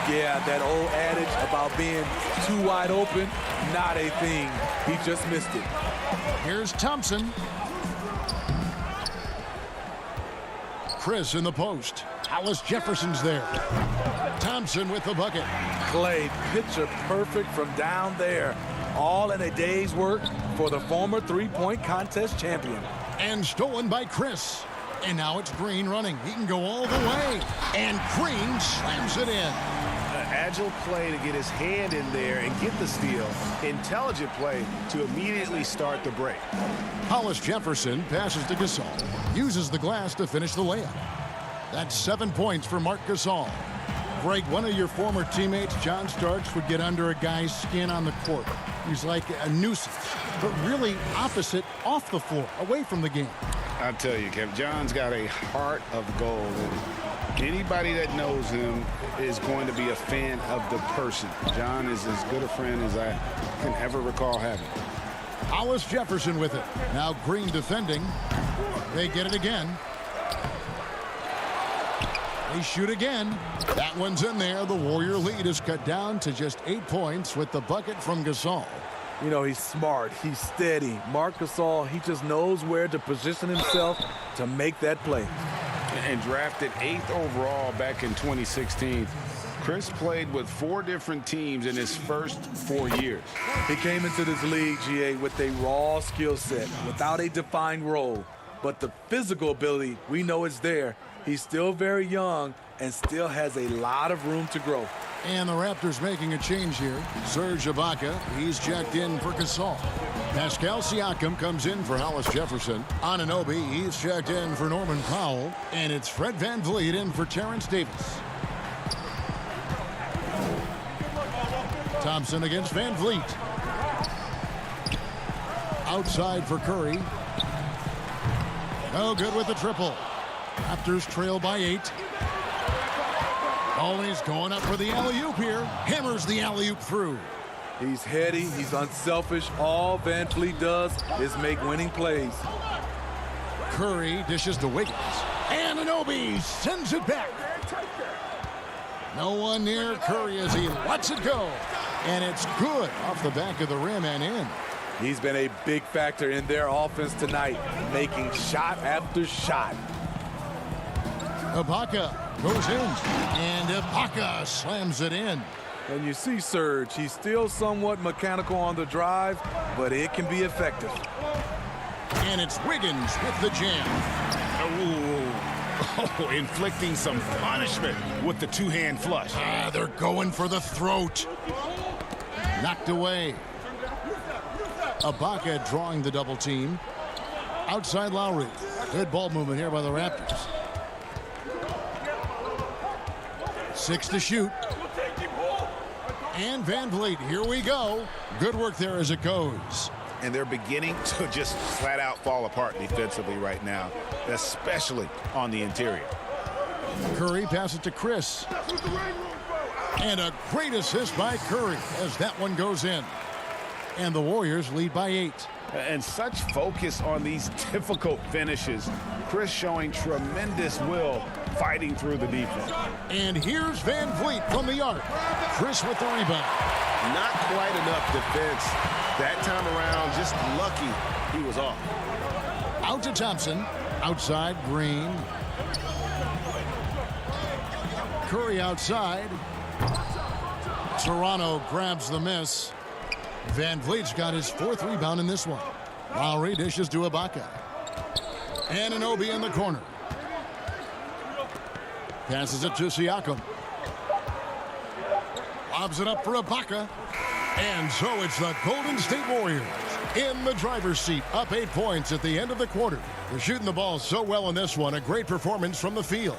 Yeah, that old adage about being too wide open, not a thing. He just missed it. Here's Thompson. Chris in the post. Hollis-Jefferson's there. Thompson with the bucket. Clay, picture perfect from down there. All in a day's work for the former 3-point contest champion. And stolen by Chris. And now it's Green running. He can go all the way. And Green slams it in. Agile play to get his hand in there and get the steal. Intelligent play to immediately start the break. Hollis-Jefferson passes to Gasol. Uses the glass to finish the layup. That's 7 points for Marc Gasol. Greg, one of your former teammates, John Starks, would get under a guy's skin on the court. He's like a nuisance, but really opposite off the floor, away from the game. I tell you, Kevin, John's got a heart of gold. And anybody that knows him is going to be a fan of the person. John is as good a friend as I can ever recall having. Hollis-Jefferson with it. Now Green defending. They get it again. They shoot again. That one's in there. The Warrior lead is cut down to just 8 points with the bucket from Gasol. You know, he's smart. He's steady. Marc Gasol, he just knows where to position himself to make that play. And drafted 8th overall back in 2016. Chris played with 4 different teams in his first 4 years. He came into this league, GA, with a raw skill set, without a defined role. But the physical ability, we know is there. He's still very young and still has a lot of room to grow. And the Raptors making a change here. Serge Ibaka, he's checked in for Gasol. Pascal Siakam comes in for Hollis Jefferson. Anunoby, he's checked in for Norman Powell. And it's Fred VanVleet in for Terrence Davis. Thompson against VanVleet. Outside for Curry. No good with the triple. Raptors trail by 8. Always going up for the alley-oop here. Hammers the alley-oop through. He's heady. He's unselfish. All VanVleet does is make winning plays. Curry dishes to Wiggins. Anunoby sends it back. No one near Curry as he lets it go. And it's good off the back of the rim and in. He's been a big factor in their offense tonight, making shot after shot. Ibaka goes in, and Ibaka slams it in. And you see Serge, he's still somewhat mechanical on the drive, but it can be effective. And it's Wiggins with the jam. Oh, inflicting some punishment with the two-hand flush. They're going for the throat. Knocked away. Ibaka drawing the double team. Outside Lowry. Good ball movement here by the Raptors. 6 to shoot. And VanVleet, here we go. Good work there as it goes. And they're beginning to just flat out fall apart defensively right now, especially on the interior. Curry passes to Chris. And a great assist by Curry as that one goes in. And the Warriors lead by 8. And such focus on these difficult finishes. Chris showing tremendous will fighting through the defense. And here's VanVleet from the arc. Chris with the rebound. Not quite enough defense that time around. Just lucky he was off. Out to Thompson. Outside Green. Curry outside. Toronto grabs the miss. VanVleet's got his 4th rebound in this one. Lowry dishes to Ibaka. Anunoby in the corner. Passes it to Siakam. Lobs it up for Ibaka. And so it's the Golden State Warriors in the driver's seat, up 8 points at the end of the quarter. They're shooting the ball so well in this one. A great performance from the field.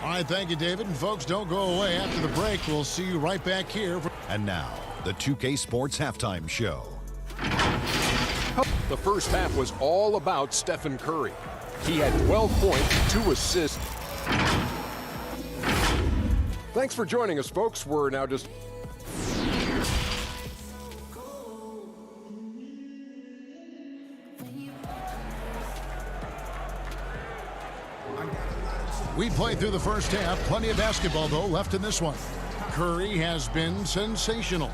All right, thank you, David. And folks, don't go away. After the break, we'll see you right back here. And now, the 2K Sports Halftime Show. The first half was all about Stephen Curry. He had 12 points, 2 assists. Thanks for joining us, folks. We're now just... We played through the first half. Plenty of basketball, though, left in this one. Curry has been sensational.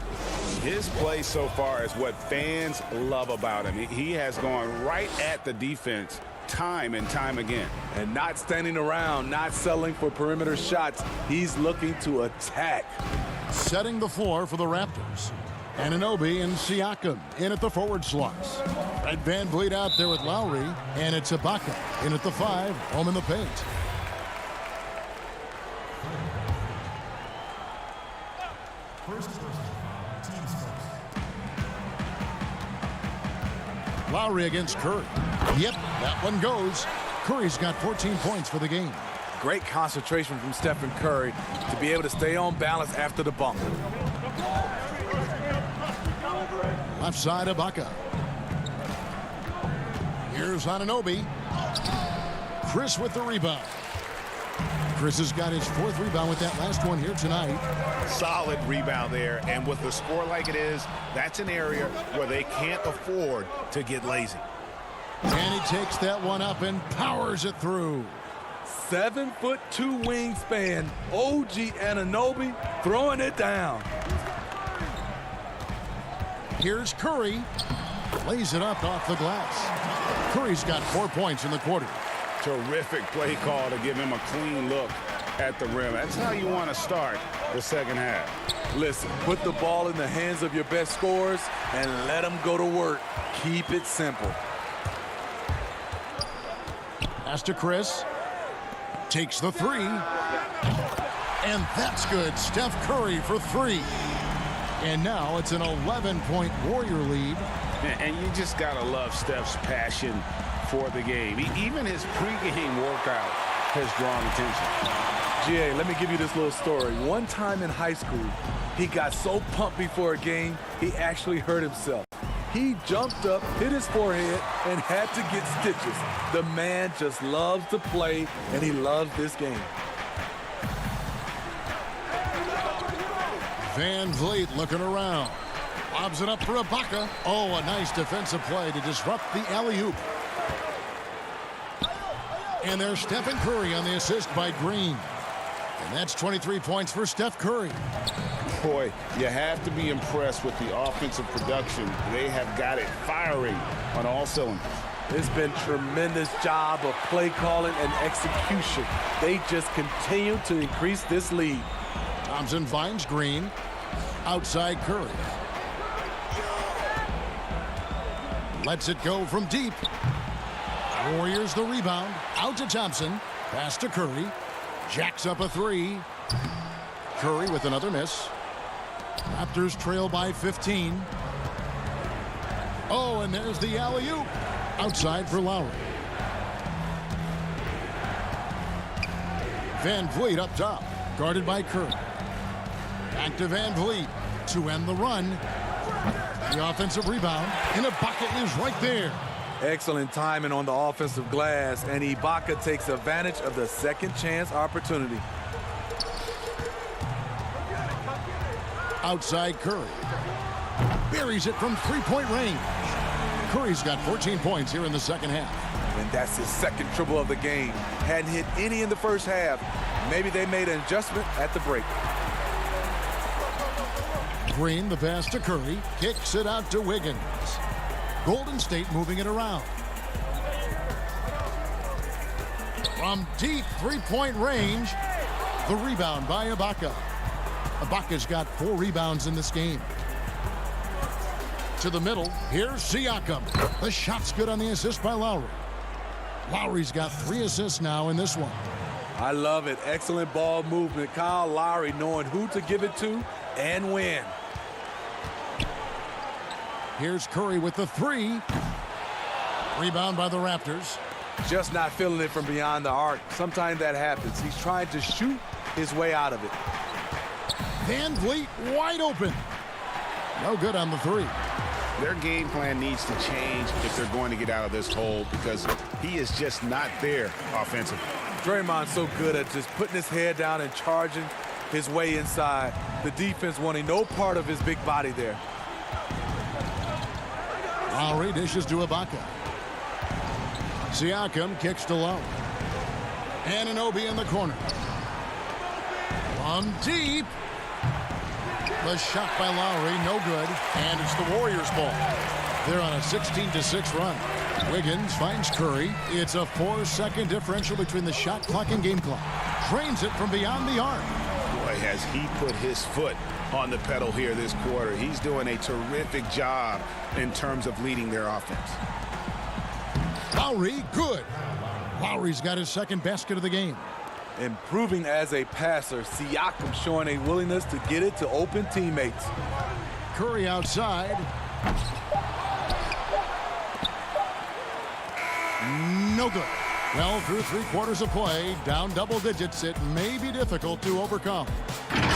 His play so far is what fans love about him. He has gone right at the defense time and time again. And not standing around, not settling for perimeter shots. He's looking to attack. Setting the floor for the Raptors. Anunoby and Siakam in at the forward slots. Fred VanVleet out there with Lowry. And it's Ibaka in at the 5, home in the paint. Lowry against Curry. Yep, that one goes. Curry's got 14 points for the game. Great concentration from Stephen Curry to be able to stay on balance after the bump. Left side, Ibaka. Here's Anunoby. Chris with the rebound. Chris has got his 4th rebound with that last one here tonight. Solid rebound there, and with the score like it is, that's an area where they can't afford to get lazy. And he takes that one up and powers it through. 7'2" wingspan. OG Anunoby throwing it down. Here's Curry. Lays it up off the glass. Curry's got 4 points in the quarter. Terrific play call to give him a clean look at the rim. That's how you want to start the second half. Listen, put the ball in the hands of your best scorers and let them go to work. Keep it simple. Pass to Chris. Takes the three. And that's good. Steph Curry for three. And now it's an 11-point Warrior lead. And you just got to love Steph's passion for the game. Even his pregame workout has drawn attention. GA, let me give you this little story. One time in high school, he got so pumped before a game, he actually hurt himself. He jumped up, hit his forehead, and had to get stitches. The man just loves to play, and he loves this game. Van Vliet looking around. Lobs it up for Ibaka. Oh, a nice defensive play to disrupt the alley-oop. And there's Stephen Curry on the assist by Green. And that's 23 points for Steph Curry. Boy, you have to be impressed with the offensive production. They have got it firing on all cylinders. It's been tremendous job of play calling and execution. They just continue to increase this lead. Thompson finds Green. Outside Curry. Lets it go from deep. Warriors the rebound. Out to Thompson. Pass to Curry. Jacks up a three. Curry with another miss. Raptors trail by 15. Oh, and there's the alley-oop. Outside for Lowry. Van Vliet up top. Guarded by Curry. Back to Van Vliet to end the run. The offensive rebound. And Ibaka is right there. Excellent timing on the offensive glass, and Ibaka takes advantage of the second chance opportunity. Outside Curry. Buries it from three-point range. Curry's got 14 points here in the second half. And that's his second triple of the game. Hadn't hit any in the first half. Maybe they made an adjustment at the break. Green, the pass to Curry. Kicks it out to Wiggins. Golden State moving it around. From deep three-point range, the rebound by Ibaka. Ibaka's got 4 rebounds in this game. To the middle, here's Siakam. The shot's good on the assist by Lowry. Lowry's got 3 assists now in this one. I love it. Excellent ball movement. Kyle Lowry knowing who to give it to and when. Here's Curry with the 3. Rebound by the Raptors. Just not feeling it from beyond the arc. Sometimes that happens. He's trying to shoot his way out of it. Van Vliet wide open. No good on the 3. Their game plan needs to change if they're going to get out of this hole because he is just not there offensively. Draymond's so good at just putting his head down and charging his way inside. The defense wanting no part of his big body there. Lowry dishes to Ibaka. Siakam kicks to Lowe. Anunoby in the corner. From deep. The shot by Lowry, no good. And it's the Warriors' ball. They're on a 16-6 run. Wiggins finds Curry. It's a 4-second differential between the shot clock and game clock. Drains it from beyond the arc. Boy, has he put his foot on the pedal here this quarter. He's doing a terrific job in terms of leading their offense. Lowry, good. Lowry's got his second basket of the game. Improving as a passer, Siakam showing a willingness to get it to open teammates. Curry outside. No good. Well, through 3 quarters of play, down double digits, it may be difficult to overcome.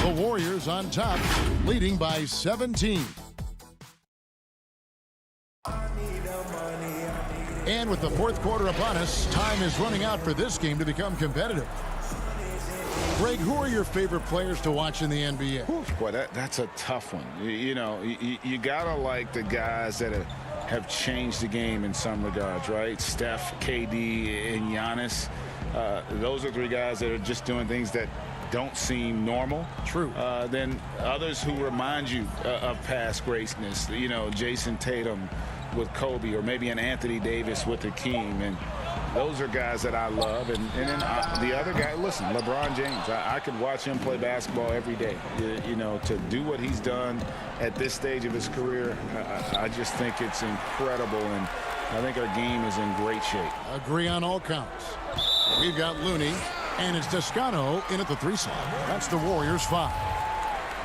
The Warriors on top, leading by 17. And with the 4th quarter upon us, time is running out for this game to become competitive. Greg, who are your favorite players to watch in the NBA? Boy, that's a tough one. You know, you got to like the guys that have changed the game in some regards, right? Steph, KD, and Giannis. Those are three guys that are just doing things that don't seem normal. True. Then others who remind you of past greatness, you know, Jason Tatum with Kobe, or maybe an Anthony Davis with Hakeem. And those are guys that I love. And then the other guy, listen, LeBron James. I could watch him play basketball every day. You know, to do what he's done at this stage of his career, I just think it's incredible. And I think our game is in great shape. Agree on all counts. We've got Looney, and it's Toscano in at the 3 slot. That's the Warriors 5.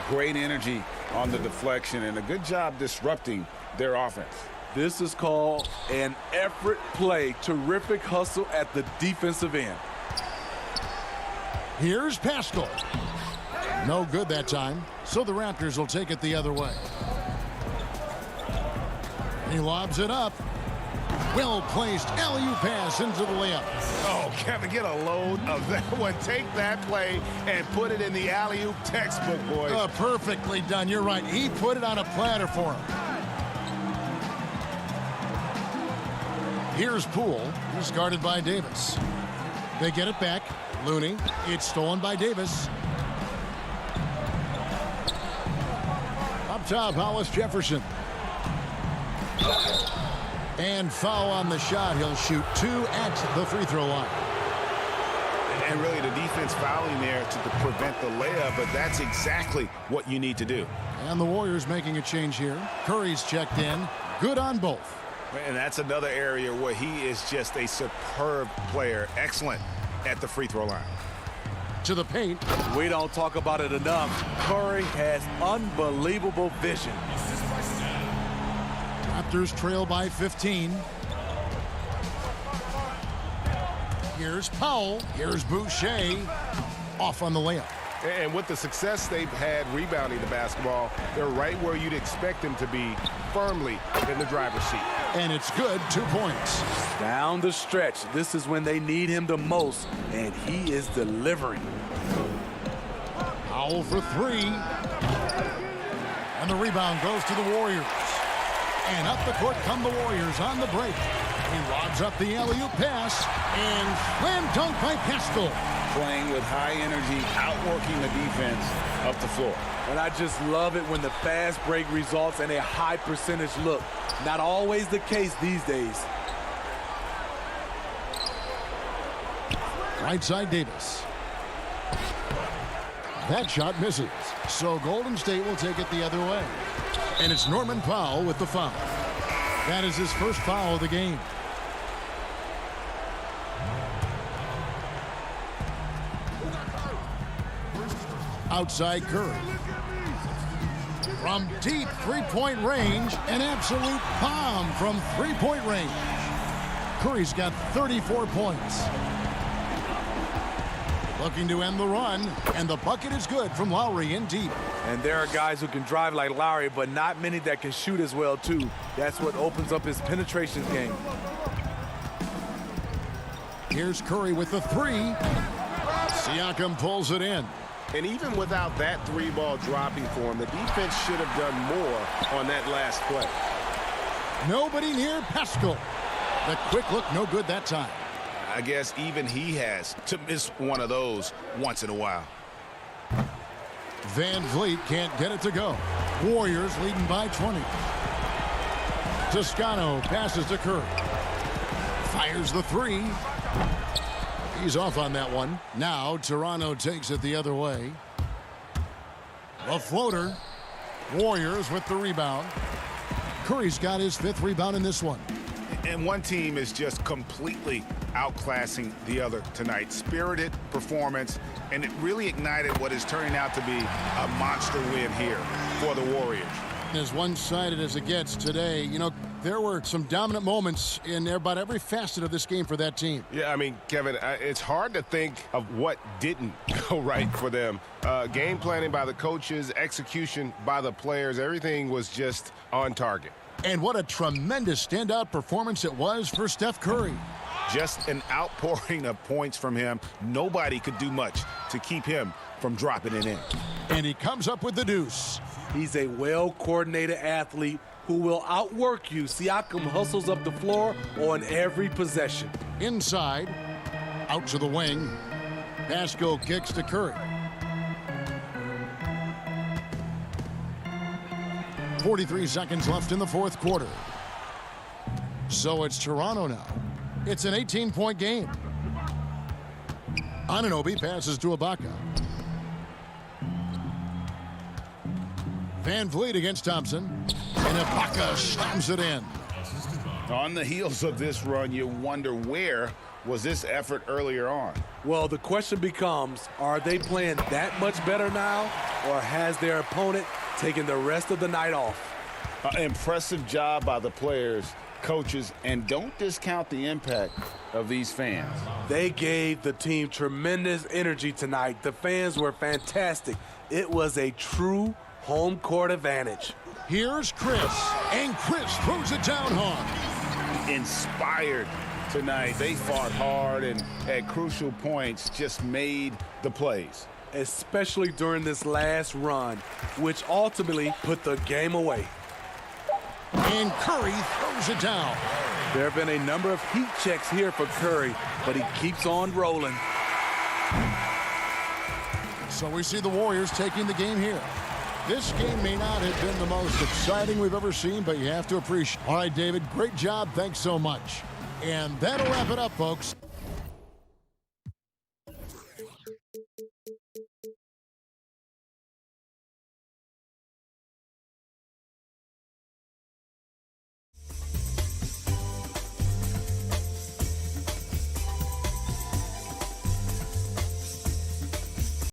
Great energy on the deflection, and a good job disrupting their offense. This is called an effort play. Terrific hustle at the defensive end. Here's Pascal. No good that time, so the Raptors will take it the other way. He lobs it up. Well-placed alley-oop pass into the layup. Oh, Kevin, get a load of that one. Take that play and put it in the alley-oop textbook, boys. Perfectly done. You're right. He put it on a platter for him. Here's Poole. He's guarded by Davis. They get it back. Looney. It's stolen by Davis. Up top, Hollis Jefferson. And foul on the shot. He'll shoot 2 at the free throw line. And really the defense fouling there to prevent the layup, but that's exactly what you need to do. And the Warriors making a change here. Curry's checked in. Good on both. And that's another area where he is just a superb player. Excellent at the free throw line. To the paint. We don't talk about it enough. Curry has unbelievable vision. Raptors trail by 15. Here's Powell. Here's Boucher. Off on the layup. And with the success they've had rebounding the basketball, they're right where you'd expect them to be, firmly in the driver's seat. And it's good. 2 points. Down the stretch, this is when they need him the most, and he is delivering. Powell for 3. And the rebound goes to the Warriors. And up the court come the Warriors on the break. He lobs up the alley-oop pass, and slam dunk by Pascal. Playing with high energy, outworking the defense up the floor. And I just love it when the fast break results in a high percentage look. Not always the case these days. Right side Davis. That shot misses. So Golden State will take it the other way. And it's Norman Powell with the foul. That is his first foul of the game. Outside Curry. From deep three-point range, an absolute bomb from three-point range. Curry's got 34 points. Looking to end the run, and the bucket is good from Lowry in deep. And there are guys who can drive like Lowry, but not many that can shoot as well, too. That's what opens up his penetration game. Here's Curry with the 3. Siakam pulls it in. And even without that 3-ball dropping for him, the defense should have done more on that last play. Nobody near Pascal. The quick look, no good that time. I guess even he has to miss one of those once in a while. Van Vliet can't get it to go. Warriors leading by 20. Toscano passes to Curry. Fires the 3. He's off on that one. Now Toronto takes it the other way. The floater. Warriors with the rebound. Curry's got his 5th rebound in this one. And one team is just completely outclassing the other tonight. Spirited performance, and it really ignited what is turning out to be a monster win here for the Warriors. As one-sided as it gets today, you know, there were some dominant moments in about every facet of this game for that team. Yeah, I mean, Kevin, it's hard to think of what didn't go right for them. Game planning by the coaches, execution by the players, everything was just on target. And what a tremendous standout performance it was for Steph Curry. Just an outpouring of points from him. Nobody could do much to keep him from dropping it in. And he comes up with the deuce. He's a well-coordinated athlete, who will outwork you. Siakam hustles up the floor on every possession. Inside, out to the wing. Pascal kicks to Curry. 43 seconds left in the fourth quarter. So it's Toronto now. It's an 18-point game. Anunoby passes to Ibaka. Van Vliet against Thompson. And Ibaka slams it in. On the heels of this run, you wonder where was this effort earlier on? Well, the question becomes, are they playing that much better now, or has their opponent taken the rest of the night off? Impressive job by the players, coaches, and don't discount the impact of these fans. They gave the team tremendous energy tonight. The fans were fantastic. It was a true home court advantage. Here's Chris, and Chris throws it down hard. Inspired tonight. They fought hard and at crucial points just made the plays. Especially during this last run, which ultimately put the game away. And Curry throws it down. There have been a number of heat checks here for Curry, but he keeps on rolling. So we see the Warriors taking the game here. This game may not have been the most exciting we've ever seen, but you have to appreciate. All right, David, great job. Thanks so much. And that'll wrap it up, folks.